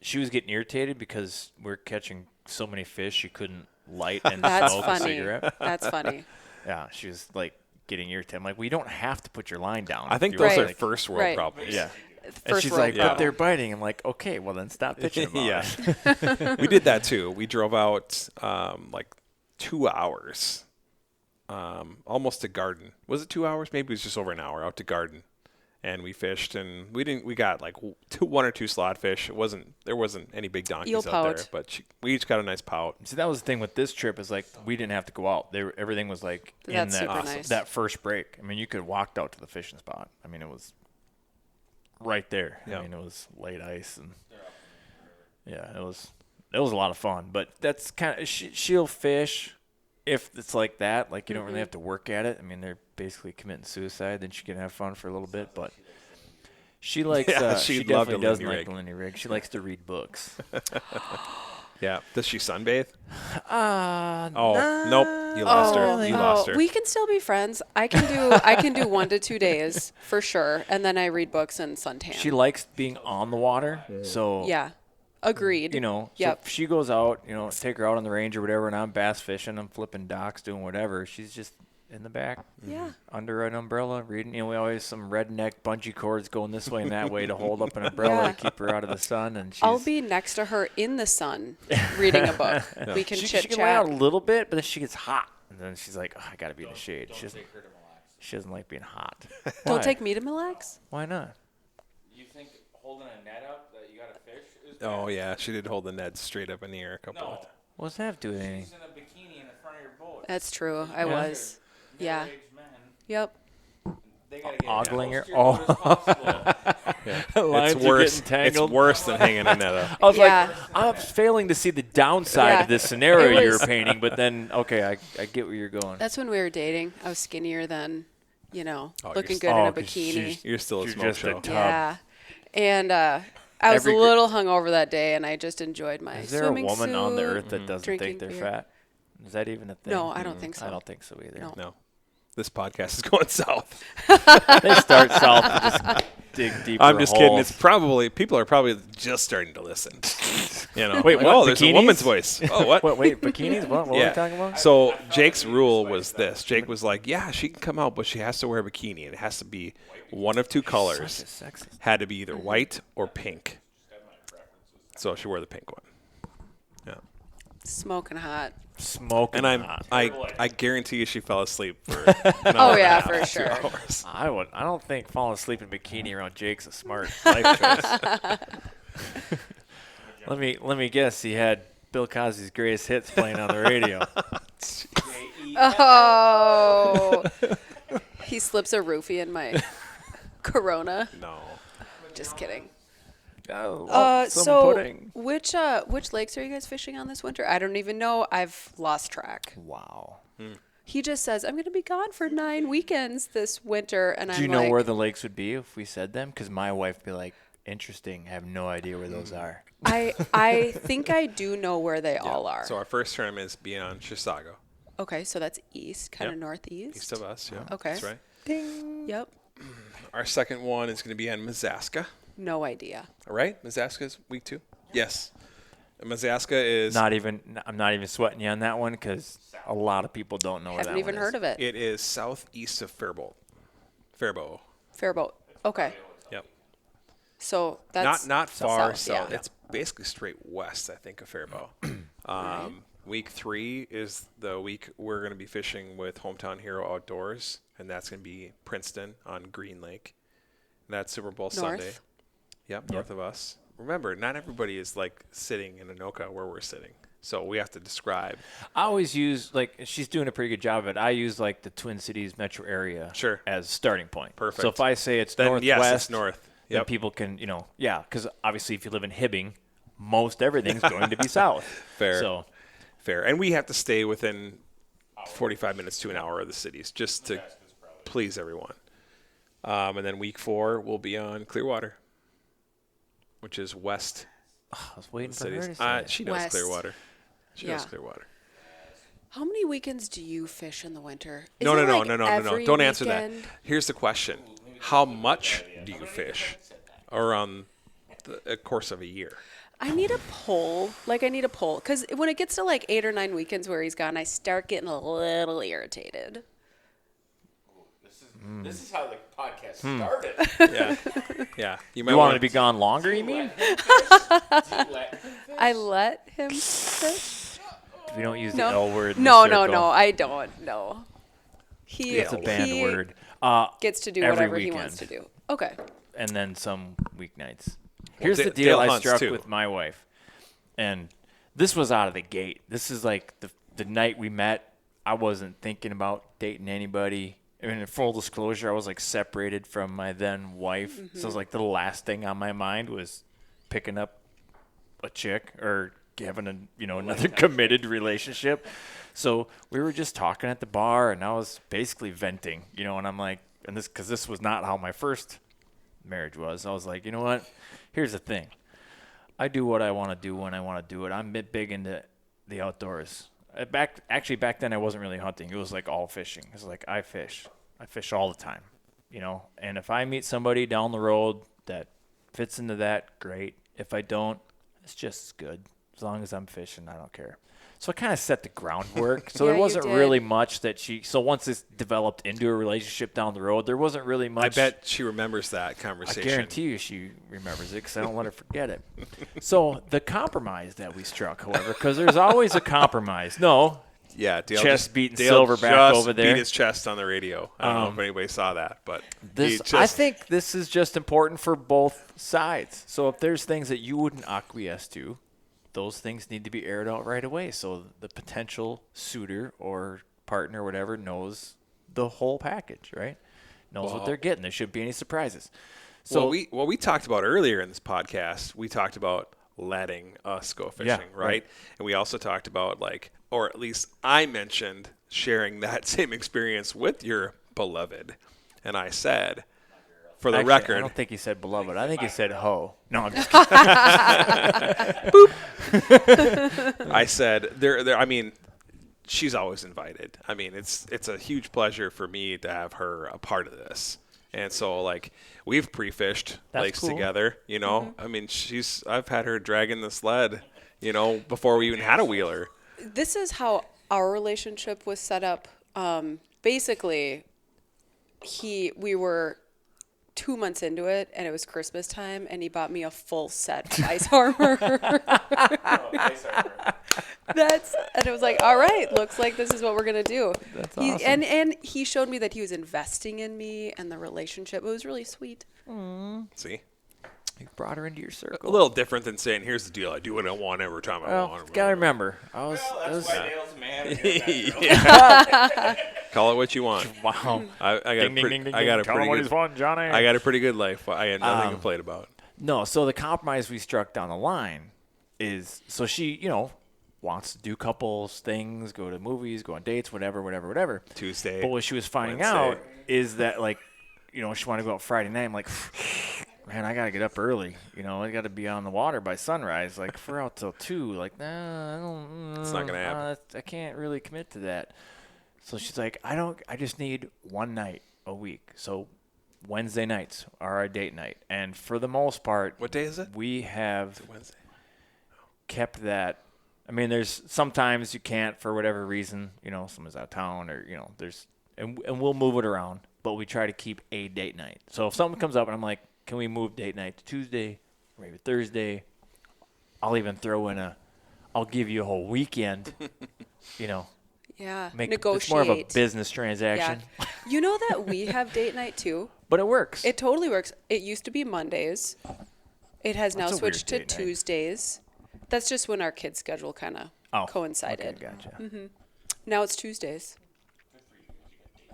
she was getting irritated because we're catching so many fish she couldn't light and That's smoke a funny. cigarette. That's funny. Yeah, she was like getting irritated. I'm like, well, you don't have to put your line down. I think You those wanna, are Right. first world Right. problems. Yeah. And First she's world like, Yeah. but they're biting. I'm like, okay, well then stop pitching them. Yeah. We did that too. We drove out like 2 hours, almost to Garden. Was it 2 hours? Maybe it was just over an hour out to Garden. and we fished, and we got like one or two slot fish. There wasn't any big donkeys Eel out there, pout. but we each got a nice pout. See, that was the thing with this trip is like we didn't have to go out. Everything was like That's in super that nice. that first break. I mean, you could walk out to the fishing spot. I mean, it was right there. Yeah. I mean, it was late ice and yeah, it was a lot of fun. But that's kind of she'll fish if it's like that. Like you don't really have to work at it. I mean, they're basically committing suicide. Then she can have fun for a little bit, but. She likes. Yeah, She she'd love definitely to does Lindy like rig. the Lindy rig. She likes to read books. Yeah. Does she sunbathe? Uh, Oh, nope. You lost her. You lost her. We can still be friends. I can do 1 to 2 days for sure, and then I read books and suntan. She likes being on the water, so yeah, agreed. you know. Yep. So if she goes out, take her out on the range or whatever, and I'm bass fishing, I'm flipping docks, doing whatever. She's just in the back, Yeah. under an umbrella, reading. We always some redneck bungee cords going this way and that way to hold up an umbrella Yeah. to keep her out of the sun, and she's. I'll be next to her in the sun reading a book. We can She chit can lay out chat. a little bit, but then she gets hot, and then she's like, I gotta be in the shade. She doesn't like being hot. Don't Why? take me to Mille Lacs. Why not? You think holding a net up that you got a fish is Oh yeah, she did hold the net straight up in the air a couple of times. What's that have to do with anything? in a bikini in the front of your boat? That's true. I was. Yeah. Middle-aged men, Yep. they gotta get Ogling her? as close to your boat as possible. Lines It's are worse. getting It's tangled. worse than hanging a net up. I was Yeah. like, I'm failing to see the downside Yeah. of this scenario It you're was- painting, but then, okay, I get where you're going. That's when we were dating. I was skinnier than, you're looking s- good in a 'cause bikini. You're still a You're smoke just a show. tub. Yeah. And I was Every a gr- little hungover that day, and I just enjoyed my Is there a swimming woman on the suit. earth that doesn't drinking think they're beer. fat? Is that even a thing? No, I don't think so. I don't think so either. No. No, this podcast is going south. They start south and just dig deeper. I'm just kidding. holes. It's probably people are probably just starting to listen. Wait, Like, what, oh, there's a bikinis? woman's voice. Oh, what? Wait, bikinis? What are we talking about? So Jake's rule was this. Jake was like, yeah, she can come out, but she has to wear a bikini. And it has to be one of two colors. Such a sexy. Had to be either white or pink. So she wore the pink one. Yeah. Smoking hot. Smoking And hot. I guarantee you she fell asleep for an hour Oh, and a yeah, half, for 2 sure. hours. I don't think falling asleep in bikini around Jake's a smart life choice. Let me guess. He had Bill Cosby's Greatest Hits playing on the radio. Oh. He slips a roofie in my Corona. No. Just kidding. Oh, some So pudding. which lakes are you guys fishing on this winter? I don't even know. I've lost track. Wow. He just says I'm going to be gone for 9 weekends this winter, and Do I'm you know like, where the lakes would be if we said them? Because my wife would be like, interesting. I have no idea where those are. I think I do know where they all are. So our first tournament is beyond Chisago. Okay, so that's east, kind of Yep. northeast. East of us, yeah. Okay. That's right. Yep. Our second one is going to be on Mazaska. No idea. All right? Mazaska is week 2? Yes. And Mazaska is I'm not even sweating you on that one because a lot of people don't know where Haven't that even one heard is. of it. it is southeast of Faribault. Faribault. Fairboat. Okay. Yep. So that's Not far south, south. yeah. It's basically straight west, I think, of Faribault. Week 3 is the week we're going to be fishing with Hometown Hero Outdoors, and that's going to be Princeton on Green Lake. And that's Super Bowl Sunday. North? Yep, north of us. Remember, not everybody is like sitting in Anoka where we're sitting. So we have to describe. I always use, like, she's doing a pretty good job of it. I use, like, the Twin Cities metro area Sure. as starting point. Perfect. So if I say it's Then, northwest, yes, it's north. then Yep. people can, because obviously if you live in Hibbing, most everything's going to be south. Fair. So Fair. And we have to stay within 45 minutes to an hour of the cities just to please everyone. And then week 4 will be on Clearwater, which is west I was waiting of for the her cities. to say it. She knows West. Clearwater. She knows Yeah. Clearwater. How many weekends do you fish in the winter? Is No. it like No. every Don't answer that. weekend? Here's the question. How much do you fish around the course of a year? I need a poll. I need a poll. Because when it gets to like 8 or 9 weekends where he's gone, I start getting a little irritated. This is how the podcast started. Yeah. Yeah. You want to be gone longer, you mean? I let him fish. We don't use No. the L word. in No, the no, circle. no. I don't. No. He, It's a banned he word. gets to do Every whatever he weekend. wants to do. Okay. and then some weeknights. Here's the Dale deal I hunts, struck too. with my wife, and this was out of the gate. This is like the night we met. I wasn't thinking about dating anybody. I mean, in full disclosure, I was like separated from my then wife, so it was like the last thing on my mind was picking up a chick or having another committed relationship. So we were just talking at the bar, and I was basically venting, and I'm like, because this was not how my first marriage was. I was like, you know what? Here's the thing. I do what I want to do when I want to do it. I'm big into the outdoors. Back then I wasn't really hunting. It was like all fishing. It was like I fish all the time, And if I meet somebody down the road that fits into that, great. If I don't, it's just as good. As long as I'm fishing, I don't care. So I kind of set the groundwork. So Yeah, there you wasn't did. really much so once this developed into a relationship down the road, there wasn't really I much. bet she remembers that I conversation. guarantee you she remembers it because I don't let her forget it. So the compromise that we struck, however, because there's always a compromise. No, Yeah, Dale Chest just, beating Dale Silverback just over there. beat his chest on the radio. I don't know if anybody saw that, but I think this is just important for both sides. So if there's things that you wouldn't acquiesce to, those things need to be aired out right away so the potential suitor or partner or whatever knows the whole package, right? Knows what they're getting. There shouldn't be any surprises. So what we talked about earlier in this podcast, we talked about letting us go fishing, right? And we also talked about or at least I mentioned sharing that same experience with your beloved. And I said, for the actually, record, I don't think he said beloved. I think he said ho. No, I'm just kidding. I said there. I mean, she's always invited. I mean, it's a huge pleasure for me to have her a part of this. And so we've pre-fished That's lakes cool. together. I mean, I've had her dragging the sled. Before we even had a wheeler. This is how our relationship was set up. Basically, we were 2 months into it, and it was Christmas time, and he bought me a full set of ice armor. And it was like, all right, looks like this is what we're gonna do. That's He- awesome. And he showed me that he was investing in me and the relationship. It was really sweet. See, You brought her into your a circle. little different than saying, "Here's the deal: I do what I want every time I Well, want." you gotta remember, I was Call it what you want. wow. I got I got a pretty good. Johnny. I got a pretty good life. I had nothing to complain about. No, so the compromise we struck down the line is so she, wants to do couples things, go to movies, go on dates, whatever. Tuesday. But what she was finding Wednesday. out is that she wanted to go out Friday night. I'm like, man, I gotta get up early. I gotta be on the water by sunrise. If we're out till 2, nah, I don't. It's not gonna happen. I can't really commit to that. So she's like, I just need one night a week. So Wednesday nights are our date night, and for the most part, What day is it? we have Wednesday. kept that. I mean, there's sometimes you can't for whatever reason, someone's out of town or, there's, and we'll move it around, but we try to keep a date night. So if something comes up and I'm like, can we move date night to Tuesday or maybe Thursday? I'll even throw in I'll give you a whole weekend, Yeah, make negotiate. it's more of a business Yeah. transaction, You know that we have date night too? but it works. It totally works. It used to be Mondays. It has now That's a switched to weird date night. Tuesdays. That's just when our kids' schedule kind of coincided. Okay, gotcha. Now it's Tuesdays.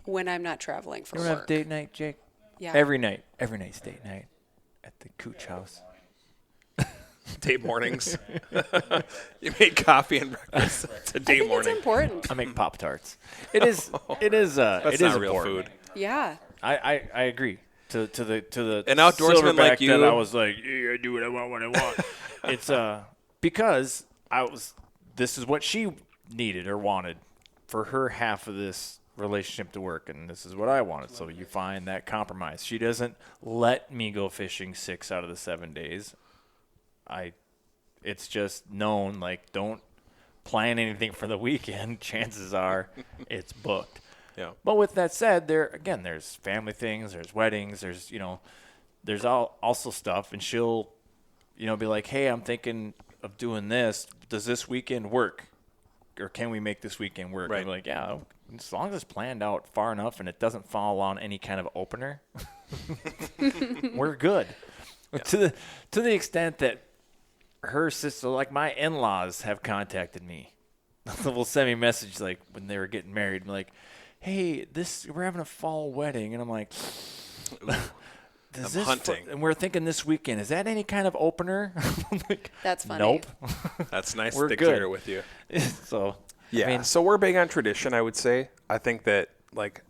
When I'm not traveling for You don't work. have date night, Jake? Yeah. Every night's date night at the Cooch house. Day mornings. You make coffee and breakfast. It's a I day think morning. it's important. I make Pop Tarts. It is. It is. That's it is not real important. food. Yeah. I agree. To the An outdoorsman like Silverback you- that I was like, yeah, I do what I want when I want. It's because this is what she needed or wanted for her half of this relationship to work, and this is what I wanted. So you find that compromise. She doesn't let me go fishing 6 out of the 7 days. It's just known, don't plan anything for the weekend. Chances are it's booked. Yeah. But with that said, there's family things, there's weddings, there's also stuff, and she'll, be like, hey, I'm thinking of doing this. Does this weekend work? Or can we make this weekend work? Right. I'm like, yeah, as long as it's planned out far enough and it doesn't fall on any kind of opener, We're good. To the extent that her sister, like my in-laws, have contacted me. Will send me a message like when they were getting married, like, "Hey, we're having a fall wedding," and I'm like, hunting. and we're thinking this weekend. Is that any kind of opener? Like, That's funny. nope. That's nice We're stick good. figure with you. So Yeah. I mean, So we're big on tradition, I would say. I think that, like,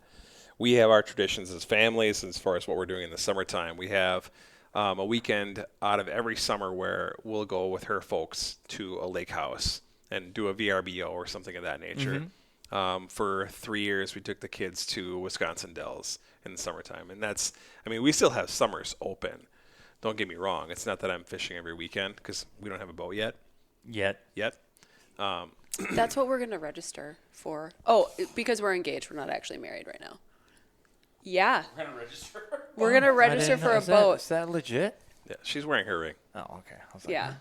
we have our traditions as families as far as what we're doing in the summertime. We have a weekend out of every summer where we'll go with her folks to a lake house and do a VRBO or something of that nature. For 3 years, we took the kids to Wisconsin Dells in the summertime. And we still have summers open. Don't get me wrong. It's not that I'm fishing every weekend because we don't have a boat yet. That's what we're going to register for. Oh, because we're engaged. We're not actually married right now. Yeah. We're going to register for a boat. Is that legit? Yeah, she's wearing her ring. Oh, okay. I was like, Yeah.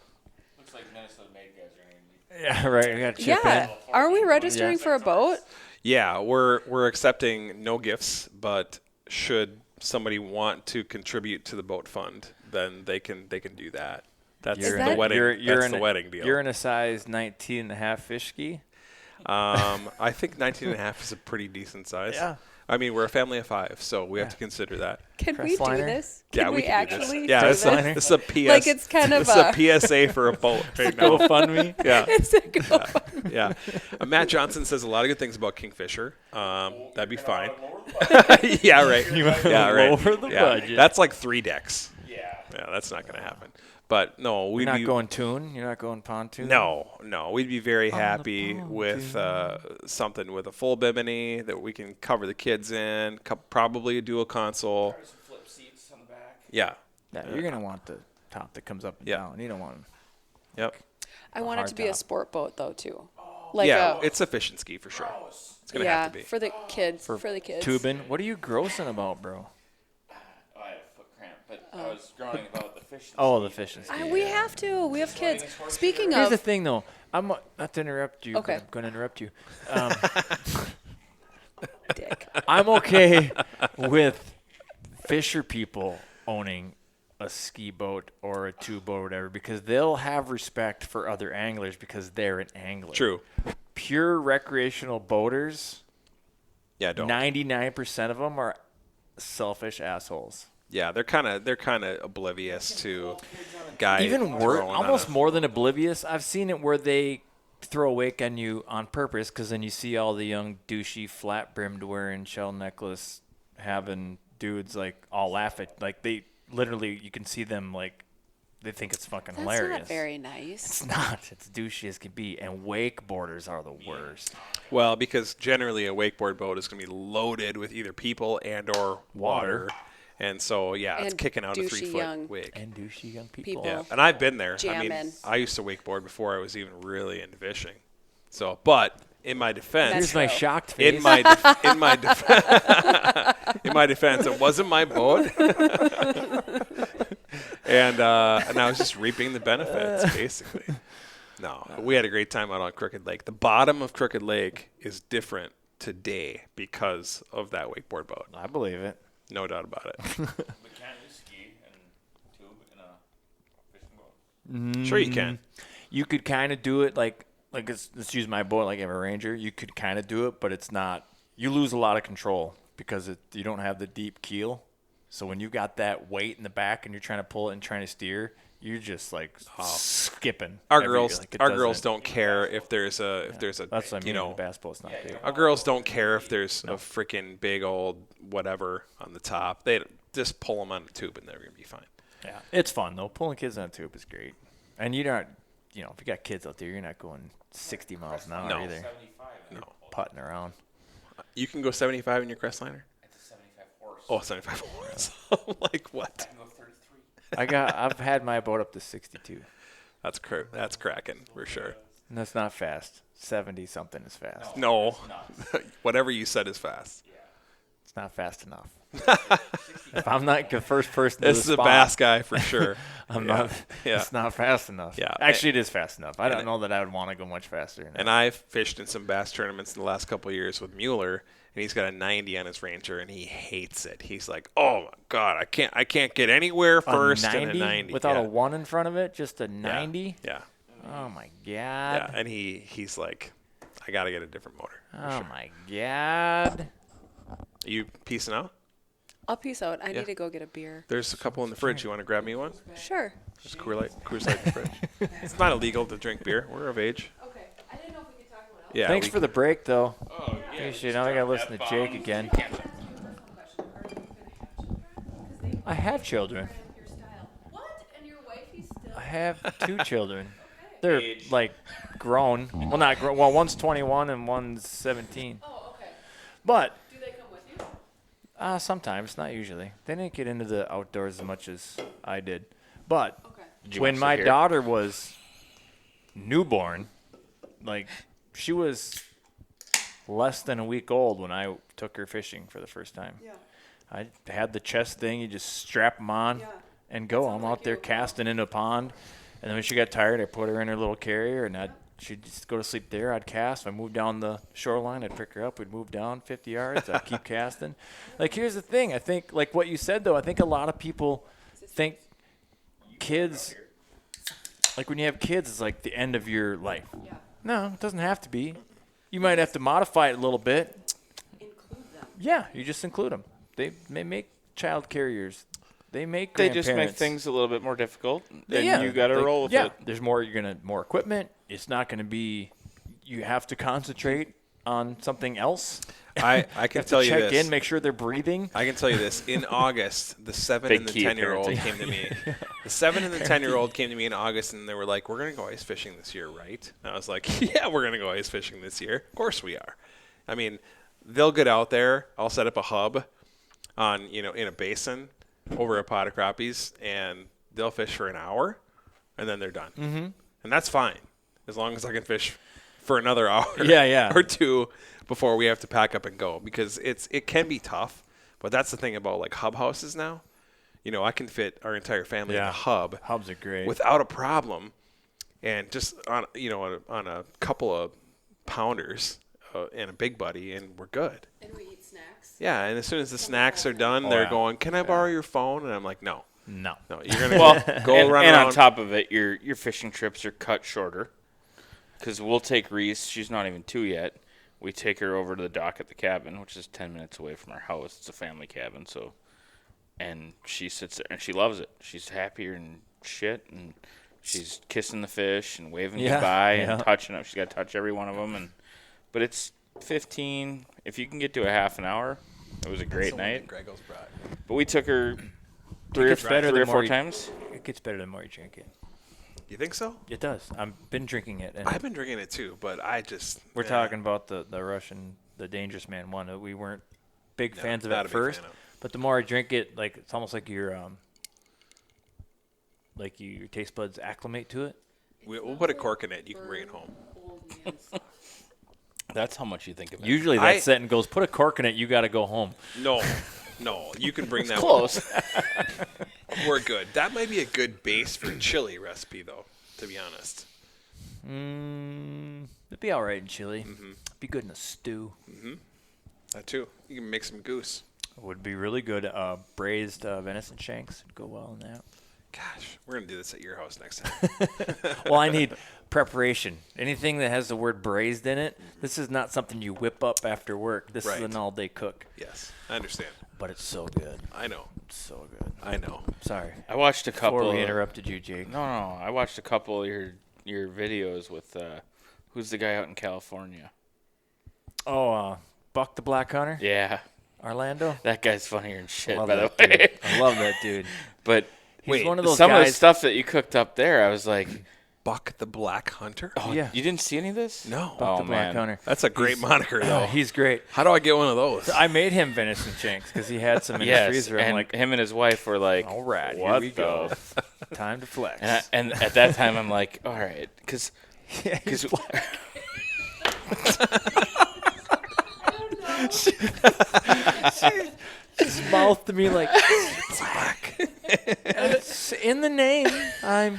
Looks like Minnesota made guys are going to be. Yeah, right. We got to chip Yeah. in. Are we registering for a boat? Yeah, we're accepting no gifts, but should somebody want to contribute to the boat fund, then they can do that. That's You're the in- wedding. You're That's in the a- wedding deal. You're in a size 19 and a half fish ski. I think 19 and a half is a pretty decent size. Yeah. I mean, we're a family of 5, so we have to consider that. Can we do Crestliner? this? Yeah, Can we we can do actually this. Yeah, do this, Crestliner? this is a PS. Like it's kind of this is a PSA for a boat right now. GoFundMe. Yeah, It's a GoFundMe. yeah. Matt Johnson says a lot of good things about Kingfisher. That'd be fine. Yeah, right. Yeah, right. lower the Yeah. budget. That's like 3 decks. Yeah, that's not going to happen. But no, we'd You're not be going tune. You're not going pontoon. no. We'd be very happy with something with a full bimini that we can cover the kids in. Probably a dual console. Flip seats on the back. Yeah. Yeah, you're gonna want the top that comes up and Yeah. down. You don't want. Yep. I want it hard to be a top. sport boat though too. Like Yeah, a, it's a fish and ski for sure. It's gonna yeah, have to be. for the kids. For the kids. Tubing. What are you grossing about, bro? Oh, I had a foot cramp, but I was drawing about the fish. Oh, the fish and ski. We have to. We have kids. Speaking Here's of, the thing, though. I'm not to interrupt you. Okay. But I'm going to interrupt you. Dick. I'm okay with fisher people owning a ski boat or a tube boat or whatever because they'll have respect for other anglers because they're an angler. True. Pure recreational boaters, Yeah, don't. 99% of them are selfish assholes. Yeah, they're kind of oblivious to guys. Even worse, almost more than oblivious. I've seen it where they throw a wake on you on purpose because then you see all the young douchey flat brimmed wearing shell necklace having dudes like all laugh at they literally you can see them like they think it's fucking That's hilarious. not very nice. It's not. It's douchey as can be. And wakeboarders are the worst. Well, because generally a wakeboard boat is going to be loaded with either people and or water. And so, yeah, it's And kicking out a douchey 3-foot young wake. And douchey young people. People. Yeah, and I've been there. I mean, Jamming. I used to wakeboard before I was even really into fishing. So, but in my defense, Here's my Metro. shocked face. in my in my defense, it wasn't my boat, and I was just reaping the benefits, basically. No, we had a great time out on Crooked Lake. The bottom of Crooked Lake is different today because of that wakeboard boat. I believe it. No doubt about it. But can't you ski and tube in a fishing boat? Sure, you can. You could kind of do it like let's use my boat like I have a Ranger. You could kind of do it, but it's not. You lose a lot of control because you don't have the deep keel. So when you got that weight in the back and you're trying to pull it and trying to steer, you're just like skipping. Our every- girls, like, it our doesn't- girls don't care if there's a That's what I mean. you know, The bass boat's not big. our girls don't care if there's a freaking big old whatever on the top. They just pull them on the tube and they're gonna be fine. Yeah, it's fun though. Pulling kids on a tube is great, and you're not, if you got kids out there, you're not going 60 miles an hour No. either, 75. No, putting around. you can go 75 in your Crestliner. It's a 75 horse. Oh, 75 horse. Like what? I can go 33. I've had my boat up to 62, That's cracking for sure. and that's not fast. 70 something is fast. No, whatever you said is fast. It's not fast enough. If I'm not the first person to This is a respond, bass guy for sure. I'm Yeah. not. Yeah. It's not fast enough. Yeah. Actually, it is fast enough. I don't know that I would want to go much faster. And I've fished in some bass tournaments in the last couple of years with Mueller, and he's got a 90 on his Ranger, and he hates it. He's like, "Oh my God, I can't get anywhere first in a 90 without yeah. a 1 in front of it, just a 90. Yeah, Oh my god. yeah. And he's like, I got to get a different motor. Oh my god. Are you peacing out? I'll peace out. I Yeah. need to go get a beer. There's a couple in the fridge. You want to grab me one? Sure. There's Coors Light in the fridge. It's not illegal to drink beer. We're of age. Okay. I didn't know if we could talk about Yeah. Thanks we- for the break, though. Oh, yeah. Appreciate it. Now I gotta listen to Jake again. I have children. What? And your wifey still? I have 2 children. They're like grown. Well, not grown. Well, one's 21 and one's 17. Oh, okay. But Do they come with you? sometimes, not usually. They didn't get into the outdoors as much as I did. But Okay. when want to my sit here? daughter was newborn, like she was less than a week old when I took her fishing for the first time. Yeah. I had the chest thing. You just strap them on Yeah. and go. sounds I'm like out there you. casting in a pond. And then when she got tired, I put her in her little carrier, and she'd just go to sleep there. I'd cast. If I moved down the shoreline, I'd pick her up. We'd move down 50 yards. I'd keep casting. Like, here's the thing. I think, like what you said, though, I think a lot of people think kids, like when you have kids, it's like the end of your life. Yeah. No, it doesn't have to be. You might have to modify it a little bit. Include them. Yeah, you just include them. They make child carriers. They make They just make grandparents. things a little bit more difficult, and Yeah, you got to like, roll with yeah, it. there's more. More equipment. It's not going to be. You have to concentrate on something else. I You can have tell to you check this. in, make sure they're breathing. I can tell you this. In August, the 7 Big and the key 10-year-old parenting. came to me. The 7 and the 10-year-old came to me in August, and they were like, "We're going to go ice fishing this year, right?" And I was like, "Yeah, we're going to go ice fishing this year. Of course we are." I mean, they'll get out there. I'll set up a hub on, in a basin over a pot of crappies, and they'll fish for an hour, and then they're done. Mm-hmm. And that's fine, as long as I can fish for another hour Yeah. or 2 before we have to pack up and go, because it can be tough. But that's the thing about like hub houses now. I can fit our entire family in Yeah. a hub Hubs are great. without a problem, and just on on a couple of pounders and a big buddy, and we're good. And we eat snacks. Yeah, and as soon as the snacks are done, they're yeah. going, "Can I borrow your phone?" And I'm like, "No, no. you're gonna Well, go and, run and around." on top of it, your fishing trips are cut shorter. Because we'll take Reese. She's not even 2 yet. We take her over to the dock at the cabin, which is 10 minutes away from our house. It's a family cabin, so. And she sits there and she loves it. She's happier and shit, and she's kissing the fish and waving Yeah, goodbye yeah. and touching them. She's got to touch every one of them, but it's 15. If you can get to a half an hour, it was a great night. But we took her three gets better or the more four you- times. It gets better the more you drink it. You think so? It does. I've been drinking it, and I've been drinking it too, but I just we're talking about the Russian, the Dangerous Man one that we weren't big fans of not at a big first. fan of. But the more I drink it, like it's almost like your taste buds acclimate to it. We'll put a cork in it. You can bring it home. That's how much you think of it. Usually that sentence goes, "Put a cork in it, you got to go home." No, you can bring that. Close. We're good. That might be a good base for a chili recipe, though. To be honest. It'd be all right in chili. Be good in a stew. That too. You can make some goose. Would be really good. Braised venison shanks would go well in that. Gosh, we're gonna do this at your house next time. Well, I need preparation. Anything that has the word braised in it, this is not something you whip up after work. This Right. is an all-day cook. Yes, I understand. But it's so good. I know. It's so good. I know. Sorry. I watched a couple. Before we interrupted you, Jake. No. I watched a couple of your videos with who's the guy out in California? Oh, Buck the Black Hunter? Yeah, Orlando? that guy's funnier than shit. Love By the that way, dude. I love that dude. but He's one of those some of the guys. stuff that you cooked up there, I was like, Buck the Black Hunter. oh, Yeah. you didn't see any of this? No. Buck the Oh, Black man. Hunter. That's a great moniker, though. He's great. How do I get one of those? I made him venison shanks because he had some in his Yes, freezer. I'm and like, him and his wife were like, all right, here what we the go. f-" Time to flex. And at that time, I'm like, all right, because Just mouthed to me like, it's black. It's in the name. I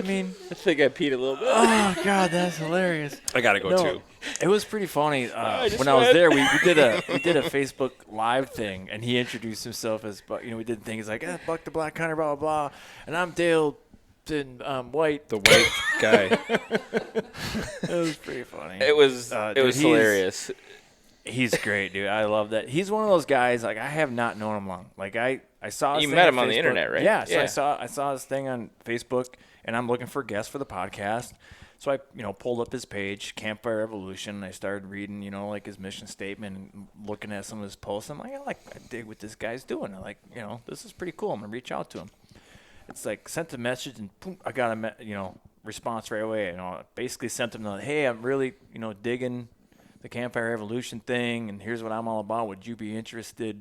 mean, I think I peed a little bit. oh God, that's hilarious. I gotta go too. It was pretty funny. just When I was went. there, we did a Facebook Live thing, and he introduced himself as Buck. We did things like Buck the Black Hunter, blah blah blah, and I'm Dale White. The white guy. It was pretty funny. It was Dude, hilarious. He's great, dude. I love that. He's one of those guys. Like I have not known him long. Like I saw. His You thing met on him on the Facebook. internet, right? Yeah. So Yeah. I saw his thing on Facebook, and I'm looking for guests for the podcast. So I pulled up his page, Campfire Evolution. And I started reading like his mission statement and looking at some of his posts. I'm like, I dig what this guy's doing. I like this is pretty cool. I'm gonna reach out to him. It's like sent a message and boom, I got a response right away. I basically sent him hey, I'm really digging the Campfire Evolution thing, and here's what I'm all about. Would you be interested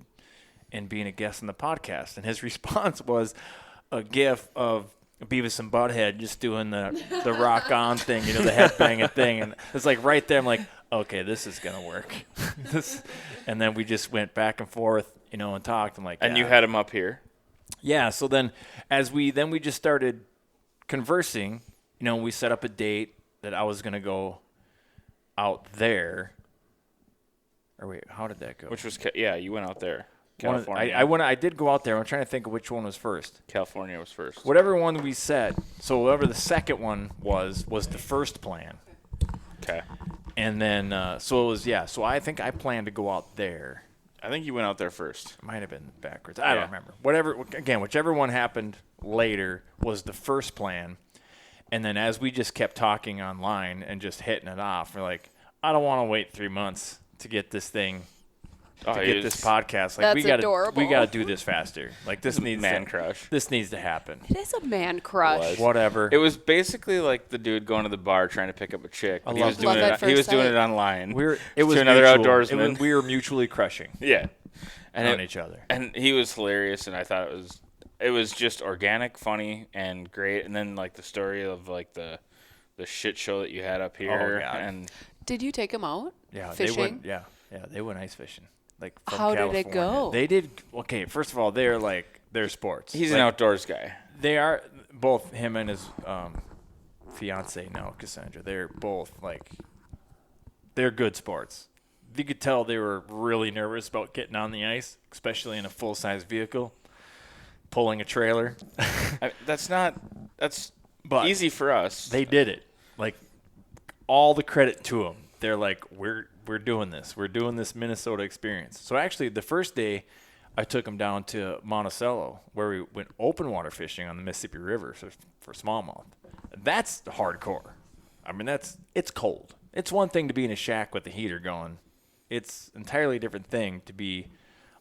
in being a guest on the podcast? And his response was a gif of Beavis and Butthead just doing the rock on thing, the headbanging thing. And it's like right there, I'm like, okay, this is going to work. And then we just went back and forth, and talked. I'm like, And you had him up here. yeah. So then we just started conversing, we set up a date that I was going to go out there. Or wait, how did that go? Which was you went out there. One of- California. I did go out there. I'm trying to think of which one was first. California was first. Whatever one we said. So whatever the second one was the first plan. Okay. And then so it was So I think I planned to go out there. I think you went out there first. It might have been backwards. I Yeah. don't remember. Whichever one happened later was the first plan. And then as we just kept talking online and just hitting it off, we're like, I don't want to wait 3 months to get this thing. To get this podcast, like That's adorable. we gotta do this faster. Like this needs man to, crush. This needs to happen. It is a man crush. Whatever. It was basically like the dude going to the bar trying to pick up a chick. But he was Love doing at it. He first was doing sight. it online. It was to another mutual. outdoorsman. We were mutually crushing Yeah. And on each other. And he was hilarious, and I thought it was just organic, funny, and great. And then like the story of like the shit show that you had up here, God. and Did you take him out? Yeah, Fishing? they went. Yeah, they went ice fishing. Like from How did it California. go? They did. Okay, first of all, they're sports. he's Like, an outdoors guy. They are both him and his fiance now, Cassandra. They're both they're good sports. You could tell they were really nervous about getting on the ice, especially in a full size vehicle, pulling a trailer. That's But easy for us. They did it. Like all the credit to them. They're like, we're doing this. We're doing this Minnesota experience. So actually, the first day, I took them down to Monticello, where we went open water fishing on the Mississippi River for smallmouth. That's hardcore. I mean, it's cold. It's one thing to be in a shack with the heater going. It's entirely different thing to be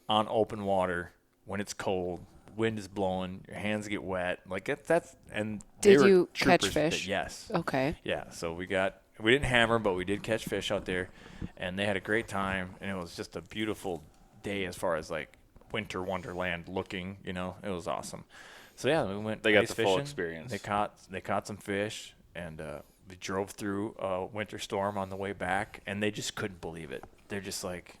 on open water when it's cold, wind is blowing, your hands get wet. Like that's and they Did were you catch troopers with it. fish? Yes. Okay. Yeah, so we didn't hammer, but we did catch fish out there, and they had a great time, and it was just a beautiful day as far as like winter wonderland looking. It was awesome. So yeah, we went. They got ice the full fishing. experience. They caught some fish, and we drove through a winter storm on the way back, and they just couldn't believe it. They're just like,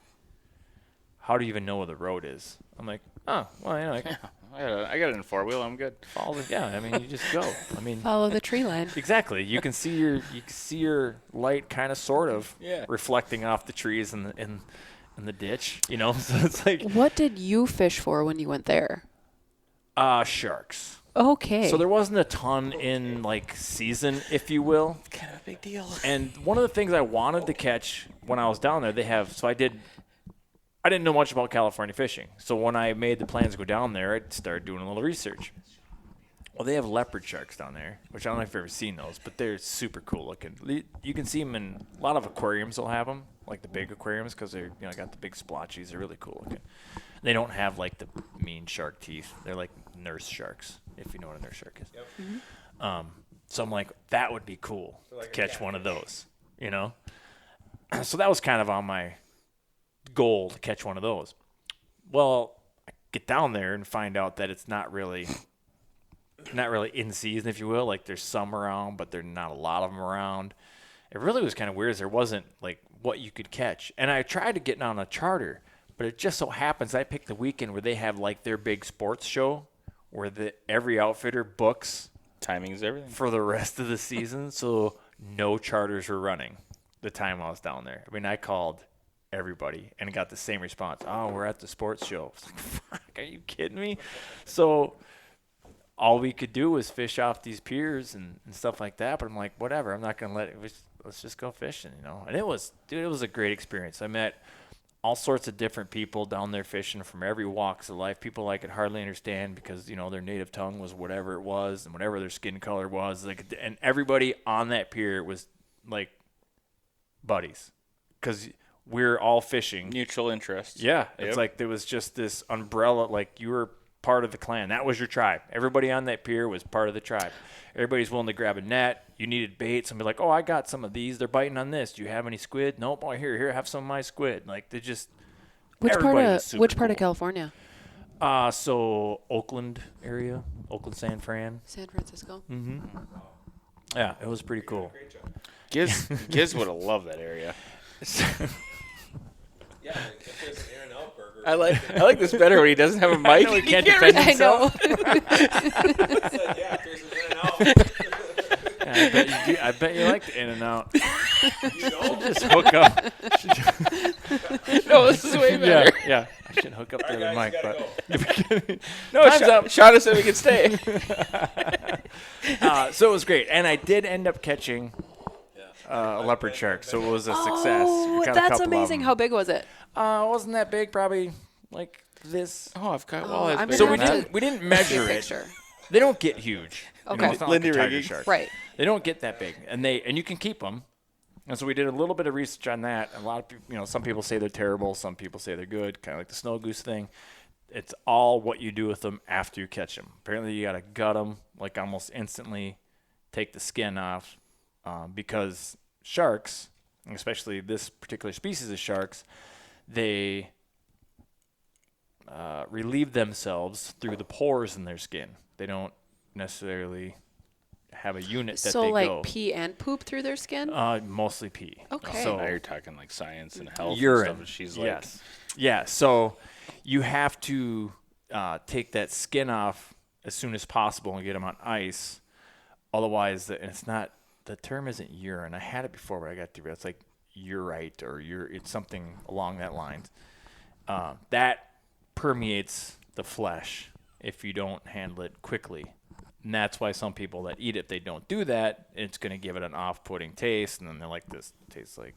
"How do you even know where the road is?" I'm like, "Oh, well, I I got it in 4-wheel. I'm good. follow. Yeah, I mean, you just go. I mean, Follow the tree line. exactly. You can see your light kind of sort of Yeah. reflecting off the trees in the ditch. So it's like What did you fish for when you went there? sharks. Okay. So there wasn't a ton in season, if you will. Kind of a big deal. And one of the things I wanted to catch when I was down there, I didn't know much about California fishing. So when I made the plans to go down there, I started doing a little research. Well, they have leopard sharks down there, which I don't know if you've ever seen those, but they're super cool looking. You can see them in a lot of aquariums. Will have them, like the big aquariums, because they're got the big splotchies. They're really cool looking. They don't have the mean shark teeth. They're like nurse sharks, if you know what a nurse shark is. Yep. So I'm like, that would be cool to catch one of those. So that was kind of on my goal to catch one of those. Well, I get down there and find out that it's not really in season, if you will. Like there's some around, but there's not a lot of them around. it really was kind of weird. Is there wasn't like what you could catch, and I tried to get on a charter, but it just so happens I picked the weekend where they have like their big sports show, where every outfitter books Timing is everything. for the rest of the season, so no charters were running the time I was down there. I mean, I called everybody and got the same response. Oh, we're at the sports show. I was like, fuck, are you kidding me? So all we could do was fish off these piers and stuff like that. But I'm like, whatever. I'm not going to let it. Let's just go fishing, you know. And it was a great experience. I met all sorts of different people down there fishing from every walks of life. People I could hardly understand because, you know, their native tongue was whatever it was and whatever their skin color was. Like, and everybody on that pier was like buddies because we're all fishing. Mutual interest. Yeah. It's Yep. like there was just this umbrella, like you were part of the clan. That was your tribe. Everybody on that pier was part of the tribe. Everybody's willing to grab a net. You needed bait. Somebody like, oh, I got some of these. They're biting on this. Do you have any squid? Nope. Oh, here, have some of my squid. Like they just Which everybody was super part of cool. California? So Oakland area, Oakland, San Fran. San Francisco. Yeah, it was pretty cool. Giz would have loved that area. Yeah, if there's an In-N-Out burger. I like this better when he doesn't have a mic. He can't defend I himself. know. Yeah, if there's an In-N-Out. I bet you like the In-N-Out. You know? Just hook up. No, this is way better. Yeah. I should hook up the other mic, but No, Time's up. Shauna said we could stay. so it was great, and I did end up catching a leopard shark, so it was a success. Oh, We got a that's couple of amazing. them. How big was it? It wasn't that big, probably like this. Oh, I've got Oh, walleyes I'm bigger So gonna we than have that. didn't to measure see a it. picture. They don't get huge. You Okay. know, it's not Lindy like a tiger rigging. shark. Right. They don't get that big, and you can keep them. And so we did a little bit of research on that. A lot of people, you know, some people say they're terrible, some people say they're good, kind of like the snow goose thing. It's all what you do with them after you catch them. Apparently, you got to gut them like almost instantly, take the skin off, because sharks, especially this particular species of sharks, they relieve themselves through the pores in their skin. They don't necessarily have a unit that So they like go. pee and poop through their skin? Mostly pee. Okay. So Now you're talking like science and health urine. and stuff. And she's like, yes. Yeah. So you have to take that skin off as soon as possible and get them on ice. Otherwise, and it's not. The term isn't urine. I had it before, but I got to. It's like urite or it's something along that lines. That permeates the flesh if you don't handle it quickly. And that's why some people that eat it, they don't do that. It's going to give it an off-putting taste, and then they're like, this tastes like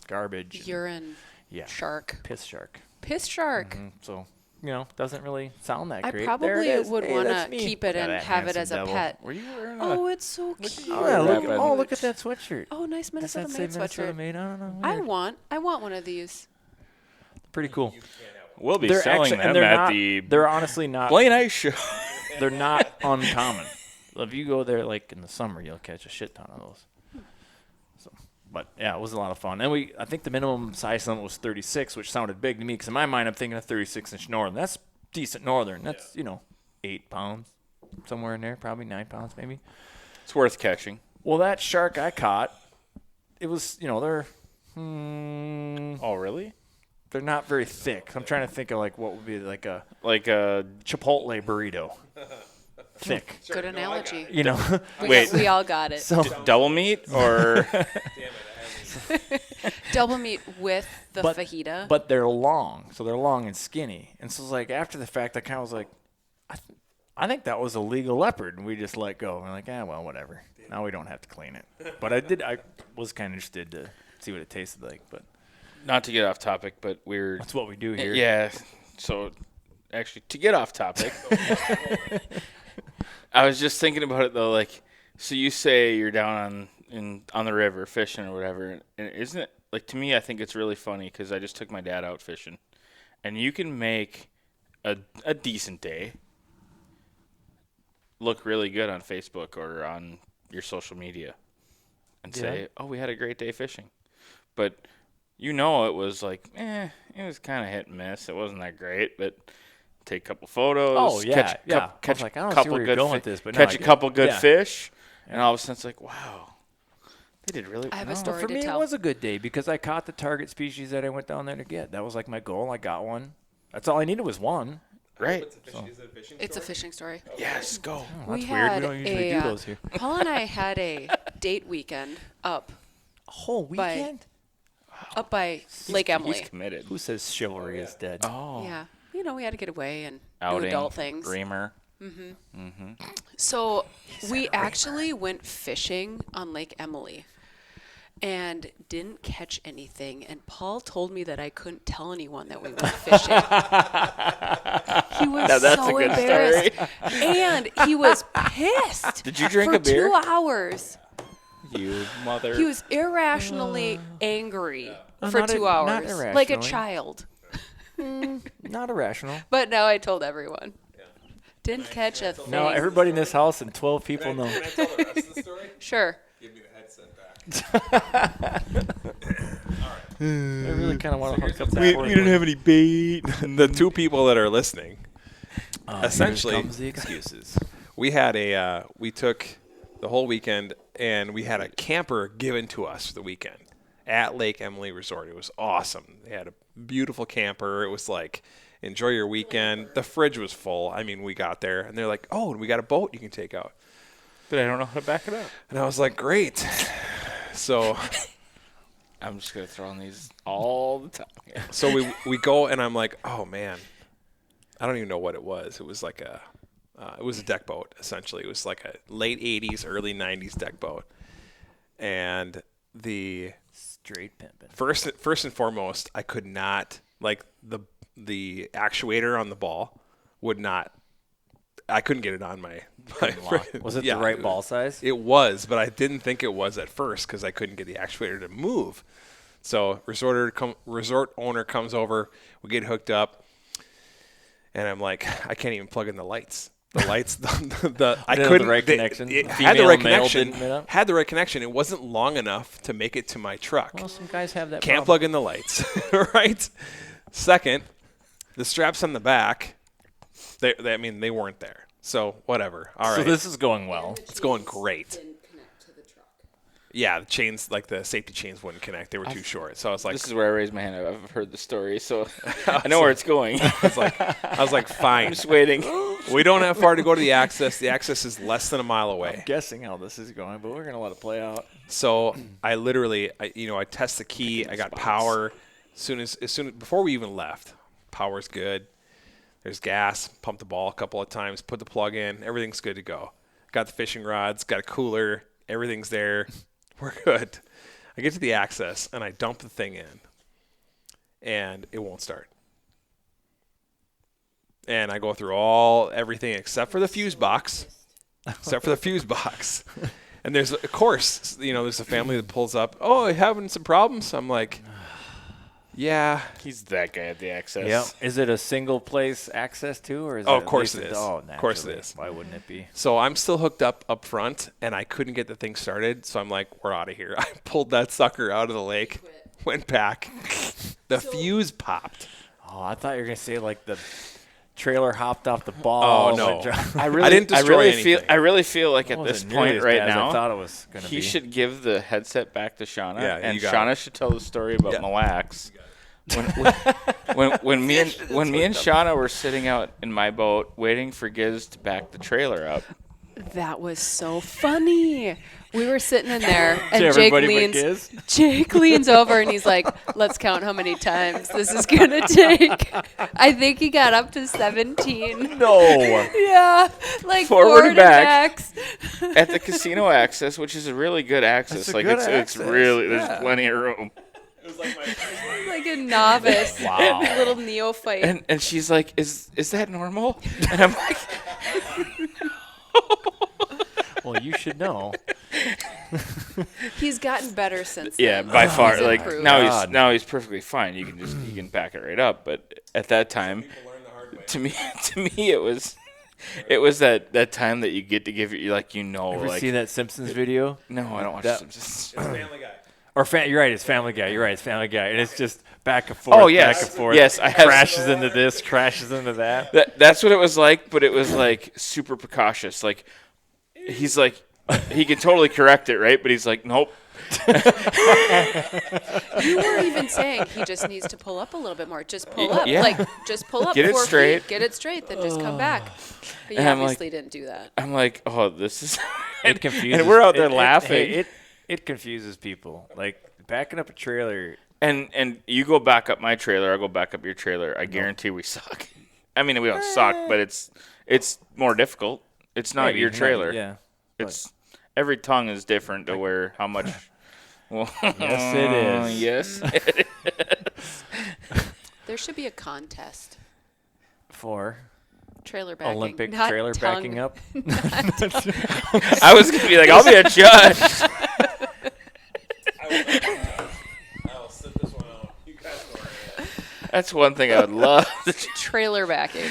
garbage. and- Urine yeah. shark. Piss shark. Piss shark. So, you know, doesn't really sound that I great. probably There it is. would Hey, want that's to me. keep it Yeah, and that have it handsome as a devil. pet. were you wearing Oh, it's so cute. Oh, yeah, look, Rapid. look at that sweatshirt. Oh, nice Does Minnesota that say Made Minnesota sweatshirt. made? I don't know. I Weird. want one of these. Pretty cool. we'll be They're selling actually, them and they're at not, the they're honestly not, Blaine Ice Show. they're not uncommon. If you go there like in the summer, you'll catch a shit ton of those. So, but yeah, it was a lot of fun. And I think the minimum size limit was 36, which sounded big to me because in my mind I'm thinking a 36-inch northern. That's decent northern. That's 8 pounds, somewhere in there, probably 9 pounds maybe. It's worth catching. Well, that shark I caught, it was they're Oh, really? they're not very thick. I'm trying to think of like what would be like a Like a Chipotle burrito. Thick, Good analogy. you know. Wait. We all got it. So double meat or Double meat with the But- fajita. but they're long, so they're long and skinny. And so it's like after the fact, I kind of was like, I think that was a legal leopard, and we just let go. We're like, well, whatever. Now we don't have to clean it. But I was kind of interested to see what it tasted like. But not to get off topic, but we're that's what we do here. yeah. So actually, to get off topic, I was just thinking about it though. Like, so you say you're down on the river fishing or whatever, and isn't it like to me? I think it's really funny because I just took my dad out fishing, and you can make a decent day look really good on Facebook or on your social media, and say, "Oh, we had a great day fishing," but it was like, it was kind of hit and miss. It wasn't that great, but take a couple photos. Oh, yeah, yeah. I was Catch like, a I don't see couple where you're good going with this, but no, catch I a get it. couple good Yeah. fish, and all of a sudden it's like, wow, They did really. I have a no. story For to me, tell. it was a good day because I caught the target species that I went down there to get. That was like my goal. I got one. That's all I needed was one. Right. It's a fishing story. Yes, go. Oh, We that's weird. We had don't usually a, do those here. Paul and I had a date weekend up A whole by- weekend? Lake Emily. He's committed. Who says chivalry is dead? Oh. Yeah. We had to get away and Outing, do adult things. Reamer. So we actually went fishing on Lake Emily and didn't catch anything. And Paul told me that I couldn't tell anyone that we went fishing. He was Now that's so a good embarrassed. story. And he was pissed. Did you drink for a beer? 2 hours. You mother. He was irrationally angry for not 2 not hours. Like a irrationally. child. Not irrational. But now I told everyone. Didn't catch a thing. No, everybody in this house and 12 people know. Can I tell the rest of the story? Sure. Give me the headset back. I really kind of want to hook up that We fourth didn't one. have any bait. The two people that are listening, Here essentially, comes the excuses. we had we took the whole weekend and we had a camper given to us for the weekend at Lake Emily Resort. It was awesome. They had a beautiful camper. It was like, enjoy your weekend. The fridge was full. I mean, we got there and they're like, oh, and we got a boat you can take out. But I don't know how to back it up. And I was like, great. So I'm just gonna throw on these all the time. Yeah. So we go and I'm like, oh man, I don't even know what it was. It was like it was a deck boat essentially. It was like a late '80s, early '90s deck boat. And the Straight pimping. first and foremost, I could not like the actuator on the ball would not. I couldn't get it on my Was it Yeah, the right ball size? It was, but I didn't think it was at first because I couldn't get the actuator to move. So resort owner comes over, we get hooked up, and I'm like, I can't even plug in the lights. The lights, I Didn't have the couldn't. right connection? It The had the female right and male connection. didn't meet up? Had the right connection. It wasn't long enough to make it to my truck. Well, some guys have that Can't problem. plug in the lights, right? Second, the straps on the back, they weren't there. So whatever. All right. So this is going well. It's going great. Yeah, the chains, like the safety chains wouldn't connect. They were too short. So I was like, This is where I raised my hand. I've heard the story, so I know where it's going. I was like, fine. I'm just waiting. We don't have far to go to the access. The access is less than a mile away. Guessing how this is going, but we're gonna let it play out. So I literally, I test the key. I got power. Before we even left, power's good. There's gas. Pumped the ball a couple of times. Put the plug in. Everything's good to go. Got the fishing rods. Got a cooler. Everything's there. We're good. I get to the access and I dump the thing in, and it won't start. And I go through everything except for the fuse box. And there's, of course, there's a family that pulls up. Oh, having some problems? I'm like, yeah. He's that guy at the access. Yeah. Is it a single place access to, or is Oh, it of at course least it is. Oh, Of course it naturally. is. Why wouldn't it be? So I'm still hooked up front, and I couldn't get the thing started. So I'm like, we're out of here. I pulled that sucker out of the lake, went back. The fuse popped. Oh, I thought you were gonna say like the trailer hopped off the ball. Oh, no. I really, didn't destroy anything. I really feel like at Wasn't this nearly point as right bad as now, I thought it was gonna he be. should give the headset back to Shauna, Yeah, and you got Shauna it. should tell the story about Yeah. Mille Lacs. When me and Shauna were sitting out in my boat waiting for Giz to back the trailer up. That was so funny. We were sitting in there, and To Jake everybody but Jake leans over and he's like, "Let's count how many times this is gonna take." I think he got up to 17. No. Yeah, like Forward and back. backs. At the casino access, which is a really good access. That's a Like good it's access, really there's yeah. plenty of room. Like a novice, Wow. a little neophyte. And she's like, "Is that normal?" And I'm like, Well, you should know. He's gotten better since. "Yeah, then. by far. He's Like improved. now he's perfectly fine. You can back it right up." But at that time, to me it was that time that you get to give you like Ever like seen that Simpsons video? no, I don't watch That- Simpsons. Or you're right, it's Family Guy. You're right, it's Family Guy, and it's just back and forth. Oh, yes. Back and forth. Yes, I have- crashes into this, crashes into that. That's what it was like, but it was like super precautious. Like he's like he can totally correct it, right? But he's like, nope, You were even saying he just needs to pull up a little bit more. Just pull up. Yeah. Like, just pull up Get it 4 straight. feet. Get it straight, then just come back. But you And I'm like- obviously didn't do that. I'm like, oh, this is. It confuses. And we're out there it- laughing. It confuses people. Like backing up a trailer. And you go back up my trailer, I'll go back up your trailer. I guarantee we suck. I mean, we don't suck, but it's more difficult. It's not maybe, your trailer. Yeah. It's every tongue is different to where how much. Well, Yes, it is. Yes, it is. There should be a contest. For Trailer backing. Olympic not trailer tongue. backing up. I was gonna be like, I'll be a judge. I will sit this one out. You guys go ahead. That's one thing I would love. Trailer backing.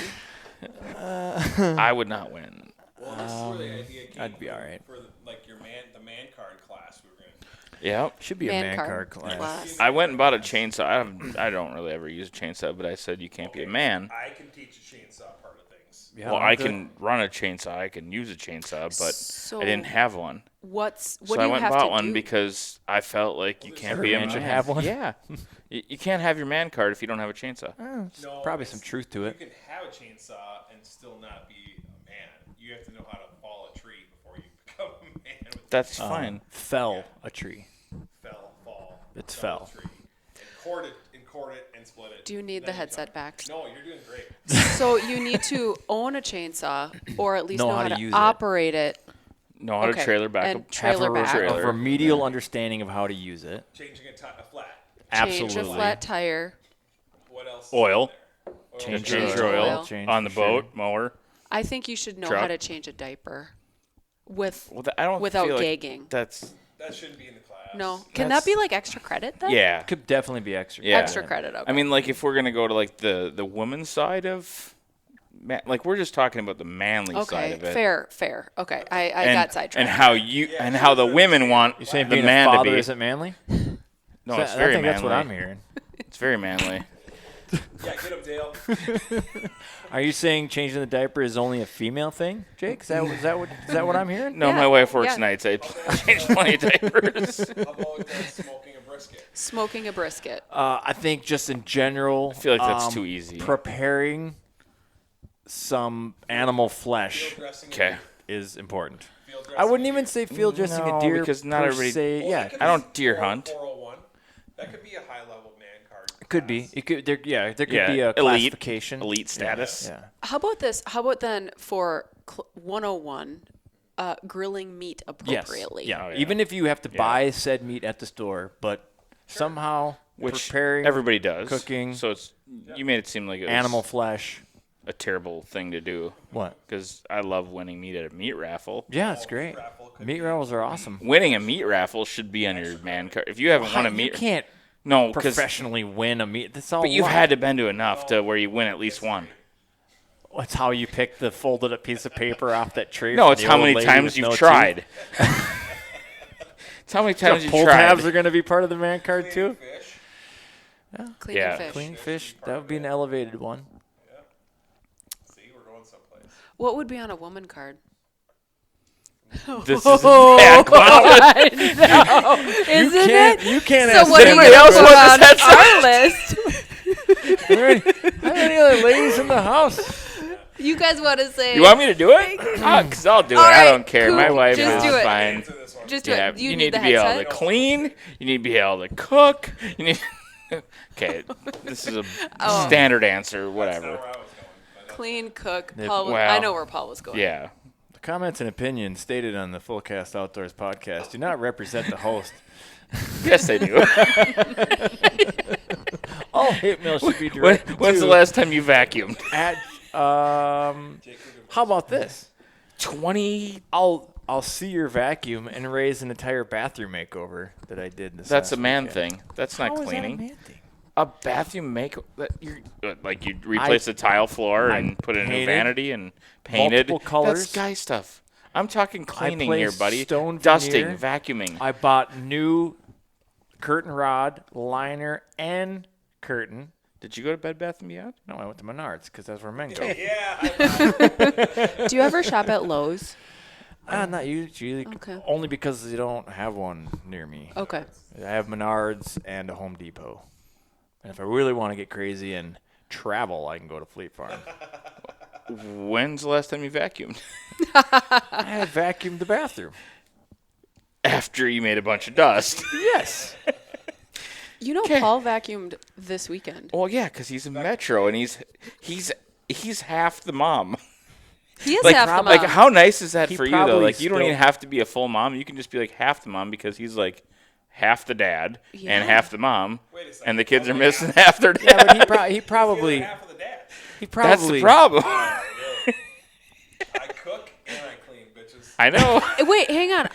I would not win. Well, this is where the idea came I'd be all right. for like the man card class we were going to. Yeah. Should be a man card class. I went and bought a chainsaw. I don't really ever use a chainsaw, but I said you can't be a man. I can teach a chainsaw part of things. Yeah, Well, I'm I good. can run a chainsaw. I can use a chainsaw, but So I didn't have one. What So do I you went have and bought to one do? because I felt like you can't Every be a man man. should have one? Yeah. You can't have your man card if you don't have a chainsaw. No, Probably some truth to it. You can have a chainsaw and still not be a man. You have to know how to fall a tree before you become a man. With That's fine. Fell a tree. fall. It's fell. fell. A tree. And cord it and split it. Do you need the headset back? No, you're doing great. So you need to own a chainsaw or at least Know know, how how to to use it. operate it. Know how to Okay, trailer back and a trailer have a back. A trailer. remedial understanding of how to use it. Changing a flat. Change a Absolutely. flat tire. What else? is Oil. there? Change Change your oil. oil. Change On the for sure. boat, mower. I think you should know Truck. how to change a diaper with Well, I don't without feel like gagging. That's That shouldn't be in the class. No. Can that be like extra credit then? yeah. Could definitely be extra. Yeah. Extra credit. Okay. I mean, like if we're gonna go to like the woman's side of, like we're just talking about the manly side okay. of it. Fair. Okay. I and, got sidetracked. and how you and how the women want You saying the being man a to father be. isn't manly? No, I it's very think manly. that's what I'm hearing. It's very manly. Yeah, get him, Dale. Are you saying changing the diaper is only a female thing, Jake? Is that what I'm hearing? No, Yeah, my wife works yeah. nights. I change plenty of diapers. How about smoking a brisket? Smoking a brisket. I think just in general, I feel like that's too easy. Preparing some animal flesh Dressing Okay. is important. field dressing I wouldn't a even deer. say field dressing No, a deer because not per everybody- se. Well, Yeah, that could I be don't deer 4- hunt. 401. That could be a high level man card. it could be. It could. There could Yeah, be a elite- classification. Elite status. Yeah. How about this? How about then for 101, grilling meat Yes. appropriately? Yeah. Oh, yeah. Even if you have to buy said meat at the store, but somehow Which preparing everybody does. cooking, So it's you made it seem like it was animal flesh. a terrible thing to do What? because I love winning meat at a meat raffle. Yeah, it's great. Meat raffles are awesome. Winning a meat raffle should be on your man card. If you haven't won a You meat, can't no, because professionally win a meat. That's all. but you've luck. had to been to enough to where you win at least one. That's how you pick the folded up piece of paper off that tree. No, from it's the how old many lady times with you've no teeth. tried. It's how many times you've Pull tried. tabs are going to be part of the man card too. Fish. Cleaning Yeah. fish. Clean fish. That would be an elevated one. See, we're going someplace. What would be on a woman card? This is a bad question. Isn't it? You can't So ask what are you anybody gonna else put want on this our list? Are there any other ladies in the house? You guys want to say? You want me to do it? Because I'll do it. All I right, don't care. cool. My wife Just is do it. fine. Answer this one. Just do Yeah, it. You, you need need the to be able headset. to clean. You need to be able to cook. You need. Okay, this is a Oh. standard answer. That's Whatever. not where I was going. But Clean, cook. Yep. Paul was, Wow. I know where Paul was going. Yeah. The comments and opinions stated on the Fullcast Outdoors podcast do not represent the host. Yes, they do. All hate mail should be When, directed when's the to last time you vacuumed? at. How about this? 20. I'll see your vacuum and raise an entire bathroom makeover that I did this. That's a last man weekend. thing. That's How not is that a cleaning. man thing? A bathroom make like you replace the tile floor I and put in a new painted vanity and painted. multiple colors. That's guy stuff. I'm talking cleaning here, placed buddy. stone Dusting, veneer. vacuuming. I bought new curtain rod, liner, and curtain. Did you go to Bed Bath & Beyond? No, I went to Menards because that's where men go. yeah, Do you ever shop at Lowe's? Not usually. Okay. Only because they don't have one near me. Okay. I have Menards and a Home Depot. And if I really want to get crazy and travel, I can go to Fleet Farm. When's the last time you vacuumed? I had vacuumed the bathroom. After you made a bunch of dust. Yes. You know, Paul vacuumed this weekend. Well, yeah, because he's a Metro and he's half the mom. He is Like, half the mom. like how nice is that He for you though? probably Like you don't still- even have to be a full mom. You can just be like half the mom because he's like half the dad Yeah. and half the mom, and the kids are missing half their dad. Yeah, but he probably Half of the dad. he probably That's the problem. I cook and I clean, bitches. I know. Wait, hang on.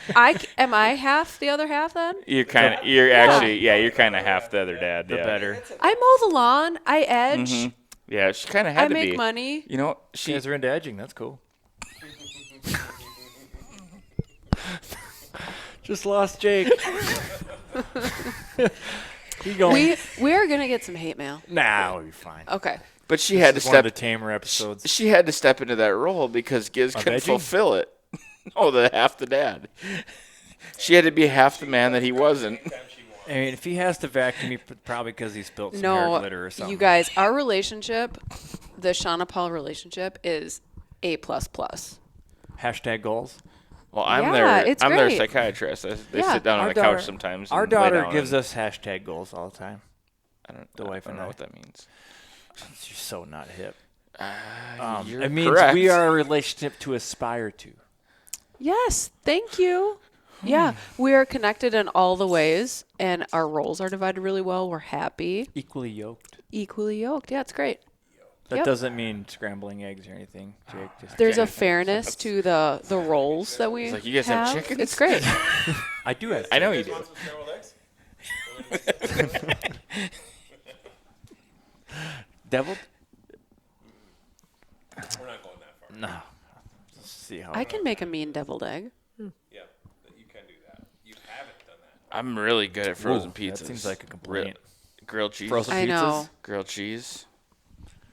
Am I half the other half then? You're kind of half the other dad. the yeah. better. I mow the lawn. I edge. Mhm. Yeah, she kind of had I to make be. money. You know, You she guys are into edging. That's cool. Just lost Jake. Keep going. We are gonna get some hate mail. Nah, we'll be fine. Okay. but she had to This is one of the step. tamer episodes. She had to step into that role because Giz couldn't edging? fulfill it. Oh, the half the dad. She had to be half the man that he wasn't. I mean, if he has to vacuum, he probably because he spilled some hair No, glitter or something. you guys, our relationship, the Shauna Paul relationship, is A++. Hashtag goals. Well, I'm Yeah, it's I'm their great. psychiatrist. They Yeah. sit down on Our the daughter- couch sometimes. Our and lay daughter down gives and- us hashtag goals all the time. I don't, the wife I don't and know I. what that means. She's so not hip. You're It means correct. we are a relationship to aspire to. Yes, thank you. Yeah, we are connected in all the ways, and our roles are divided really well. We're happy, Equally yoked. equally yoked. Yeah, it's great. That Yep. doesn't mean scrambling eggs or anything, Jake. Just There's a fairness to the roles that we It's like, you guys have have. chickens? It's great. I do have. I know you do. Want some scrambled eggs? Deviled? We're not going that far. No. Let's see how. I can make a mean deviled egg. Yeah, you can do that. You haven't done that. I'm really good at frozen Ooh, pizzas. that seems like a complaint. Grilled cheese. Frozen I pizzas? know. Grilled cheese.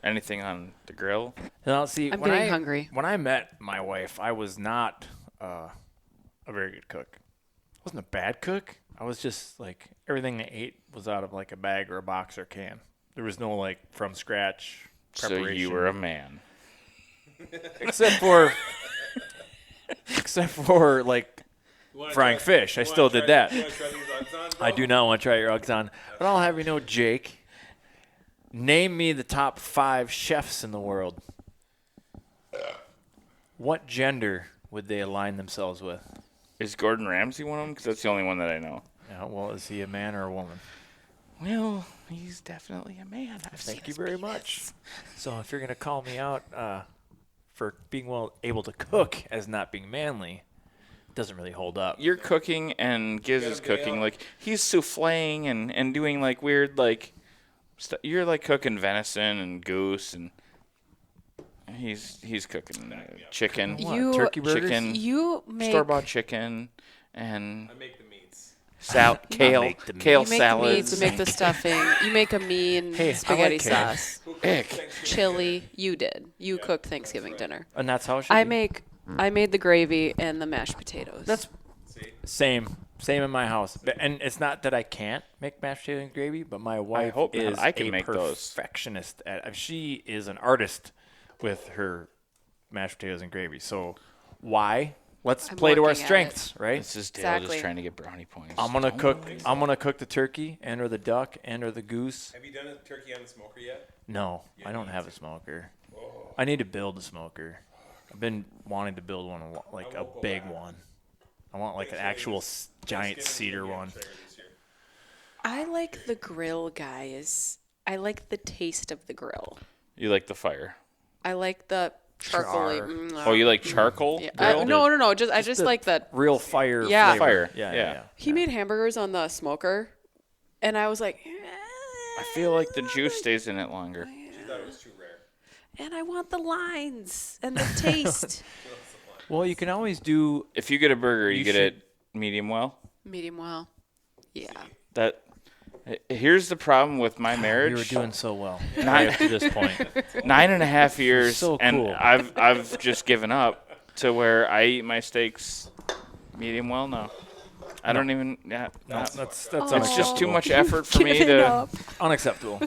Anything on the grill. Now, see, I'm when getting I, hungry. When I met my wife, I was not a very good cook. I wasn't a bad cook. I was just like everything I ate was out of like a bag or a box or can. There was no like from scratch So preparation. you were a man. except for like frying fish. I still did that. You want to try these Oxon, bro? I do not want to try your eggs on. But I'll have you know, Jake, name me the top 5 chefs in the world. What gender would they align themselves with? Is Gordon Ramsay one of them? Because that's the only one that I know. Yeah, well, is he a man or a woman? Well, he's definitely a man. Thank you very much. So if you're going to call me out for being able to cook as not being manly, it doesn't really hold up. You're cooking and Giz is cooking. Like, he's souffling and doing, like, weird, like, you're, like, cooking venison and goose and he's cooking chicken. What, You- turkey burgers? Chicken. You make Store-bought chicken and I make the meats. kale make the meat. kale you make the salads. meats, you make the stuffing, you make a mean Hey, I spaghetti like kale. sauce, Ick. chili. You did. You cooked Thanksgiving dinner. And that's how it should I be. I made the gravy and the mashed potatoes. That's same in my house. And it's not that I can't make mashed potatoes and gravy, but my wife hope not. is I can a make those. perfectionist at. She is an artist with her mashed potatoes and gravy. So why? Let's I'm play to our working at strengths, right? This is Dale Exactly. just trying to get brownie points. I'm gonna cook the turkey and or the duck and or the goose. Have you done a turkey on the smoker yet? No, I don't have a smoker. I need to build a smoker. I've been wanting to build one, like a big one. I want like an actual giant cedar one. I like the grill, guys. I like the taste of the grill. You like the fire. I like the charcoal. Char. Oh, you like charcoal Yeah. grill? No. I just the like the. Real fire. Yeah. flavor. Fire, Yeah. yeah. He made hamburgers on the smoker, and I was like, I feel like the juice stays in it longer. She thought it was too rare. and I want the lines and the taste. Well, you can always do. If you get a burger, you You get should- it medium well. Medium well. Yeah. That. Here's the problem with my marriage. You were doing so well Nine- up to this point. 9.5 years, So and cool. I've just given up to where I eat my steaks medium well now. I don't even. Yeah, That's it's unacceptable. just too much effort for me Give it to. up. Unacceptable.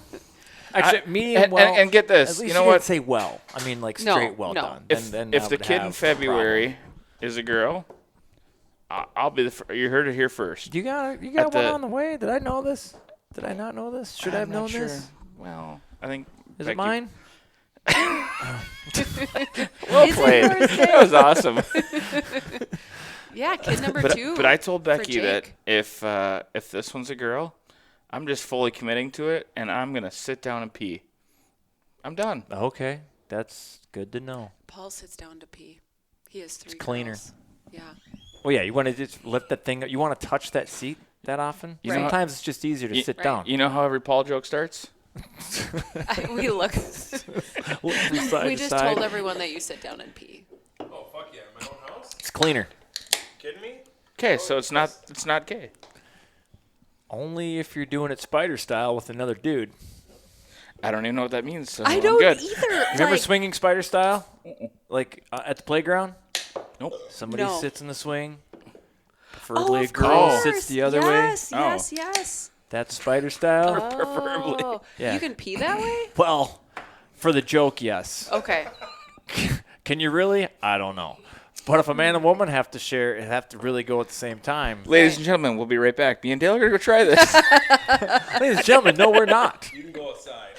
Actually, medium and, well. and get this, At least you know didn't what? say well. I mean, like No, straight well no. done. If then if I the would kid in have a February is a girl, I'll be the. You heard it here first. problem. You At got one the- on the way. Did I know this? Did I not know this? Should I have I'm not known sure. this? Well, I think. Is Becky- it mine? Well Is it played. yours, Dave? That was awesome. Yeah, kid number But, 2. but I told for Becky that Jake. if this one's a girl, I'm just fully committing to it, and I'm gonna sit down and pee. I'm done. Okay, that's good to know. Paul sits down to pee. He has 3 cleaner. girls. Yeah. Well, yeah, you want to just lift that thing up. You want to touch that seat that often? You know- Sometimes it's just easier to You- sit Right. down. You know how every Paul joke starts? We look. From side We to just side. told everyone that you sit down and pee. Oh fuck yeah, my own house. It's cleaner. Kidding me? Okay, so it's not gay. Only if you're doing it spider style with another dude. I don't even know what that means. So I I'm don't good. either. Remember like, swinging spider style? Like at the playground? Nope. Somebody No. sits in the swing. oh, Preferably a of girl course. sits the other yes, way. Yes, yes, That's spider style. Preferably. Oh, Yeah. you can pee that way? Well, for the joke, yes. Okay. Can you really? I don't know. But if a man and woman have to really go at the same time. Ladies and gentlemen, we'll be right back. Me and Dale are going to go try this. Ladies and gentlemen, no, we're not. You can go outside.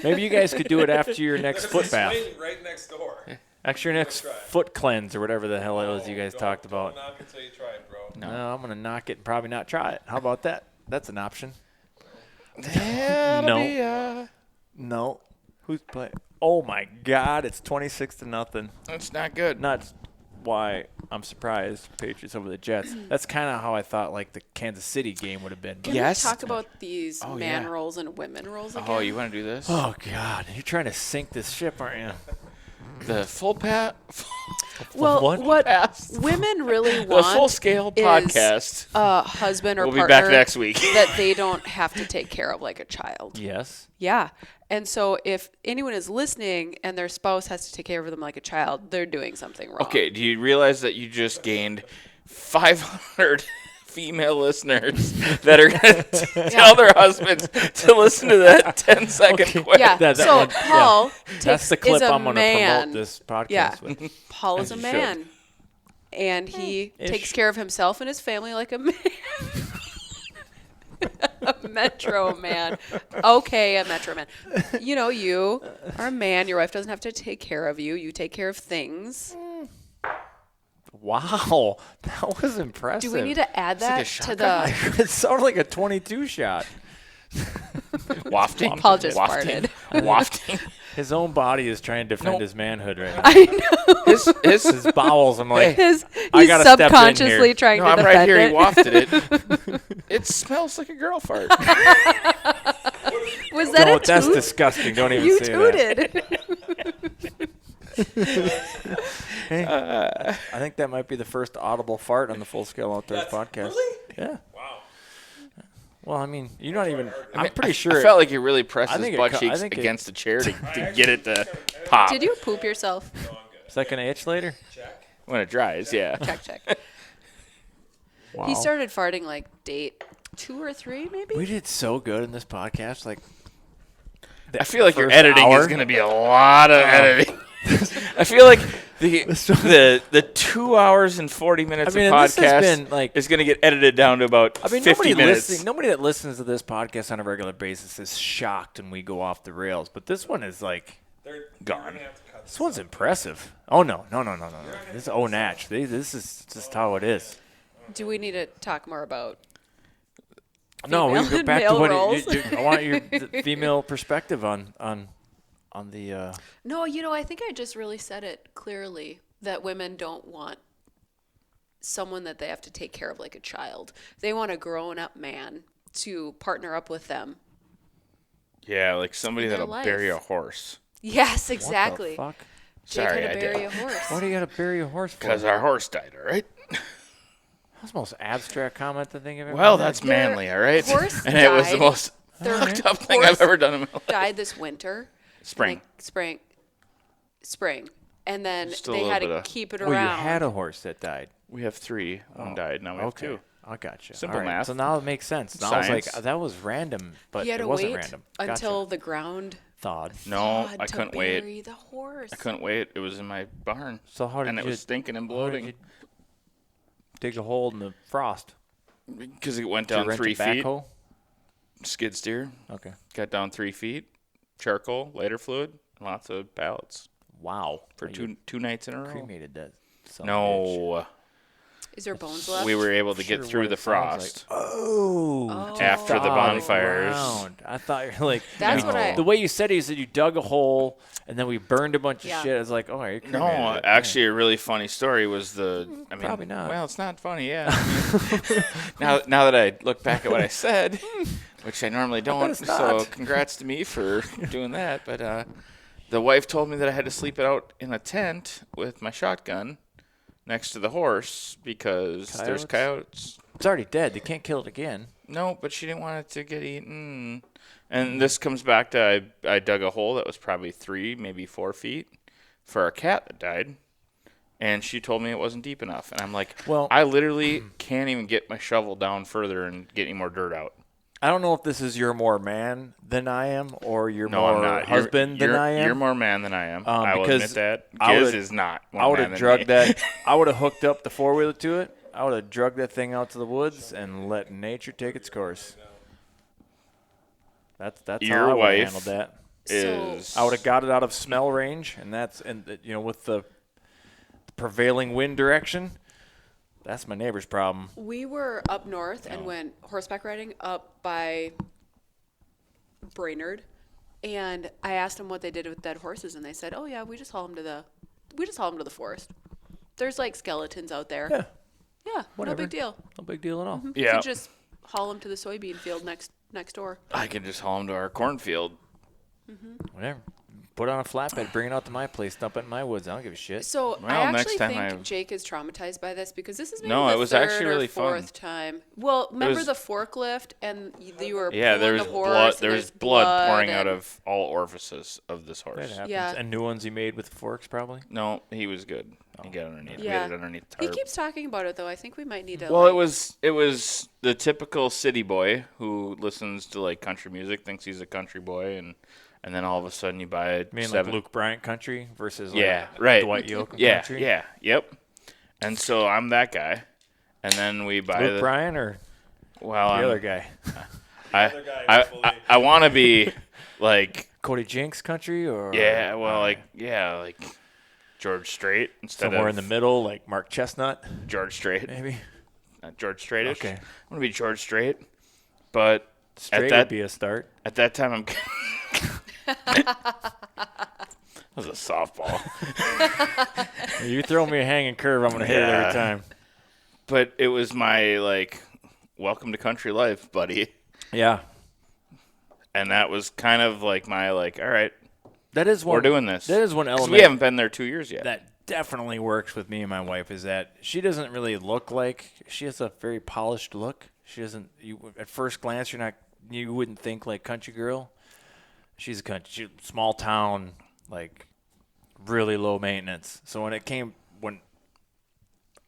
Maybe you guys could do it after your next foot bath. right next door. After your next foot cleanse or whatever the hell it was you guys talked about. Knock until you try it, bro. No, I'm going to knock it and probably not try it. How about that? That's an option. That'll No. be, No. Who's playing? Oh, my God. It's 26-0. that's not good. Not why I'm surprised Patriots over the Jets. That's kind of how I thought like the Kansas City game would have been. Can Yes. we talk about these Oh, man yeah. roles and women roles again? Oh, you want to do this? Oh, God. You're trying to sink this ship, aren't you? The full pat. well, what? what women really The want full scale is podcast. a husband or We'll be partner back next week. that they don't have to take care of like a child. Yes. Yeah. And so if anyone is listening and their spouse has to take care of them like a child, they're doing something wrong. Okay, do you realize that you just gained 500 female listeners that are going to tell their husbands to listen to that 10-second clip? Yeah. That so one, yeah. Paul That's the is clip a I'm going to man. promote this podcast Yeah. with. Paul is a As you should. man. And he Ish. takes care of himself and his family like a man. A metro man. Okay, a metro man. You know, you are a man. Your wife doesn't have to take care of you. You take care of things. Wow. That was impressive. Do we need to add like a that to shotgun. the... It sounded like a 22 shot. Wafting. Paul just Wafting. farted. Wafting. His own body is trying to defend Nope. his manhood right now. I know. His bowels, I'm like, He's I gotta step in subconsciously here. trying No, to I'm defend right here. it. He wafted it. It smells like a girl fart. Was that don't, a that's toot? disgusting. Don't even You say that. tooted. I think that might be the first audible fart on the Full Scale Outdoors podcast. Really? Yeah. Wow. Well, I mean, you're not even. I'm pretty I sure. felt like he really pressed I his think it butt co- I cheeks think it- against the chair to get it to pop. Did you poop yourself? Is that gonna itch later? When it dries, yeah. Check. Wow. He started farting like date 2 or 3, maybe? We did so good in this podcast. Like, I feel like your first editing hour? is going to be a lot of editing. I feel like the 2 hours and 40 minutes I mean, of and this has podcast been, like- is going to get edited down to about I mean, 50 minutes. nobody that listens to this podcast on a regular basis is shocked when we go off the rails. But this one is like, Gone. this one's impressive. Oh no. This is natch. This is just how it is. Do we need to talk more about No, we female go and back to male what roles? I want your the female perspective on the. No, I think I just really said it clearly that women don't want someone that they have to take care of like a child. They want a grown-up man to partner up with them. Yeah, like somebody In their that'll life. bury a horse. Yes, exactly. What the fuck? Jake Sorry, had I to did. bury a horse. Why do you gotta bury a horse for? Because our horse died, all right? That's the most abstract comment I think I've ever Well, heard. that's Their manly, all right? horse And it was the died. most Their fucked up thing horse I've ever done in my life. died this winter. Spring. Spring. and then Just a they little had bit to of- keep it Well, around. you had a horse that died. We have 3. One died. Now we have 2. I got you. Simple All right. math. So now it makes sense. Now I was like, Science. that was random, but he had it to wasn't wait random. until the ground thawed. No, thawed I to couldn't wait. bury the horse. I couldn't wait. It was in my barn. So how did and it you was stinking and how did bloating you dig a hole in the frost? because it went Did you down rent a 3 feet. backhoe? Skid steer. Okay. Got down 3 feet. Charcoal, lighter fluid, lots of pallets Wow. for You two nights in a row. cremated that. son of a bitch. No, Is there bones left? we were able to Sure get through what the it sounds like. frost Oh. after the Thaw bonfires. ground. I thought you were like. That's what I- The way you said it, you said you dug a hole and then we burned a bunch of Yeah. shit. I was like, oh, you No, cremated it. actually, a really funny story was I mean, probably not. Well, it's not funny, yeah. now that I look back at what I said, which I normally don't, it's so not. congrats to me for doing that. But the wife told me that I had to sleep it out in a tent with my shotgun next to the horse because there's coyotes. It's already dead. They can't kill it again. No, but she didn't want it to get eaten. And this comes back to I dug a hole that was probably 3, maybe 4 feet for a cat that died. And she told me it wasn't deep enough. And I'm like, Well- I literally can't even get my shovel down further and get any more dirt out. I don't know if this is you're more man than I am or you're No, more I'm not. husband than I am. You're more man than I am. I will because admit that. I Giz would've- is not more I would man have than drugged me. that. I would have hooked up the 4-wheeler to it. I would have drugged that thing out to the woods and let nature take its course. That's Your how I would wife have handled that. Is I would have got it out of smell range, and with the prevailing wind direction, that's my neighbor's problem. We were up north and went horseback riding up by Brainerd, and I asked them what they did with dead horses, and they said, "Oh yeah, we just haul them to the forest. There's like skeletons out there. Yeah, Yeah, whatever. no big deal. no big deal at all. You Yeah. can just haul them to the soybean field next door." I can just haul him to our cornfield. Whatever. Put on a flatbed, bring it out to my place, dump it in my woods. I don't give a shit. So Well, I next actually time think Jake is traumatized by this because this is maybe No, the it was third actually or really fun. fourth time. Well, remember was- the forklift and you were Yeah, pulling there was the horse blood. and There was there's blood pouring out and- of all orifices of this That horse. happens. Yeah. And new ones he made with forks, probably. No, he was good. He got underneath. We Yeah. had it underneath the He tarp. keeps talking about it though. I think we might need to. Well, like, it was the typical city boy who listens to like country music, thinks he's a country boy, and then all of a sudden you buy a I mean, seven. like Luke Bryant country versus like Yeah, right. Dwight Yoakam Yeah, country. yeah, yep. And so I'm that guy, and then we buy Luke the Bryan or well, the I'm- other guy, I want to be like Cody Jinks country, or yeah, well, like George Strait instead somewhere of in the middle, like Mark Chestnut, George Strait, maybe. not George Straitish. Okay. I'm gonna be George Strait, but Straight that- would be a start. at that time I'm. That was a softball. You throw me a hanging curve, I'm gonna hit it Yeah. every time. But it was my like welcome to country life, buddy. Yeah, And that was kind of like my like, all right, that is one. we're doing this. That is one 'Cause element we haven't been there 2 years yet. that definitely works with me and my wife. Is that she doesn't really look like she has a very polished look. She doesn't. You at first glance, you wouldn't think like country girl. She's a country, small town, like really low maintenance. So when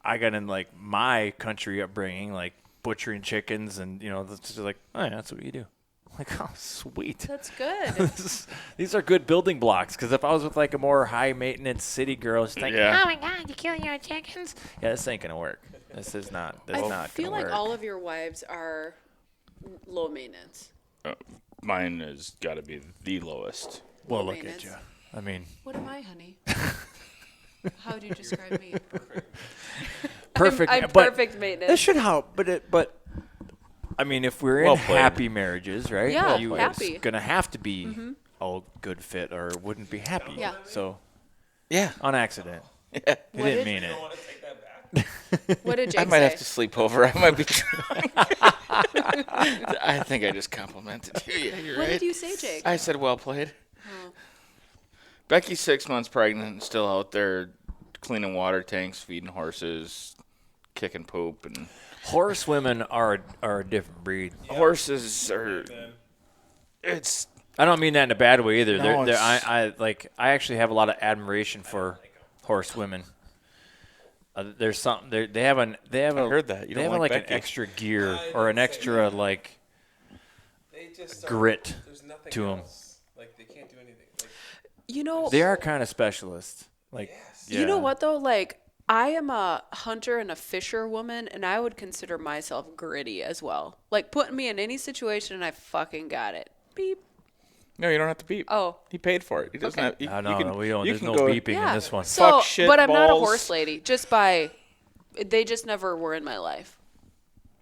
I got in like my country upbringing, like butchering chickens and that's just like, oh yeah, that's what you do. I'm like, oh sweet. That's good. These are good building blocks. Because if I was with like a more high maintenance city girl, it's like, Yeah. oh my god, you kill your chickens. Yeah, this ain't gonna work. This is not. That's I not feel gonna like work. all of your wives are low maintenance. Mine has got to be the lowest. Well, low look at maintenance. you. I mean, What am I, honey? How do you describe me? perfect. I'm but perfect That maintenance. should help. But I mean, if we're Well in played. happy marriages, right? Yeah, you happy. It's gonna have to be a good fit, or wouldn't be happy. Yeah. So Yeah. on accident, Yeah. you What didn't did- mean it. What did Jake I might say? have to sleep over. I might be drunk. I think I just complimented you. Yeah, you're What right. did you say, Jake? I said well played. Oh. Becky's 6 months pregnant and still out there cleaning water tanks, feeding horses, kicking poop, and Horse women are a different breed. horses are. It's I don't mean that in a bad way either. No, They're, it's- I actually have a lot of admiration for horsewomen. There's something they have a I heard that. You they don't have like an Becky. extra gear or an extra like grit There's nothing to 'em. else. Like they can't do anything. Like, You know, they are kind of specialists. Like you know what though? Like I am a hunter and a fisher woman, and I would consider myself gritty as well. Like putting me in any situation, and I fucking got it. Beep. No, you don't have to beep. Oh. He paid for it. He doesn't Okay. have. No, you can, we don't. you There's can no go, beeping Yeah. in this one. So, Fuck, shit, but I'm not a balls. horse lady. Just by, they just never were in my life.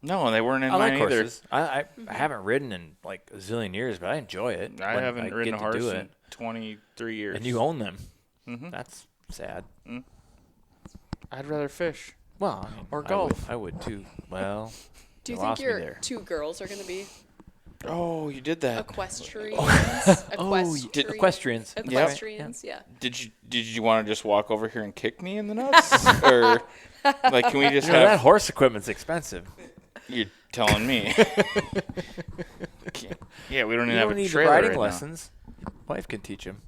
No, and they weren't in I like mine either. horses. I haven't ridden in like a zillion years, but I enjoy it. I when haven't ridden a get to do horse it. in 23 years. And you own them. Mhm. That's sad. I'd rather fish. Well, I mean, Or I would- golf. I would too. Well, Do you you think lost me your there. 2 girls are going to be Oh, you did that. equestrians? did- equestrians. Equestrians, yeah. Did you want to just walk over here and kick me in the nuts, or like can we just You know, that have? horse equipment's expensive. You're telling me. Yeah, we don't even You have don't a need trailer riding right now. lessons. Wife can teach him,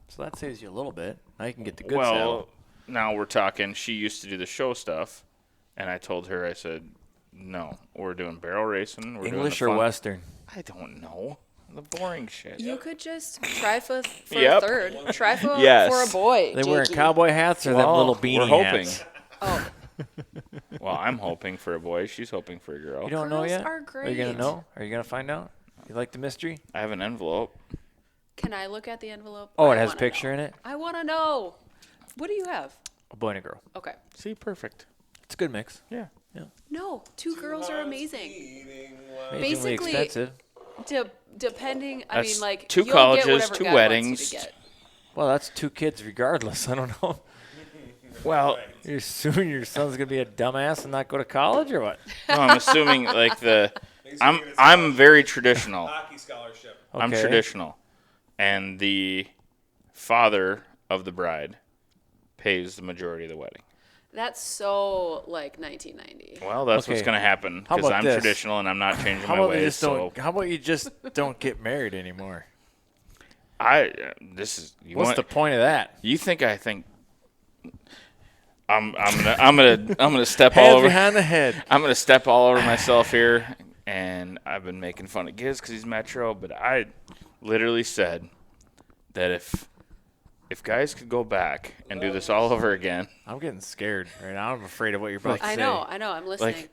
so that saves you a little bit. Now you can get the good Well, saddle. now we're talking. She used to do the show stuff, and I told her, I said, no, we're doing barrel racing. We're English doing or the fun- Western? I don't know. The boring shit. You could just try for Yep. a third. Try for, Yes. for a boy. They wearing Jakey. cowboy hats or them Well, little beanie we're hoping. hats? Oh, Well, I'm hoping for a boy. She's hoping for a girl. You don't know Girls yet? are Are you gonna great. know? Are you gonna find out? You like the mystery? I have an envelope. can I look at the envelope? Oh, it I has a wanna picture know. in it. I want to know. What do you have? A boy and a girl. Okay. See, perfect. It's a good mix. Yeah. No, 2 girls are amazing. Amazingly Basically- expensive. Depending, I That's mean, like 2 you'll colleges, get whatever 2 God weddings. wants you to get. Well, that's 2 kids regardless. I don't know. Well, You're assuming your son's gonna be a dumbass and not go to college, or what? no, I'm assuming like I'm very traditional. hockey scholarship. I'm Okay. traditional, and the father of the bride pays the majority of the wedding. That's so like 1990. Well, that's what's Okay. going to happen How because about I'm this? traditional and I'm not changing How my about they ways. just So don't? How about you just don't get married anymore? this is you What's want, the point of that? You think I think I'm gonna step Hands all over. behind the head. I'm gonna step all over myself here, and I've been making fun of Giz because he's Metro, but I literally said that if guys could go back and do this all over again, I'm getting scared right now. I'm afraid of what you're about to say. I know. I'm listening. like,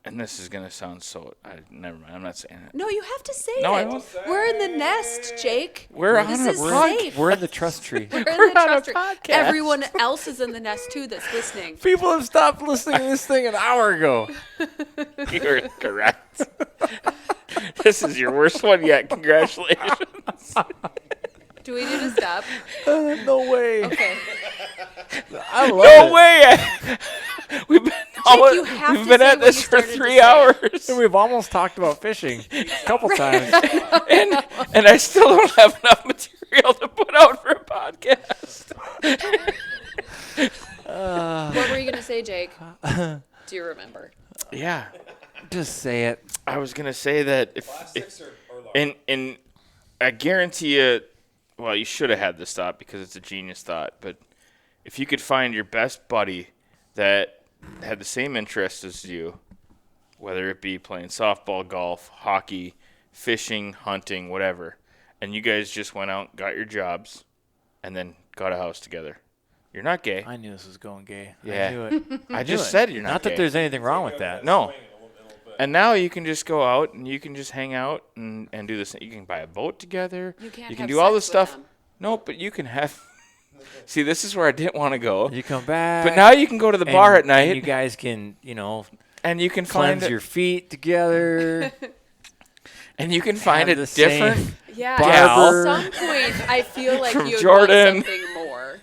and this is gonna sound so. Never mind. I'm not saying it. no, you have to say No, I it. won't We're in the nest, Jake. We're this on a is podcast. safe. We're in the trust tree. We're in we're the on a trust tree. podcast. Everyone else is in the nest too that's listening. People have stopped listening to this thing an hour ago. You're correct. This is your worst one yet. Congratulations. Do we need to stop? No way. Okay. I love No it. way. We've been you have we've to been say at what this you for started to 3 say. hours, And we've almost talked about fishing a couple times. and I still don't have enough material to put out for a podcast. What were you gonna say, Jake? Do you remember? Yeah, Just say it. I was gonna say that if and I guarantee you, well, you should have had this thought because it's a genius thought. But if you could find your best buddy that had the same interests as you, whether it be playing softball, golf, hockey, fishing, hunting, whatever, and you guys just went out, got your jobs, and then got a house together, you're not gay. I knew this was going gay. Yeah. I knew it. I just said you're not Not gay. that there's anything wrong with that. No. And now you can just go out and you can just hang out and do this. You can buy a boat together. You can't can have do all sex this with stuff. them. No, but you can have. See, this is where I didn't want to go. You come back. But now you can go to the bar at and night you guys can, and you can find cleanse your feet together. and you can find have a the same- different. Yeah. Barber. At some point, I feel like From you'd Jordan. want something more.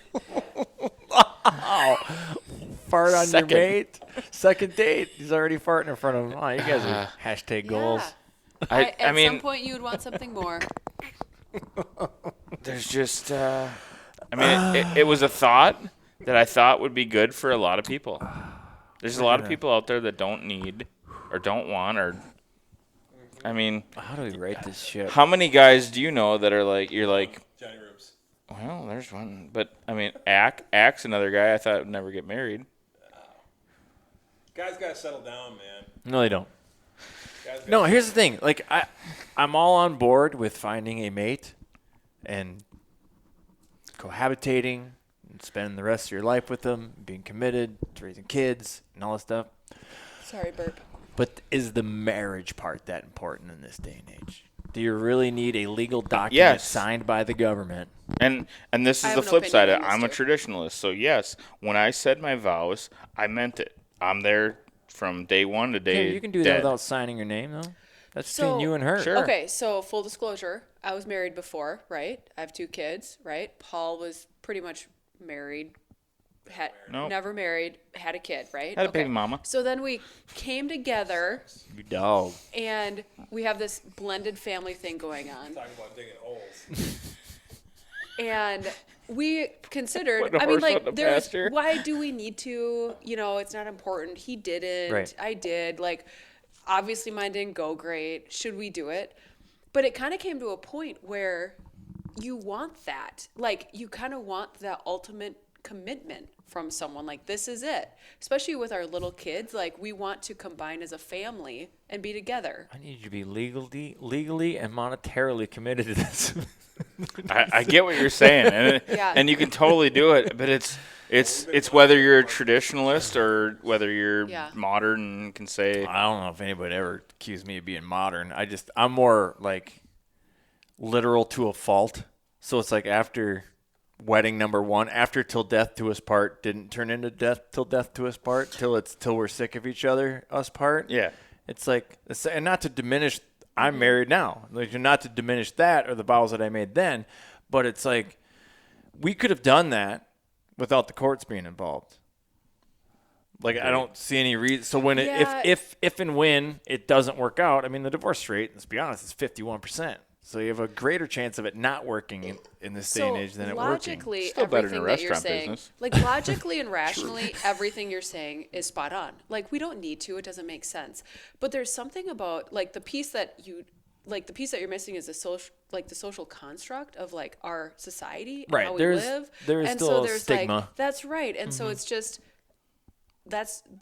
Fart on Second. your mate. Second date. He's already farting in front of him. Oh, you guys are hashtag goals. Yeah. I At mean, some point, you'd want something more. there's just. I mean, it was a thought that I thought would be good for a lot of people. There's a lot of people out there that don't need or don't want or. I mean, How do we write this shit? how many guys do you know that are like you're like, Johnny Rubes. Well, there's one. But, I mean, Axe, another guy I thought would never get married. Guys got to settle down, man. No, they don't. No, here's the thing. Like, I'm all on board with finding a mate and cohabitating and spending the rest of your life with them, being committed to raising kids and all that stuff. Sorry, burp. But is the marriage part that important in this day and age? Do you really need a legal document Yes. signed by the government? And this I is have the an flip side. opinion on I'm a this, traditionalist. So, yes, when I said my vows, I meant it. I'm there from day one to day Yeah, you can do dead. that without signing your name, though. That's So- between you and her. Sure. Okay, so full disclosure, I was married before, right? I have 2 kids, right? Paul was pretty much married, Nope. never married, had a kid, right? Had a baby mama. So then we came together You dog. and we have this blended family thing going on. Talking about digging holes. And we considered, Putting a I mean, horse out like, in the there's, pasture. why do we need to, it's not important. He didn't, Right. I did. Like, obviously mine didn't go great. Should we do it? But it kind of came to a point where you want that. Like, you kind of want that ultimate commitment from someone. Like, this is it. Especially with our little kids. Like, we want to combine as a family and be together. I need you to be legally and monetarily committed to this. I get what you're saying, and Yeah. and you can totally do it, but it's whether you're a traditionalist or whether you're Yeah. modern and can say I don't know if anybody ever accused me of being modern. I'm more like literal to a fault. So it's like after wedding number 1, after Till Death Do Us Part didn't turn into Till Death Do Us Part, till we're sick of each other, us part. yeah. It's like, and not to diminish, I'm married now. Like, not to diminish that or the vows that I made then, but it's like, we could have done that without the courts being involved. Like, I don't see any reason. So when Yeah. if and when it doesn't work out, I mean, the divorce rate, let's be honest, is 51%. So you have a greater chance of it not working in this day and age than it working. logically, Still better than everything a that you're restaurant saying, business. like logically and rationally, everything you're saying is spot on. Like, we don't need to; it doesn't make sense. But there's something about like the piece that you're missing is the social construct of like our society and Right. how we There's- live. there is and still so a there's stigma. like that's right, and so it's just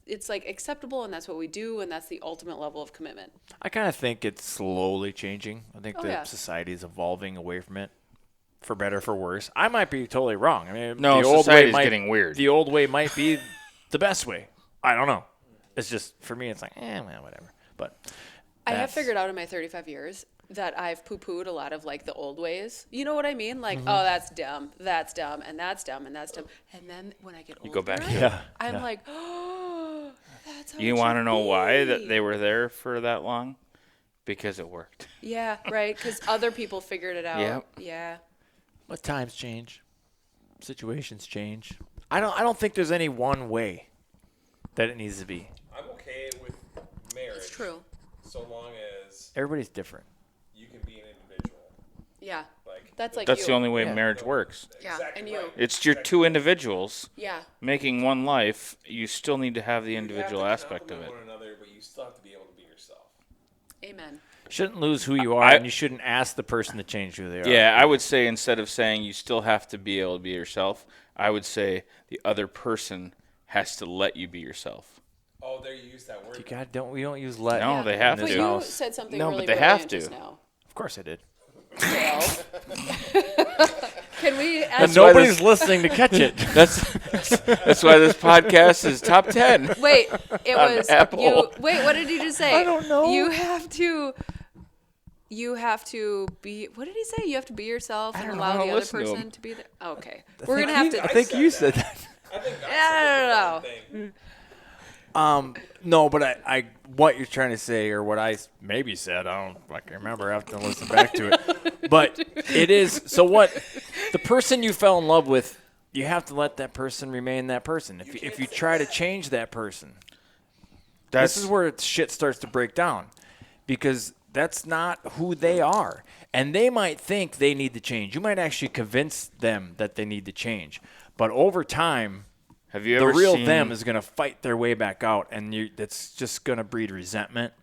it's like acceptable, and that's what we do, and that's the ultimate level of commitment. I kind of think it's slowly changing. I think Oh, the yeah. society is evolving away from it, for better, for worse. I might be totally wrong. I mean, No, the old way society's might, getting weird. The old way might be the best way. I don't know. It's just for me, it's like, well, whatever. But I have that's- figured out in my 35 years that I've poo-pooed a lot of like the old ways. You know what I mean? Like, Mm-hmm. oh, that's dumb, and that's dumb, and that's dumb. And then when I get older, go back to Yeah. I'm yeah. like, oh, that's how You want to know why that they were there for that long? Because it worked. Yeah, right. Because other people figured it out. Yep. Yeah. But times change, situations change. I don't think there's any one way that it needs to be. I'm okay with marriage. It's true. So long as Everybody's different. you can be an individual. Yeah. Like That's like That's you. the only way Yeah. marriage works. Yeah, Exactly and you. right. It's your two individuals Yeah. making one life. You still need to have the individual you have to aspect of it. complement one another, but you still have to be able to be yourself. Amen. Shouldn't lose who you are, I- and you shouldn't ask the person to change who they are. Yeah, I would say instead of saying you still have to be able to be yourself, I would say the other person has to let you be yourself. Oh, there you use that word. You God, we don't use let. No, they have But to. you house. said something No, but really they have brilliant to. just now. Of course I did. Dale. Can we ask And why nobody's this- listening to catch it. That's why this podcast is top 10. Wait, it On was Apple. you. Wait, what did you just say? I don't know. You have to be. What did he say? You have to be yourself and don't allow know. the other Listen to person him. to be there. Okay, we're gonna have to. I think you said that. I think that's Yeah, the thing. No, but I what you're trying to say, or what I maybe said, I don't fucking remember. I have to listen back to it. But it is, so what, the person you fell in love with, you have to let that person remain that person. If you try to change that person, this is where shit starts to break down, because that's not who they are. And they might think they need to change. You might actually convince them that they need to change. But over time, Have you the ever real seen, them is going to fight their way back out, and that's just going to breed resentment.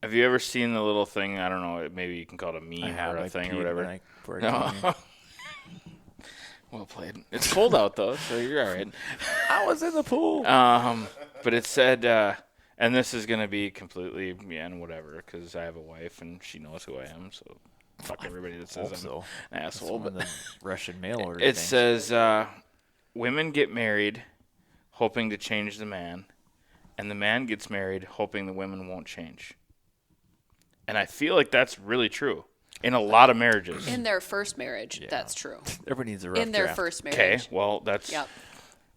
Have you ever seen the little thing? I don't know. Maybe you can call it a meme or a I thing peed or whatever. when I- before I No. came here. Well played. It's cold out though, so you're all right. I was in the pool. But it said, and this is gonna be completely and whatever, because I have a wife and she knows who I am. So fuck everybody that says I'm Also, an asshole. But But the Russian mail order. it thing. says women get married hoping to change the man, and the man gets married hoping the women won't change. And I feel like that's really true in a lot of marriages. In their first marriage, that's true. everybody needs a rough In their draft. first Okay, marriage. well that's Yep.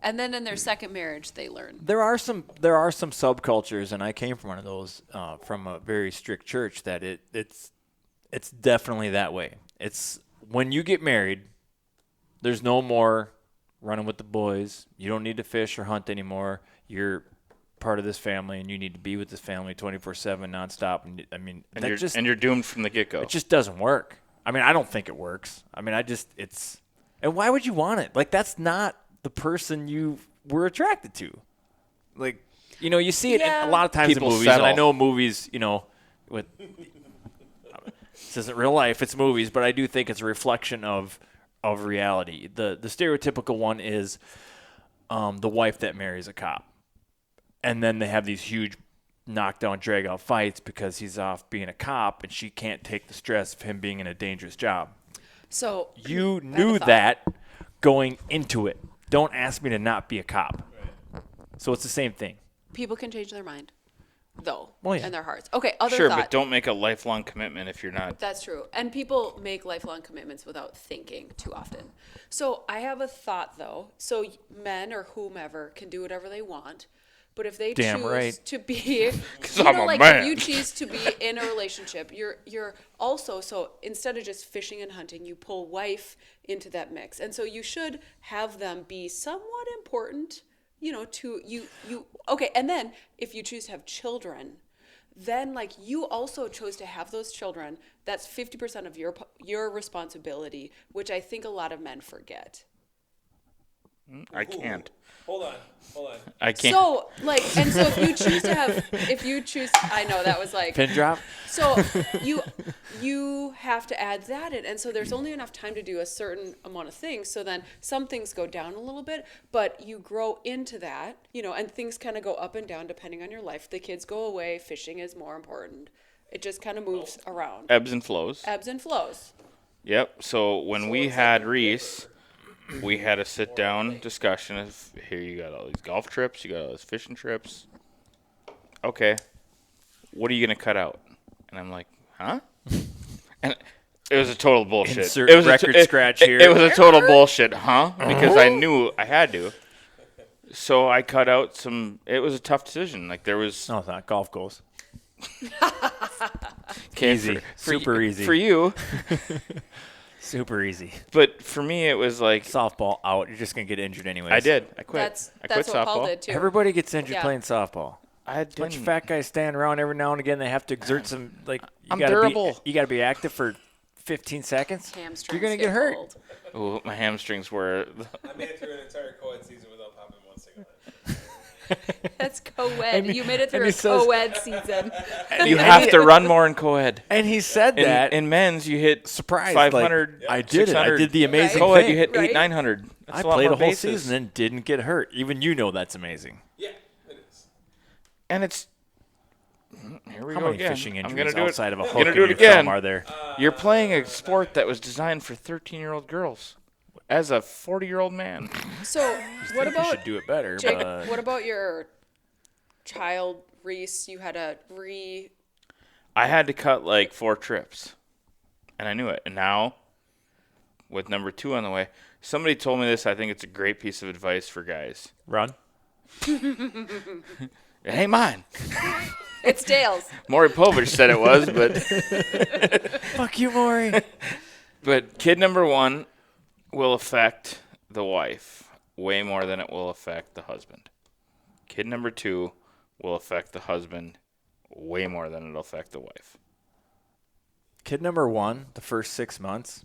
And then in their second marriage, they learn. There are some subcultures, and I came from one of those from a very strict church that it's definitely that way. It's when you get married, there's no more running with the boys. You don't need to fish or hunt anymore. You're part of this family, and you need to be with this family 24/7, nonstop. And I mean, and that you're doomed from the get-go. it just doesn't work. I mean, I don't think it works. I mean, and why would you want it? Like, that's not the person you were attracted to. Like, you see it Yeah. a lot of times People in movies, and I settle. know movies, with this isn't real life, it's movies, but I do think it's a reflection of reality. The stereotypical one is the wife that marries a cop. And then they have these huge knockdown, drag-out fights because he's off being a cop and she can't take the stress of him being in a dangerous job. So You I have a knew thought. that going into it. Don't ask me to not be a cop. So it's the same thing. People can change their mind, though, Well, yeah. and their hearts. Okay, other Sure, thought. but don't make a lifelong commitment if you're not. That's true. And people make lifelong commitments without thinking too often. So I have a thought, though. So men or whomever can do whatever they want. But if they Damn choose right. to be, I'm a like man. if you choose to be in a relationship, you're also, so instead of just fishing and hunting, you pull wife into that mix. And so you should have them be somewhat important, to you. Okay, and then if you choose to have children, then like you also chose to have those children. That's 50% of your responsibility, which I think a lot of men forget. I can't. Hold on. I can't. So and so if you choose, I know that was like Pin drop? So you have to add that in, and so there's only enough time to do a certain amount of things. So then some things go down a little bit, but you grow into that, and things kind of go up and down depending on your life. The kids go away, fishing is more important. It just kind of moves around, Ebbs and flows. ebbs and flows. Yep. So when we had Reese, we had a sit-down discussion of, here you got all these golf trips, you got all these fishing trips. Okay, what are you going to cut out? And I'm like, huh? And it was a total bullshit. Insert it was record scratch here. It was a total bullshit, huh? Because I knew I had to. So I cut out some, it was a tough decision. Like there was... No, it's not. Golf goals. Okay, Easy. Super easy. For you, Super easy. but for me it was like, Softball out. You're just going to get injured anyways. I did. I quit. That's I quit what Paul softball. did too. Everybody gets injured Yeah. playing softball. I Bunch of didn't. fat guys stand around every now and again. They have to exert some, I'm durable. You got to be active for 15 seconds. Hamstrings You're going to get hurt. cold. Ooh, my hamstrings were. I made it through an entire co-ed season without popping one cigarette. That's co-ed. And You made it and through he a says- co-ed season. You have to run more in co-ed. And he said In, that. in men's, you hit surprised. 500. I did it. I 600. did the amazing Right. Co-ed, thing. you hit Right. 900. That's I a lot played more a whole bases. season and didn't get hurt. Even you know that's amazing. Yeah, it is. And it's. Here we How go many again. fishing I'm injuries gonna do outside it. of a I'm hook gonna in do it your again. thumb are there? You're playing a sport that was designed for 13-year-old girls. As a 40-year-old man, So what You about should do it better. Jake? But What about your child, Reese? You had a I had to cut like 4 trips, and I knew it. And now, with number 2 on the way, somebody told me this. I think it's a great piece of advice for guys. run. It ain't mine. It's Dale's. Maury Povich said it was, but Fuck you, Maury. but kid number 1 will affect the wife way more than it will affect the husband. Kid number 2 will affect the husband way more than it'll affect the wife. Kid number 1, the first 6 months.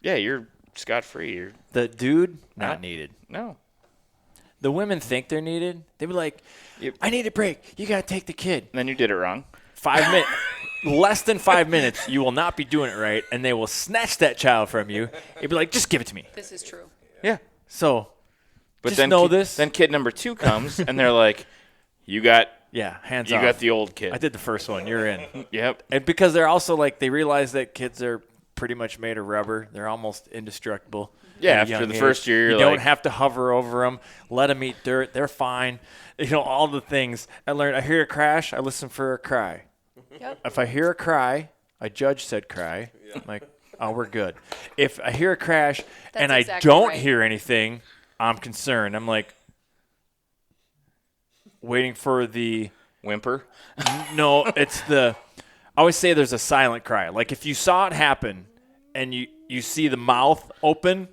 Yeah, you're scot-free. You're The dude, not Huh? needed. no. The women think they're needed. They be like, Yep. I need a break. You got to take the kid. And then you did it wrong. 5 minutes. Less than 5 minutes, you will not be doing it right, and they will snatch that child from you. You'd be like, just give it to me. This is true. Yeah. So, But just then know this. Then kid number 2 comes, and they're like, "You got hands you off. got the old kid." I did the first one. You're in. Yep. And because they're also like, they realize that kids are pretty much made of rubber. They're almost indestructible. Yeah, at a after young the age. first year, you you're don't like- have to hover over them. Let them eat dirt. They're fine. All the things. I learned, I hear a crash, I listen for a cry. Yep. If I hear a cry, I judge said cry. I'm like, oh, we're good. If I hear a crash and I exactly don't right. hear anything, I'm concerned. I'm like, waiting for the... Whimper. No, it's the. I always say there's a silent cry. Like if you saw it happen, and you see the mouth open,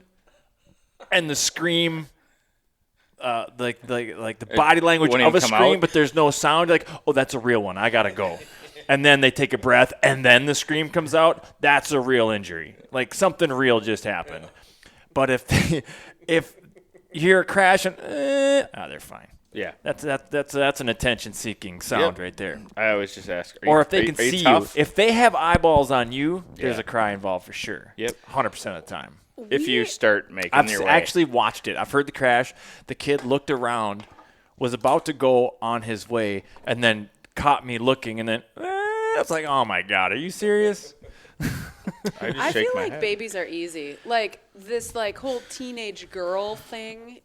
and the scream, like the body language wouldn't of a even come scream, out? but there's no sound. Like, oh, that's a real one. I gotta go. And then they take a breath, and then the scream comes out. That's a real injury. Like something real just happened. But if you hear a crash and they're fine. Yeah. That's an attention-seeking sound Yep. right there. I always just ask. Or if they can see you, tough? if they have eyeballs on you, there's Yeah. a cry involved for sure. Yep. 100% of the time. If you start making I've your way. actually watched it. I've heard the crash. The kid looked around, was about to go on his way, and then caught me looking, and then it's like, oh my God, are you serious? I just I shake feel my like head. babies are easy. Like this whole teenage girl thing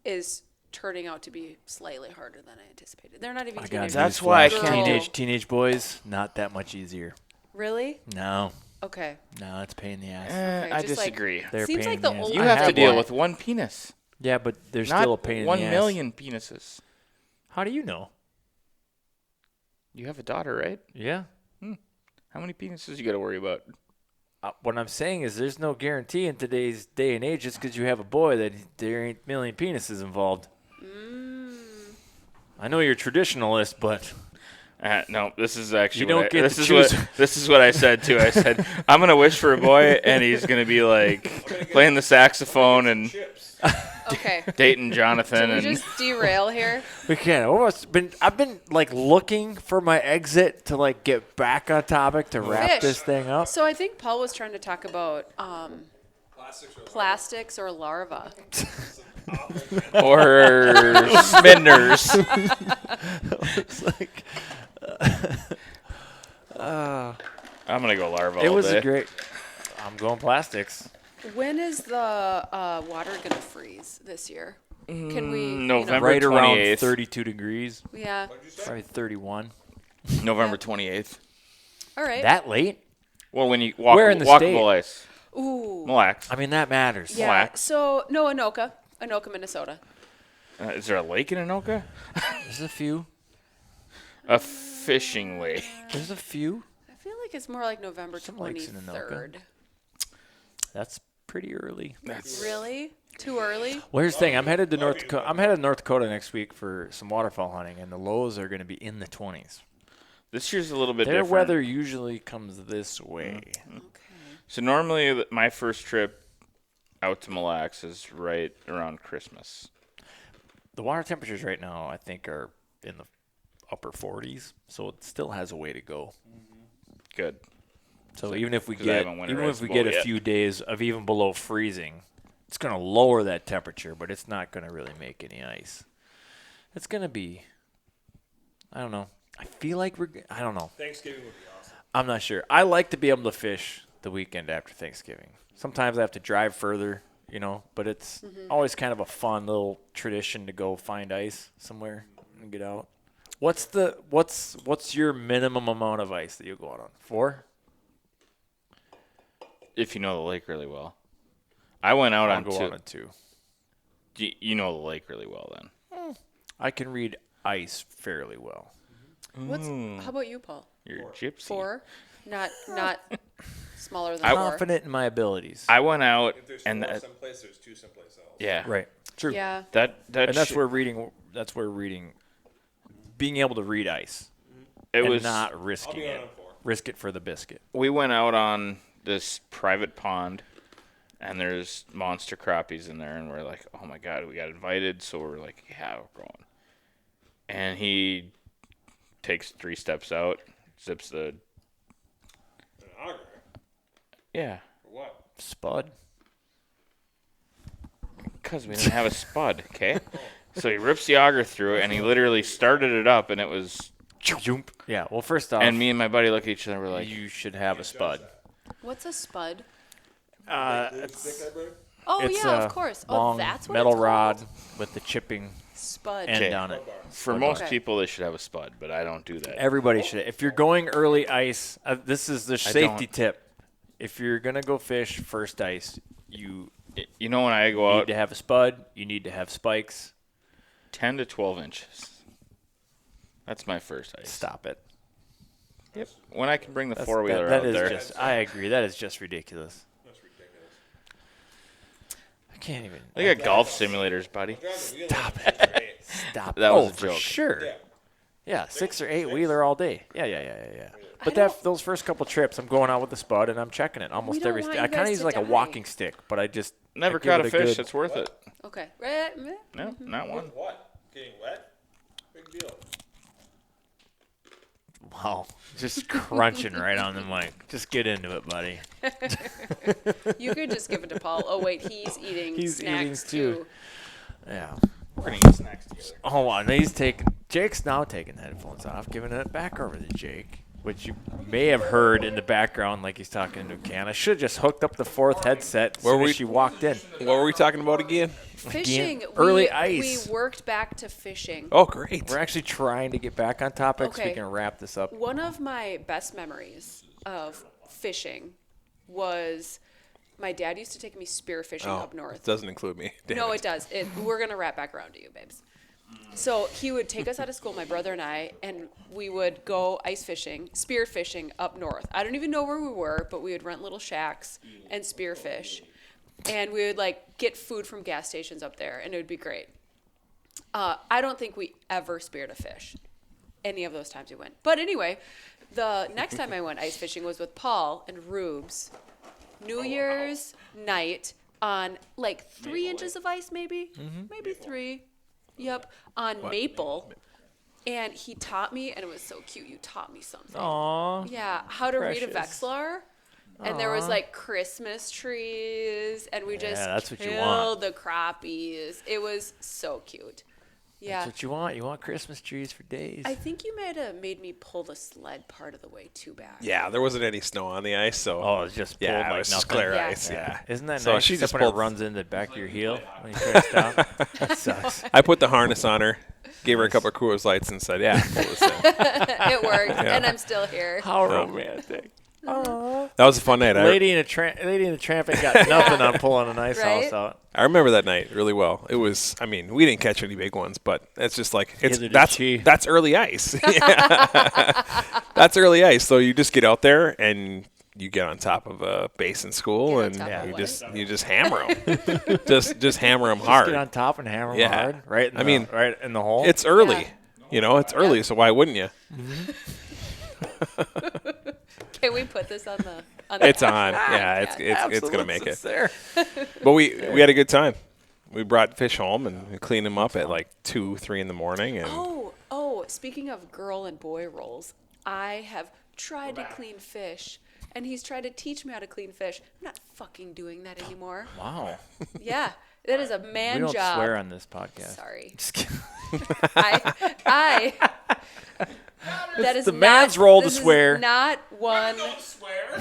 is turning out to be slightly harder than I anticipated. They're not even teenage That's why I girl. can't- Teenage boys, not that much easier. Really? No, Okay. it's a pain in the ass. Okay, I just like- disagree. They're a Seems pain like in the the ass. older You I have to have deal one. with one penis. Yeah, but there's Not still a pain in 1 the ass. million penises. How do you know? You have a daughter, right? Yeah. How many penises you got to worry about? What I'm saying is there's no guarantee in today's day and age just because you have a boy that there ain't a million penises involved. I know you're a traditionalist, but No, this is actually You don't what get this to is choose. this is what I said too. I said I'm gonna wish for a boy, and he's gonna be like playing the saxophone and Okay. dating Jonathan, Did we and just derail here? we can't. I've been like looking for my exit to like get back on topic to wrap Fish. this thing up. So I think Paul was trying to talk about plastics or larvae. or spinners. It's like I'm gonna go larva. it all was day. a great. I'm going plastics. When is the water gonna freeze this year? Can we? November Right around 28th. 32 degrees, Yeah. probably 31. November 28th. All right. That late? Well, when you walk, Where in the walkable ice, Ooh. Mille Lacs. I mean, that matters. Yeah. Black. So no, Anoka, Minnesota. Is there a lake in Anoka? There's a few. A fishing lake. There's a few. I feel like it's more like November Some lakes in Anoka. 23rd. That's pretty early. Really? Too early? Well, here's the thing. I'm headed to North Dakota. I'm headed to North Dakota next week for some waterfowl hunting, and the lows are going to be in the 20s. This year's a little bit Their different. weather usually comes this way. Okay. So normally my first trip out to Mille Lacs is right around Christmas. The water temperatures right now, I think, are in the upper 40s, so it still has a way to go. Good. So even if we 'cause I get haven't even if we winterized get bull a yet. few days of even below freezing, it's going to lower that temperature, but it's not going to really make any ice. It's going to be, I don't know. I feel like I don't know. Thanksgiving would be awesome. I'm not sure. I like to be able to fish the weekend after Thanksgiving. Sometimes I have to drive further, but it's always kind of a fun little tradition to go find ice somewhere and get out. What's your minimum amount of ice that you go out on? 4? If you know the lake really well. I went out I'll on go 2. out on 2. You know the lake really well then. I can read ice fairly well. How about you, Paul? You're a gypsy. 4? Not smaller than I- 4. Confident in my abilities. I went out If there's and four someplace, there's 2 someplace else. yeah. Right. True. Yeah. That And that's sh- where reading. Being able to read ice it and was. not risking be it. on 4. Risk it for the biscuit. We went out on this private pond, and there's monster crappies in there, and we're like, oh my god, we got invited, so we're like, yeah, we're going. And he takes 3 steps out, zips the An auger. yeah. For what? Spud. Because we didn't have a spud, okay? So he rips the auger through it, and he literally started it up, and it was... Yeah. Well, first off, And me and my buddy look at each other, and we're like, you should have a spud. What's a spud? It's Oh, it's yeah, a of course. long Oh, that's what metal it's rod called? with the chipping Spud. end Okay. on it. for most Okay. people, they should have a spud, but I don't do that. Everybody should. If you're going early ice, this is the safety don't. tip. If you're gonna go fish first ice, you You know when I go need out to have a spud. You need to have spikes. 10 to 12 inches. That's my first ice. Stop it. When I can bring the That's- four-wheeler that out is there. just. I agree. That is just ridiculous. I can't even. They got golf simulators, buddy. Stop it. Stop. That was a for joke. sure. Yeah, 6 or 8 wheeler all day. Yeah. But those first couple trips, I'm going out with the spud and I'm checking it almost don't every. want I you kind of guys use to like a die. walking stick, but I just Never I give caught it a fish. good- It's worth it. Okay. No, not one. What? Getting wet? Big deal. Wow, just crunching right on the mic. Just get into it, buddy. You could just give it to Paul. Oh, wait, he's eating He's eating snacks too. Yeah. We're going to eat snacks together. Hold on, Jake's now taking the headphones off, giving it back over to Jake, which you may have heard in the background like he's talking to a can. I should have just hooked up the fourth headset as soon as she walked in. What were we talking about again? Fishing. Early ice. We worked back to fishing. Oh, great. We're actually trying to get back on topic so we Okay. can wrap this up. One of my best memories of fishing was my dad used to take me spear fishing up north. It doesn't include me. Damn No, it does. We're going to wrap back around to you, babes. So he would take us out of school, my brother and I, and we would go ice fishing, spear fishing up north. I don't even know where we were, but we would rent little shacks and spear fish. And we would like get food from gas stations up there, and it would be great. I don't think we ever speared a fish any of those times we went. But anyway, the next time I went ice fishing was with Paul and Rubes. New Year's night on like 3 inches of ice, maybe, maybe 3. Yep, on Maple. And he taught me, and it was so cute. You taught me something. Aw. Yeah, how to read a Precious. Vexlar. And there was like Christmas trees, and we just that's what you killed want. the crappies. It was so cute. Yeah. That's what you want. You want Christmas trees for days. I think you might have made me pull the sled part of the way too back. Yeah, there wasn't any snow on the ice, so Oh, it's just pulled yeah, like it was just nothing. clear Yeah. ice. Yeah. Isn't that So nice? she Except just when it pulled- runs in the back of your heel when you try to stop. That sucks. I put the harness on her, gave her a couple of Coors Lights, and said, "Yeah, pull this in." It worked, and I'm still here. How romantic. That was a fun night. Lady in a Tramp ain't got nothing on pulling an ice Right? house out. I remember that night really well. It was, I mean, we didn't catch any big ones, but it's just like Neither did she. that's early ice. Yeah. That's early ice. So you just get out there and you get on top of a base in school, Get on and top of what? you just hammer them, just hammer them Just hard. get on top and hammer 'em Yeah. hard. Right. I mean, right in the hole. It's early, Yeah. you know. It's early, so why wouldn't you? Can we put this on the? On the It's on. Yeah, it's gonna make it. there. But we had a good time. We brought fish home and we cleaned them up at like 2, 3 in the morning, and Oh, speaking of girl and boy roles, I have tried to clean fish, and he's tried to teach me how to clean fish. I'm not fucking doing that anymore. Wow. Yeah, that is a man We don't job. swear on this podcast. Sorry. Just kidding. I that is the man's role to this is swear. Not one.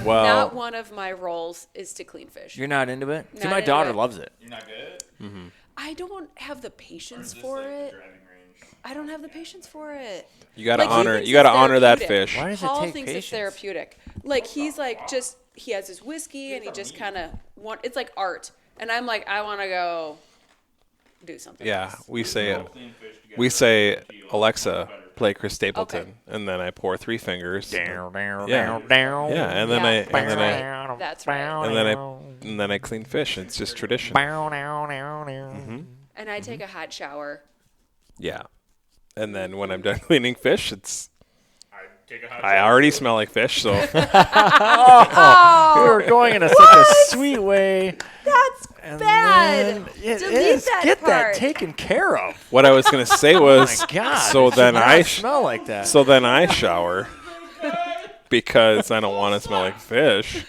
well, Not one of my roles is to clean fish. You're not into it? See, Not my into daughter it. loves it. I don't have the patience for it. I don't have the patience for it. you gotta Like, he honor thinks you gotta it's honor that therapeutic. fish. Why does it Paul take thinks patience? it's therapeutic. Like he's like he has his whiskey and he just kind of it's like art. And I'm like, I want to go do something. Yeah, else. we say Alexa, play Chris Stapleton, Okay. and then I pour 3 fingers. Down, down, Yeah. down, down. Yeah, and then Yeah, That's and then I clean fish. It's just tradition. And I take a hot shower. Yeah, and then when I'm done cleaning fish, I already smell like fish. So We were going in such a sweet way. That's And bad. then it Delete is. that Get part. that taken care of. what I was gonna say was, Oh my God. so it then should not I smell like that. shower because I don't want to smell like fish.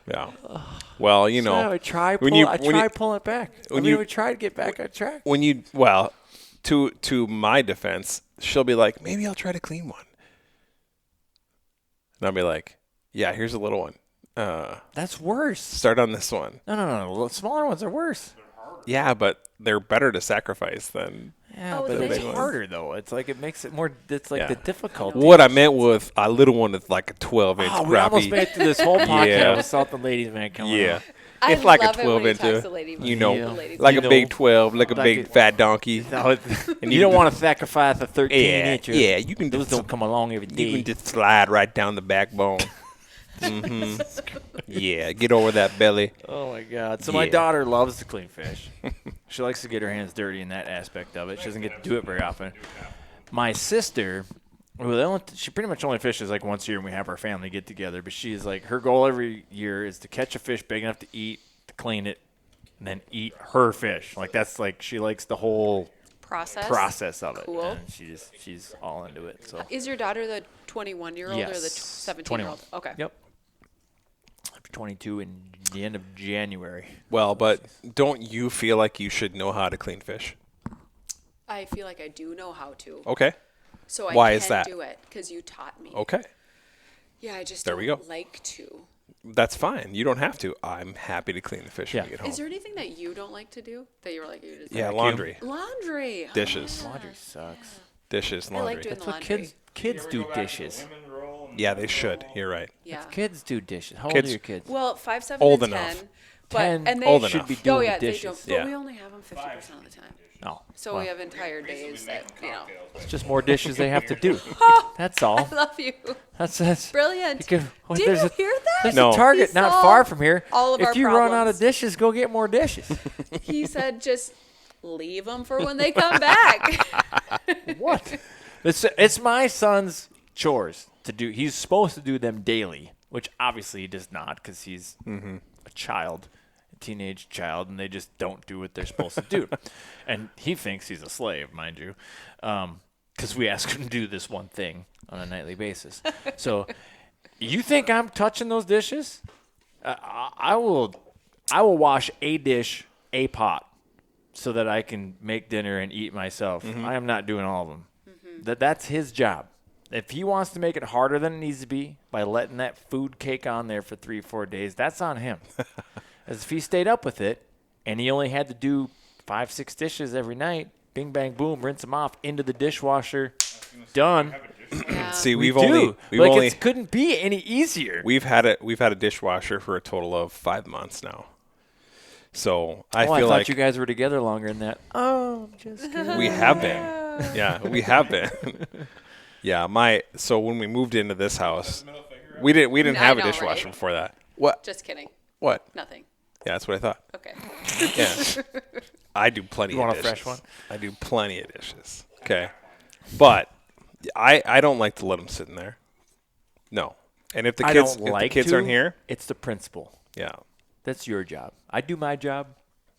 Yeah. Well, you So know, I would try when pull, you- I when try you- pulling it back. when I you- would try to get back on track. when you to my defense, she'll be like, maybe I'll try to clean one, and I'll be like, yeah, here's a little one. That's worse. Start on this one. No. The smaller ones are worse. Yeah, but they're better to sacrifice than. Yeah, Oh, but the it's big ones. harder though. It's like it makes it more. It's like Yeah. the difficulty. What I meant was a little one that's like a 12-inch Oh, we almost crappie. made it through this whole podcast Yeah. without the ladies man coming Yeah. on. I It's like a love it when 12 he inch, talks to lady- you know, Yeah. the ladies. like You a big know, 12, like a like big it- fat donkey. No, And you you don't can- want to sacrifice a 13 incher. Yeah, you can Those just don't come along every day. you can just slide right down the backbone. hmm Yeah, get over that belly. Oh my God! So my Yeah. daughter loves to clean fish. She likes to get her hands dirty in that aspect of it. She doesn't get to do it very often. My sister, well, she pretty much only fishes like once a year, and we have our family get together. But she's like, her goal every year is to catch a fish big enough to eat, to clean it, and then eat her fish. Like that's like she likes the whole process of it. Cool. And she's all into it. So Is your daughter the 21-year-old or the Yes. 17-year-old? 21. Okay. Yep. I'm 22 in the end of January. Well, but don't you feel like you should know how to clean fish? I feel like I do know how to. Okay. So I Why can is that? do it because you taught me. Okay. Yeah, I just There don't we go. like to. That's fine. You don't have to. I'm happy to clean the fish when Yeah. you get home. Is there anything that you don't like to do that you were like you just Yeah, Vacuum. laundry, laundry? dishes, Laundry sucks. dishes, I like laundry. doing That's the what laundry. kids do dishes. Yeah, they should. You're right. Yeah. Kids do dishes. How old Kids- are your kids? Well, 5, 7, Old and enough. 10. But 10 and they old should enough. be Oh doing yeah, the they dishes. don't. But Yeah. we only have them 50% of the time. No. So Well, we have entire days that it's just more dishes they have to do. That's all. I love you. That's Brilliant. You can, well, Did there's you a, hear that? There's No. a Target He not solved far from here. all of if our you run out of problems. dishes, go get more dishes. He said just leave them for when they come back. What? It's my son's chores to do. He's supposed to do them daily, which obviously he does not because he's a child, a teenage child, and they just don't do what they're supposed to do. And he thinks he's a slave, mind you, because we ask him to do this one thing on a nightly basis. So you think I'm touching those dishes? I will wash a dish, a pot, so that I can make dinner and eat myself. I am not doing all of them. That's his job. If he wants to make it harder than it needs to be by letting that food cake on there for 3-4 days, that's on him. As if he stayed up with it and he only had to do 5-6 dishes every night, bing bang boom, rinse them off into the dishwasher, done. Yeah. See, We we've only it couldn't be any easier. we've had a dishwasher for a total of 5 months now. So I I feel thought like you guys were together longer than that. Oh, just kidding. we have been. Yeah, we have been. Yeah, so when we moved into this house, we didn't I have a know, dishwasher right? before that. What? Just kidding. What? Nothing. Yeah, that's what I thought. Okay. Yeah. I do plenty You of want a dishes. fresh one? I do plenty of dishes. Okay. But I don't like to let them sit in there. No. And if the I kids don't if like the kids to. aren't here, It's the principle. yeah. That's your job. I do my job.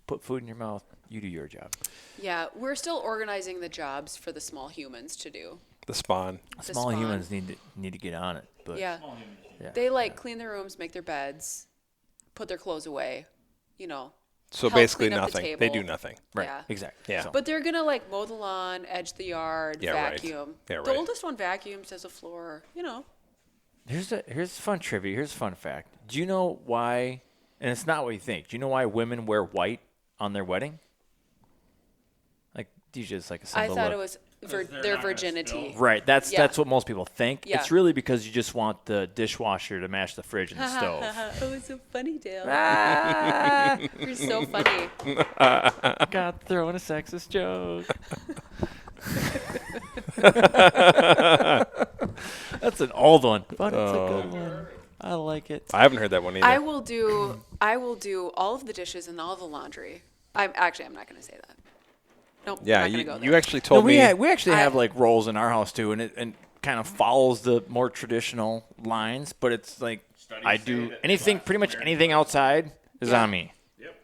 Put food in your mouth. You do your job. Yeah, we're still organizing the jobs for the small humans to do. The spawn. The Small spawn. humans need to get on it. But Yeah. Yeah. They like clean their rooms, make their beds, put their clothes away, you know. So Help basically clean up the nothing. They do table. nothing. Right. Yeah. Exactly. Yeah. So, But they're gonna like mow the lawn, edge the yard, Yeah, right. vacuum. Yeah, The right. oldest one vacuums, does the floor, you know. here's fun trivia. Here's a fun fact. Do you know why? And it's not what you think. Do you know why women wear white on their wedding? Like usually it's like a I symbol thought of- it was their virginity. Right. That's Yeah. what most people think. Yeah. It's really because you just want the dishwasher to match the fridge and the stove. Oh, it's so funny, Dale. Ah, You're so funny. got throwing a sexist joke. That's an old one, but it's a good one. I like it. I haven't heard that one either. I will do all of the dishes and all of the laundry. I'm not going to say that. Nope. yeah, not gonna you, go there. you actually told we me. we actually I- have like roles in our house too, and it kind of follows the more traditional lines. But it's like Studies I say do that anything, pretty much anything outside is Yeah. on me. Yep.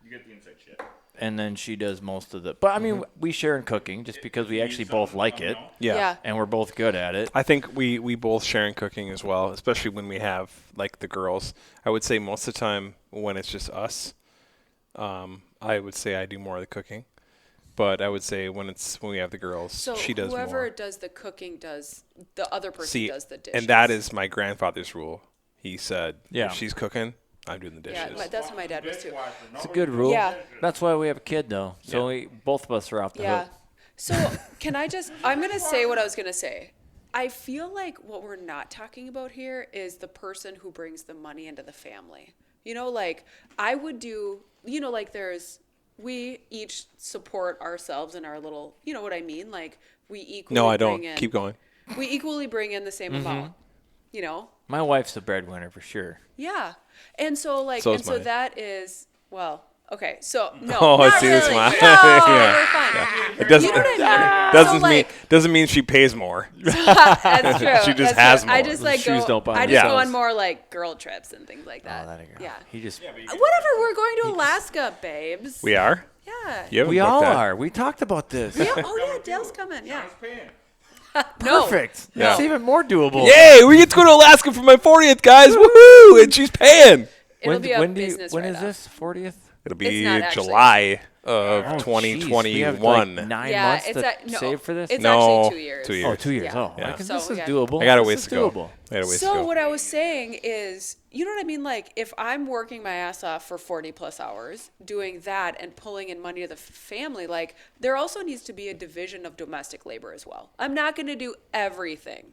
You get the inside shit. and then she does most of the. But I mean, we share in cooking just because we actually both like it, Yeah. and we're both good at it. I think we both share in cooking as well, especially when we have like the girls. I would say most of the time when it's just us, I would say I do more of the cooking. But I would say when we have the girls, So she does whoever more. does the cooking does the other person See, does the dishes. and that is my grandfather's rule. He said, Yeah. if she's cooking, I'm doing the dishes. yeah, that's what my dad was too. It's a good rule. Yeah. That's why we have a kid, though. So both of us are off the Yeah. hook. So I'm going to say what I was going to say. I feel like what we're not talking about here is the person who brings the money into the family. You know, like I would do, you know, like we each support ourselves in our little, you know what I mean? Like we equally No, I don't. bring in, Keep going. We equally bring in the same amount, you know? My wife's the breadwinner for sure. Yeah. And so like, So and is so mine. that is, well, okay. So no, Oh, I not see really. this one. No, Yeah. we're fine. It doesn't, You know what I mean? doesn't So, mean like, doesn't mean she pays more. That's true. She just That's has true. I more. just like Shoes go. don't buy I just go themselves. on more like girl trips and things like that. Oh, that girl. Yeah. He just. Whatever. We're going to Alaska, babes. We are? Yeah. You haven't We booked all that. are. We talked about this. Yeah. Oh yeah, Dale's coming. Yeah. No. Perfect. Yeah. That's even more doable. Yay, we get to go to Alaska for my 40th, guys. Woohoo! And she's paying. It'll be a when business when is write-off. this? 40th? It'll It's be not actually. July of Oh, jeez. We have, 2021. like 9 Yeah, months it's to no, save for this? It's No, actually 2 years. 2 years. Oh, 2 years. Yeah. Oh, Yeah. okay, So, this is yeah. doable. I got a This ways is to go. doable. I got a ways to So go. what I was saying is, you know what I mean? Like if I'm working my ass off for 40 plus hours doing that and pulling in money to the family, like there also needs to be a division of domestic labor as well. I'm not going to do everything,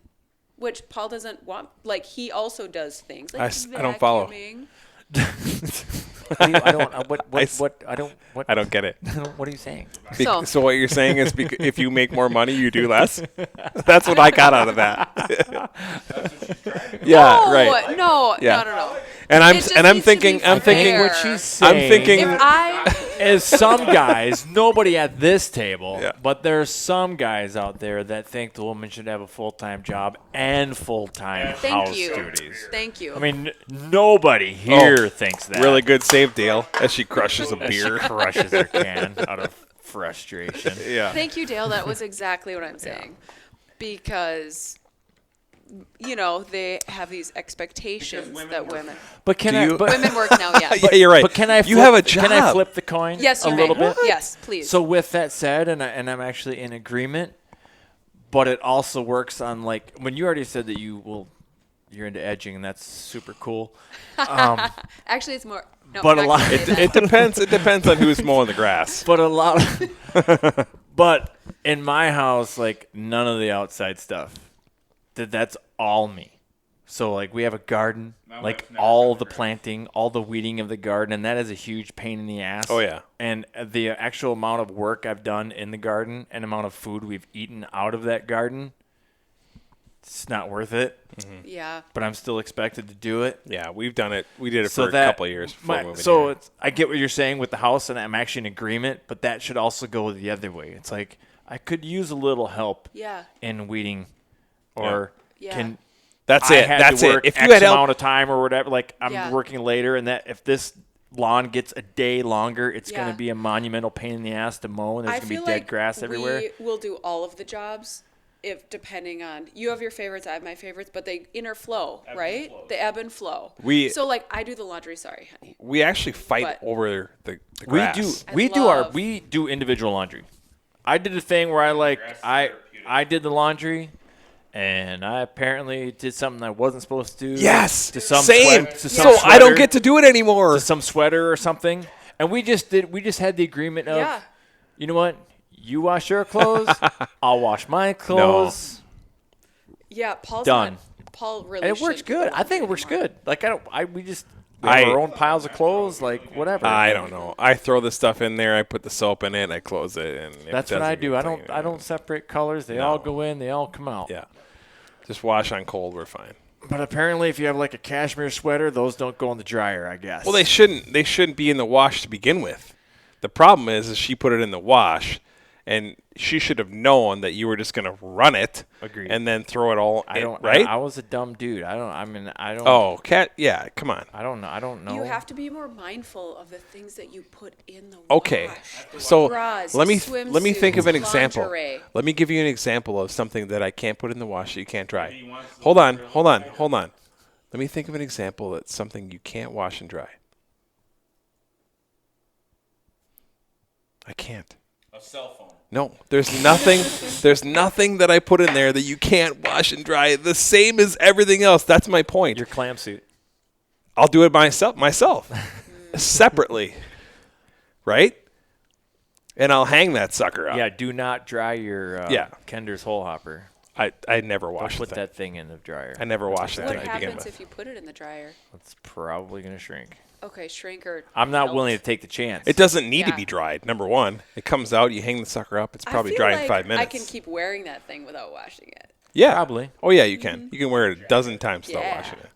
which Paul doesn't want. Like he also does things like I don't follow. vacuuming. I don't. I don't get it. What are you saying? So- So what you're saying is if you make more money, you do less? That's what I got out of that. Yeah, No, right. No, Yeah. no. And It just I'm needs to be thinking fair. What she's saying. I'm thinking If I is some guys, nobody at this table, Yeah. but there's some guys out there that think the woman should have a full-time job and full-time house thank you, duties. thank you. I mean, nobody here thinks that. really good save, Dale, as she crushes a As she beer. crushes her can out of frustration. Yeah. Thank you, Dale. That was exactly what I'm saying. Because, you know, they have these expectations that women But can Do I? you- But, women work now. Yes. Yeah, you're right. but can I? You Flip, have a Can I job. flip the coin? Yes, you a may. little bit. Yes, please. So with that said, and I'm actually in agreement, but it also works on like when you already said that you're into edging, and that's super cool. Actually, it's more. No, But I'm a not lot- gonna say It that. depends. It depends on who's mowing the grass. But a lot of, but in my house, like none of the outside stuff. That's all me. So like we have a garden, like all the planting, all the weeding of the garden, and that is a huge pain in the ass. Oh, yeah. And the actual amount of work I've done in the garden and amount of food we've eaten out of that garden, it's not worth it. Yeah. But I'm still expected to do it. Yeah, we've done it. We did it So for a that- couple of years before moving so here. it's, I get what you're saying with the house, and I'm actually in agreement. But that should also go the other way. It's like I could use a little help Yeah. in weeding, or Yeah. can That's I it. had That's to it. work If X you had amount help, of time or whatever, like I'm Yeah. working later, and that if this lawn gets a day longer, it's going Yeah. to be a monumental pain in the ass to mow, and there's I going to be feel dead like grass everywhere. we will do all of the jobs if depending on you have your favorites, I have my favorites, but they interflow, right? They ebb and flow. We- so like I do the laundry. Sorry, honey. we actually fight But- over the grass. We do individual laundry. I did a thing where I did the laundry, and I apparently did something I wasn't supposed to. Yes, to some same. to some So I don't sweater- get to do it anymore. to some sweater or something, and we just had the agreement of, Yeah. you know what, you wash your clothes, I'll wash my clothes. Yeah, Paul's Done. Not, Paul really. And it works shouldn't do good. the I think it laundry works anymore. good. Like we have our own piles of clothes, like whatever. I don't know. I throw the stuff in there. I put the soap in it. I clean it, and if That's it what I doesn't do. get I don't. clean, I don't separate colors. They all go in. They all come out. Yeah, just wash on cold. We're fine. But apparently, if you have like a cashmere sweater, those don't go in the dryer, I guess. Well, they shouldn't. They shouldn't be in the wash to begin with. The problem is she put it in the wash, and she should have known that you were just going to run it. Agreed. And then throw it all I in, don't. right? I was a dumb dude. I don't. Oh, cat. Yeah, come on. I don't know. I don't know. You have to be more mindful of the things that you put in the Okay, wash. so Bras, let me think of an swimsuits, example. lingerie. Let me give you an example of something that I can't put in the wash that you can't dry. Hold on. Let me think of an example that's something you can't wash and dry. I can't. A cell phone. No, there's nothing. There's nothing that I put in there that you can't wash and dry. The same as everything else. That's my point. Your clam suit. I'll do it myself, separately, right? And I'll hang that sucker up. Yeah, do not dry your Yeah. Kender's hole hopper. I never Don't wash put that. that thing in the dryer. I never wash that What thing to begin happens with. if you put it in the dryer? It's probably going to shrink. Okay, shrink or I'm not melt. willing to take the chance. It doesn't need to Yeah. be dried. Number one, it comes out. You hang the sucker up. It's probably I feel dry like in 5 minutes. I can keep wearing that thing without washing it. Yeah, Probably. Oh yeah, you can. You can wear it a dozen times without Yeah. washing it.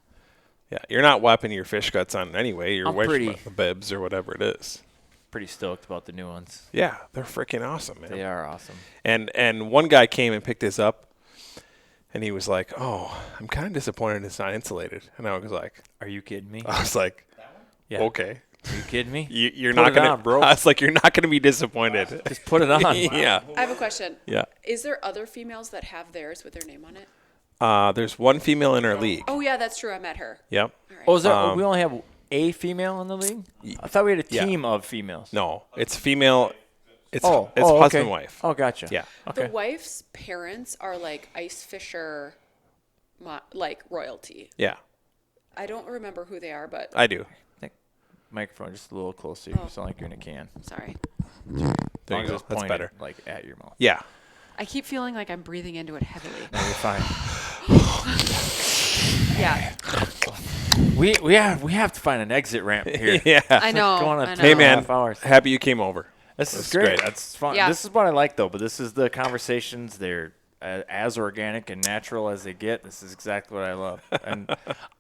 Yeah, you're not wiping your fish guts on it anyway. You're I'm wiping pretty- the bibs or whatever it is. Pretty stoked about the new ones. Yeah, they're freaking awesome, man. They are awesome. And one guy came and picked his up, and he was like, "Oh, I'm kind of disappointed it's not insulated." And I was like, Are you kidding me? I was like, Yeah. okay, Are you kidding me? you're Put not it gonna, on, bro. I was like, you're not gonna be disappointed. Just put it on. Yeah, I have a question. yeah. Is there other females that have theirs with their name on it? There's one female in our league. Oh yeah, that's true. I met her. Yep. All right. Oh, is that, we only have a female in the league? I thought we had a Yeah. team of females. No, it's female. It's Okay. husband wife. Oh, gotcha. Yeah. Okay. The wife's parents are like ice fisher, like royalty. Yeah, I don't remember who they are, but I do. Microphone just a little closer. Oh. You sound like you're in a can. sorry. There Long you as go. it's That's pointed, better. Like at your mouth. Yeah. I keep feeling like I'm breathing into it heavily. No, you're fine. Yeah, we have to find an exit ramp here. Yeah. I know. Go on I a know. Hey man, Half hours. happy you came over. This That's is great. great. That's fun. Yeah. This is what I like, though. But this is the conversations. They're as organic and natural as they get. This is exactly what I love. And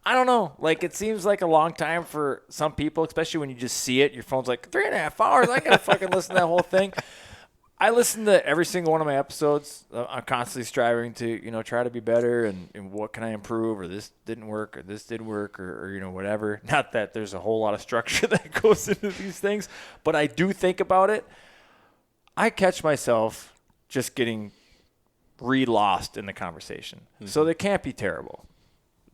I don't know. Like, it seems like a long time for some people, especially when you just see it. Your phone's like 3.5 hours. I gotta fucking listen to that whole thing. I listen to every single one of my episodes. I'm constantly striving to, try to be better and what can I improve, or this didn't work, or this did work, or whatever. Not that there's a whole lot of structure that goes into these things, but I do think about it. I catch myself just getting re-lost in the conversation. So they can't be terrible.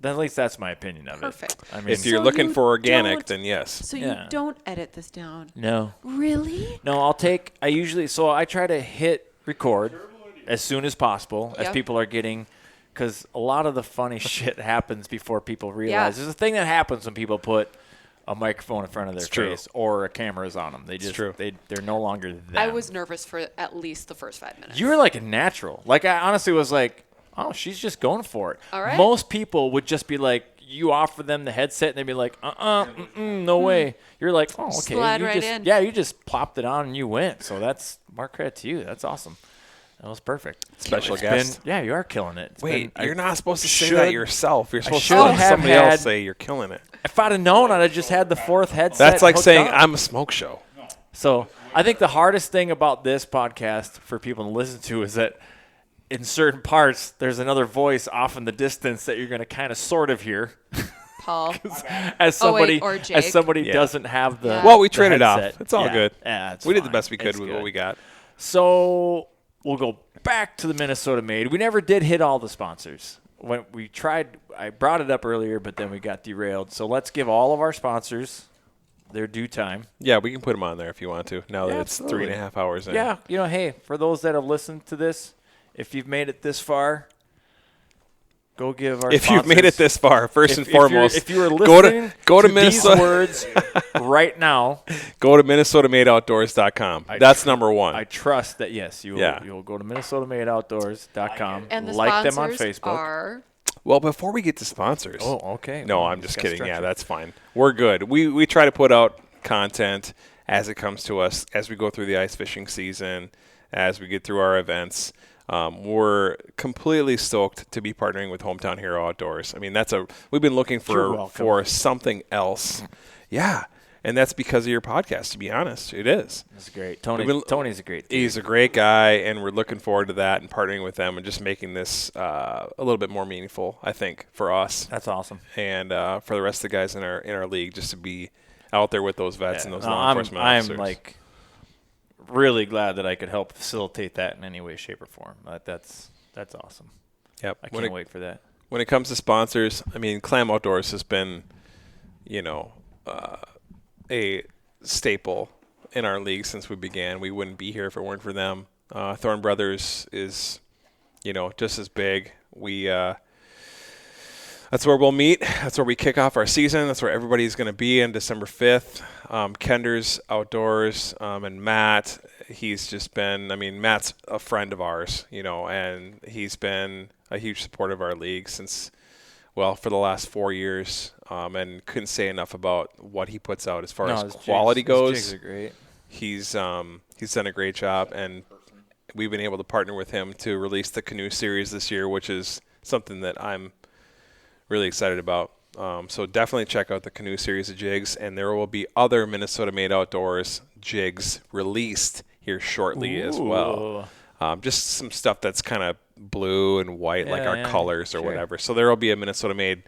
At least that's my opinion of Perfect. it. I mean, If you're So looking you for organic, don't- then yes. So Yeah. you don't edit this down. no. Really? No, I try to hit record as soon as possible as Yep. people are getting, because a lot of the funny shit happens before people realize. Yeah. There's a thing that happens when people put a microphone in front of their It's true. face or a camera's on them. They just, true. they're no longer them. I was nervous for at least the first 5 minutes. You were like a natural. Like, I honestly was like, oh, she's just going for it. All right. Most people would just be like, you offer them the headset and they'd be like, no way. You're like, oh, okay. Slide you right just, in. Yeah, you just plopped it on and you went. So that's more credit to you. That's awesome. That was perfect. Special It's guest. yeah, you are killing it. It's Wait, been- you're not supposed to say should- that yourself. You're supposed to should let have somebody had- else say you're killing it. If I'd have known, I'd have just had the fourth headset. That's like hooked saying up. I'm a smoke show. So I think the hardest thing about this podcast for people to listen to is that in certain parts, there's another voice off in the distance that you're going to kind of sort of hear Paul. as Oh, somebody wait, or Jake. Yeah. doesn't have the. Well, we the traded off. headset. It's all Yeah. good. Yeah, it's We did the fine. best we could It's with good. what we got. So we'll go back to the Minnesota Made. We never did hit all the sponsors. When we tried, I brought it up earlier, but then we got derailed. So let's give all of our sponsors their due time. Yeah, we can put them on there if you want to. Now that Yeah, it's absolutely. 3.5 hours in. Yeah, hey, for those that have listened to this, if you've made it this far, go give our If you've made it sponsors- this far, first and foremost, if you are go listening go to these Minnesota. words right now, Go to MinnesotaMadeOutdoors.com. That's number one. I trust that yes, you will, Yeah. you'll go to MinnesotaMadeOutdoors.com, And the like them on sponsors Facebook. are Well, before we get to sponsors. Oh, okay. No, Well, I'm just got kidding. Yeah, structure. that's fine. We're good. We try to put out content as it comes to us as we go through the ice fishing season, as we get through our events. We're completely stoked to be partnering with Hometown Hero Outdoors. I mean, we've been looking You're welcome. for something else. Yeah. And that's because of your podcast, to be honest. It is. That's great. been- Tony's a great dude. He's a great guy, and we're looking forward to that and partnering with them and just making this a little bit more meaningful, I think, for us That's awesome. and for the rest of the guys in our league, just to be out there with those vets and those No, law enforcement officers. I'm like really glad that I could help facilitate that in any way, shape, or form. That's awesome. Yep. I can't wait for that. When it comes to sponsors, I mean, Clam Outdoors has been, a staple in our league since we began. We wouldn't be here if it weren't for them. Thorn Brothers is, just as big. That's where we'll meet. That's where we kick off our season. That's where everybody's going to be on December 5th. Kender's Outdoors and Matt, he's just been, Matt's a friend of ours, and he's been a huge support of our league since, for the last 4 years, and couldn't say enough about what he puts out as far as quality goes. His jigs are great. He's done a great job, and we've been able to partner with him to release the Canoe Series this year, which is something that I'm really excited about. So definitely check out the Canoe Series of jigs, and there will be other Minnesota Made Outdoors jigs released here shortly as well. Just some stuff that's kind of blue and white, like our colors or whatever. So there will be a Minnesota Made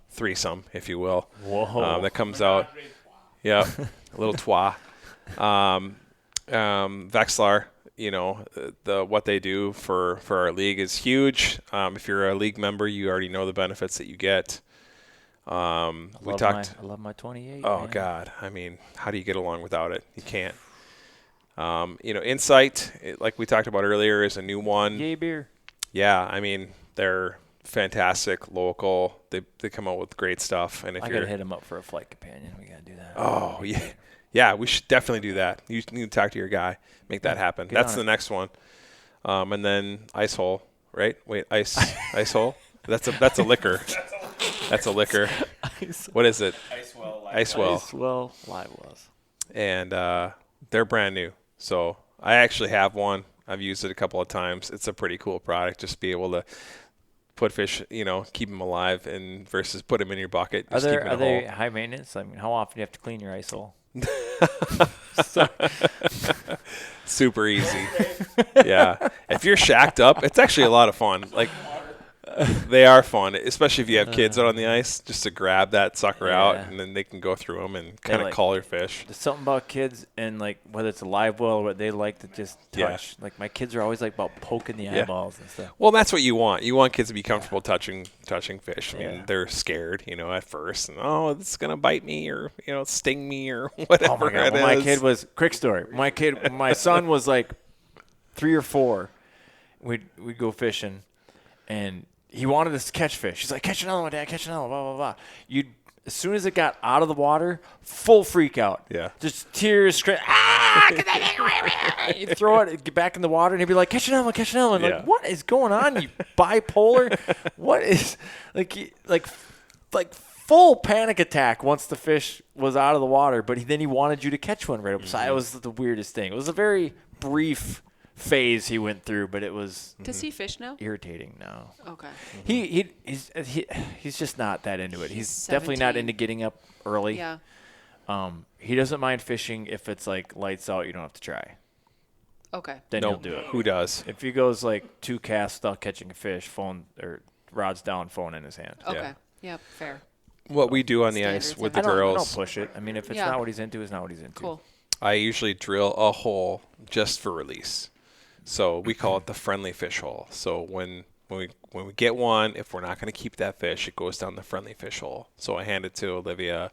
threesome, if you will, that comes out. Yeah, a little twa. Vexlar, what they do for our league is huge. If you're a league member, you already know the benefits that you get. I love my 28. Oh man. God, how do you get along without it? You can't. Insight, like we talked about earlier, is a new one. Yay beer. Yeah, they're fantastic, local. They come out with great stuff. And if I you're gotta hit him up for a flight companion. We gotta do that. Oh yeah, yeah. We should definitely do that. You need to talk to your guy, make that happen. That's the next one. And then Ice Hole, right? Wait, ice hole. That's a liquor. That's a liquor. What is it? Icewell. Live was. And they're brand new. So I actually have one. I've used it a couple of times. It's a pretty cool product. Just be able to put fish, keep them alive, and versus put them in your bucket. Just Are they high maintenance? How often do you have to clean your ice hole? Super easy. Yeah. If you're shacked up, it's actually a lot of fun. Like, they are fun, especially if you have kids out on the ice, just to grab that sucker out, and then they can go through them and kind of call your fish. There's something about kids, and whether it's a live well or what they like to just touch. Yeah. My kids are always about poking the eyeballs and stuff. Well, that's what you want. You want kids to be comfortable touching fish. They're scared, at first, and it's gonna bite me or sting me or whatever. Oh my God! When my kid was quick story. My son was 3 or 4. We'd go fishing, and he wanted us to catch fish. He's like, catch another one, Dad, catch another one, blah, blah, blah. As soon as it got out of the water, full freak out. Yeah. Just tears, get that thing. You throw it, get back in the water, and he'd be like, catch another one, catch another one. Yeah. What is going on, you bipolar? What is, full panic attack once the fish was out of the water, but then he wanted you to catch one right up. So it was the weirdest thing. It was a very brief phase he went through, but it was Does he fish now? irritating now. Okay. He's just not that into it. He's definitely not 17. into getting up early. Yeah. He doesn't mind fishing if it's lights out, you don't have to try. Okay. Then No, he'll do it. who does? If he goes 2 casts without catching a fish, phone or rods down, phone in his hand. Okay. Yep. Fair. What we do on the ice Standards with of the I don't girls, push it. If it's Yeah. not what he's into, it's not what he's into. Cool. I usually drill a hole just for release. So we call it the friendly fish hole. So when we get one, if we're not going to keep that fish, it goes down the friendly fish hole. So I hand it to Olivia,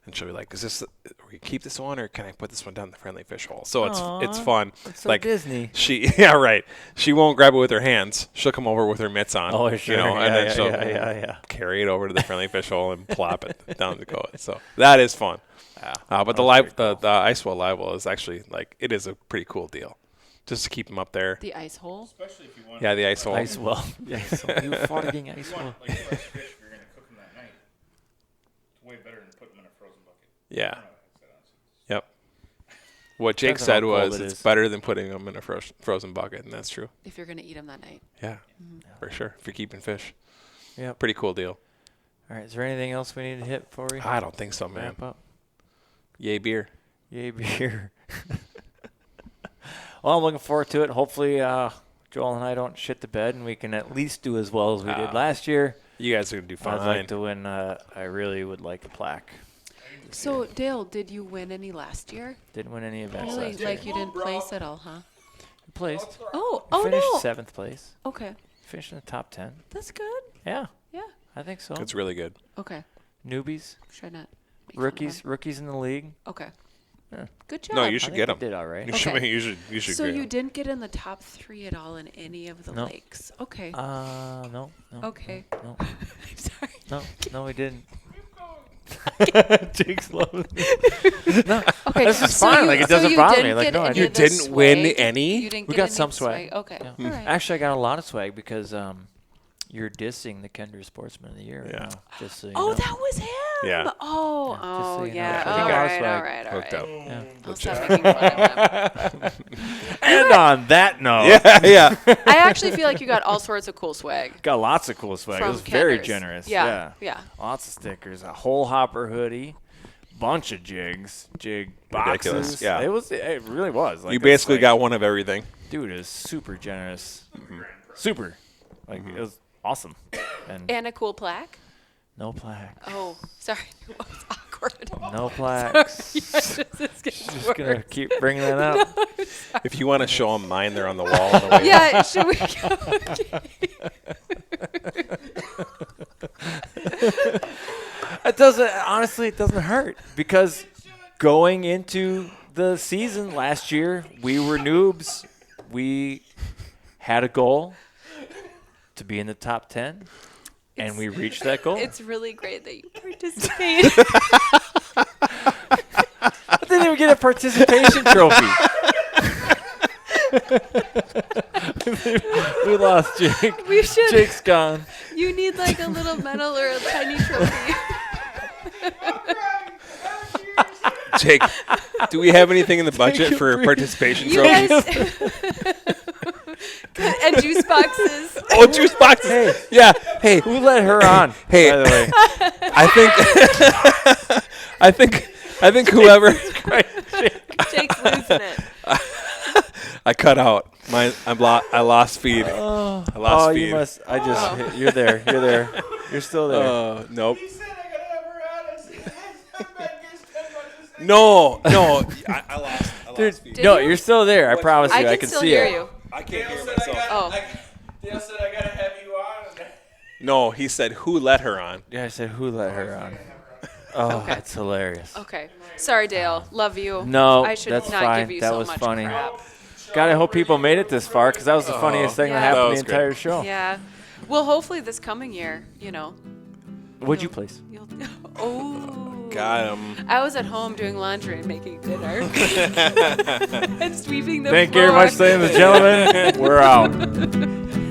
and she'll be like, we keep this one, or can I put this one down the friendly fish hole? So it's fun. It's so Disney. Yeah, right. She won't grab it with her hands. She'll come over with her mitts on. Oh, sure. And then she'll carry it over to the friendly fish hole and plop it down the goat. So that is fun. But the Icewell live well is actually it is a pretty cool deal. Just to keep them up there. The ice hole. Especially if you want Yeah, the ice hole. Ice well. You fought against ice well. fresh fish if you're going to cook them that night. It's way better than putting them in a frozen bucket. Yeah. Yep. What Jake Depends on said how cold was it it's is. better than putting them in a frozen bucket, and that's true. If you're gonna eat them that night. Yeah, for sure. If you're keeping fish. Yeah. Pretty cool deal. All right. Is there anything else we need to hit before we I don't think so, man. wrap up? Yay beer. Yay beer. Well, I'm looking forward to it. Hopefully, Joel and I don't shit the bed, and we can at least do as well as we did last year. You guys are going to do fine. I'd like to win. I really would like a plaque. So, Dale, did you win any last year? Didn't win any events Really? last year. Like you didn't place at all, huh? Placed. Oh Finished no. 7th place. Okay, Finished in the top 10. that's good. Yeah, Yeah. I think so. It's really good. Okay, Newbies, try not. make fun of rookies in the league. him. Okay. Yeah. Good job. No, you I should think get they them. did all right. You Okay. should So get you 'em. didn't get in the top 3 at all in any of the No. lakes. Okay. No. Okay. No, I'm sorry. no, we didn't. Jake's loving Okay. This is so fine, You, like, it so doesn't you bother me, didn't like, get no, I any You of the didn't win swag? any? You didn't We get got any some of the swag. Okay. Yeah. All right. Actually, I got a lot of swag because you're dissing the Kendra Sportsman of the Year. Yeah. Right now, just so you Oh, know. that was him. Yeah. Oh, Yeah, just oh, so you know. yeah. So All he got right, swag all right, all Hooked right. up. Yeah. I'll stop making fun of him. And on that note, Yeah. I actually feel like you got all sorts of cool swag got lots of cool swag. from It was very Kenders. generous. Yeah. Lots of stickers, a whole hopper hoodie, bunch of jig Ridiculous, boxes. yeah. It really was. Like, You it's basically like- got one of everything. Dude, it was super generous. Super. Like, it was awesome. And And a cool plaque. no plaque. Oh, sorry. That was awkward. No plaques. This is getting Just gonna worse. keep bringing that up. If you want to show them mine, they're on the wall. On the way Yeah, should we go? It doesn't, honestly, it doesn't hurt because going into the season last year, we were noobs. We had a goal to be in the top 10, and we reached that goal. It's really great that you participated. I didn't even get a participation trophy. We lost Jake. We should. Jake's gone. You need like a little medal or a tiny trophy. Jake, do we have anything in the budget for participation You trophies? guys. And juice boxes. Oh, juice boxes. Hey. Yeah. Hey. Who let her on? Hey. By the way. I think whoever Jake's losing it. I cut out. I lost feed. I lost feed. You must. I just. You're there. You're there. You're still there. Nope. He said I gotta have her on. I said, No. I lost. Dude, feed. no, you? you're still there. I promise you. I I can can still see hear it. you. I can't hear Dale myself. Oh. Dale said I gotta have you on. No, he said who let her on. Yeah, I said who let her on. Oh, Okay. that's hilarious. Okay. Sorry, Dale. Love you. No, I should that's not fine. give you That so was much funny. crap. God, I hope people made it this far because that was the funniest thing Yeah. that happened That the was entire great. show. Yeah. Well, hopefully this coming year, What'd you place? you'll. Oh. Got him. I was at home doing laundry and making dinner and sweeping the Thank you floor. very much, ladies and gentlemen. We're out.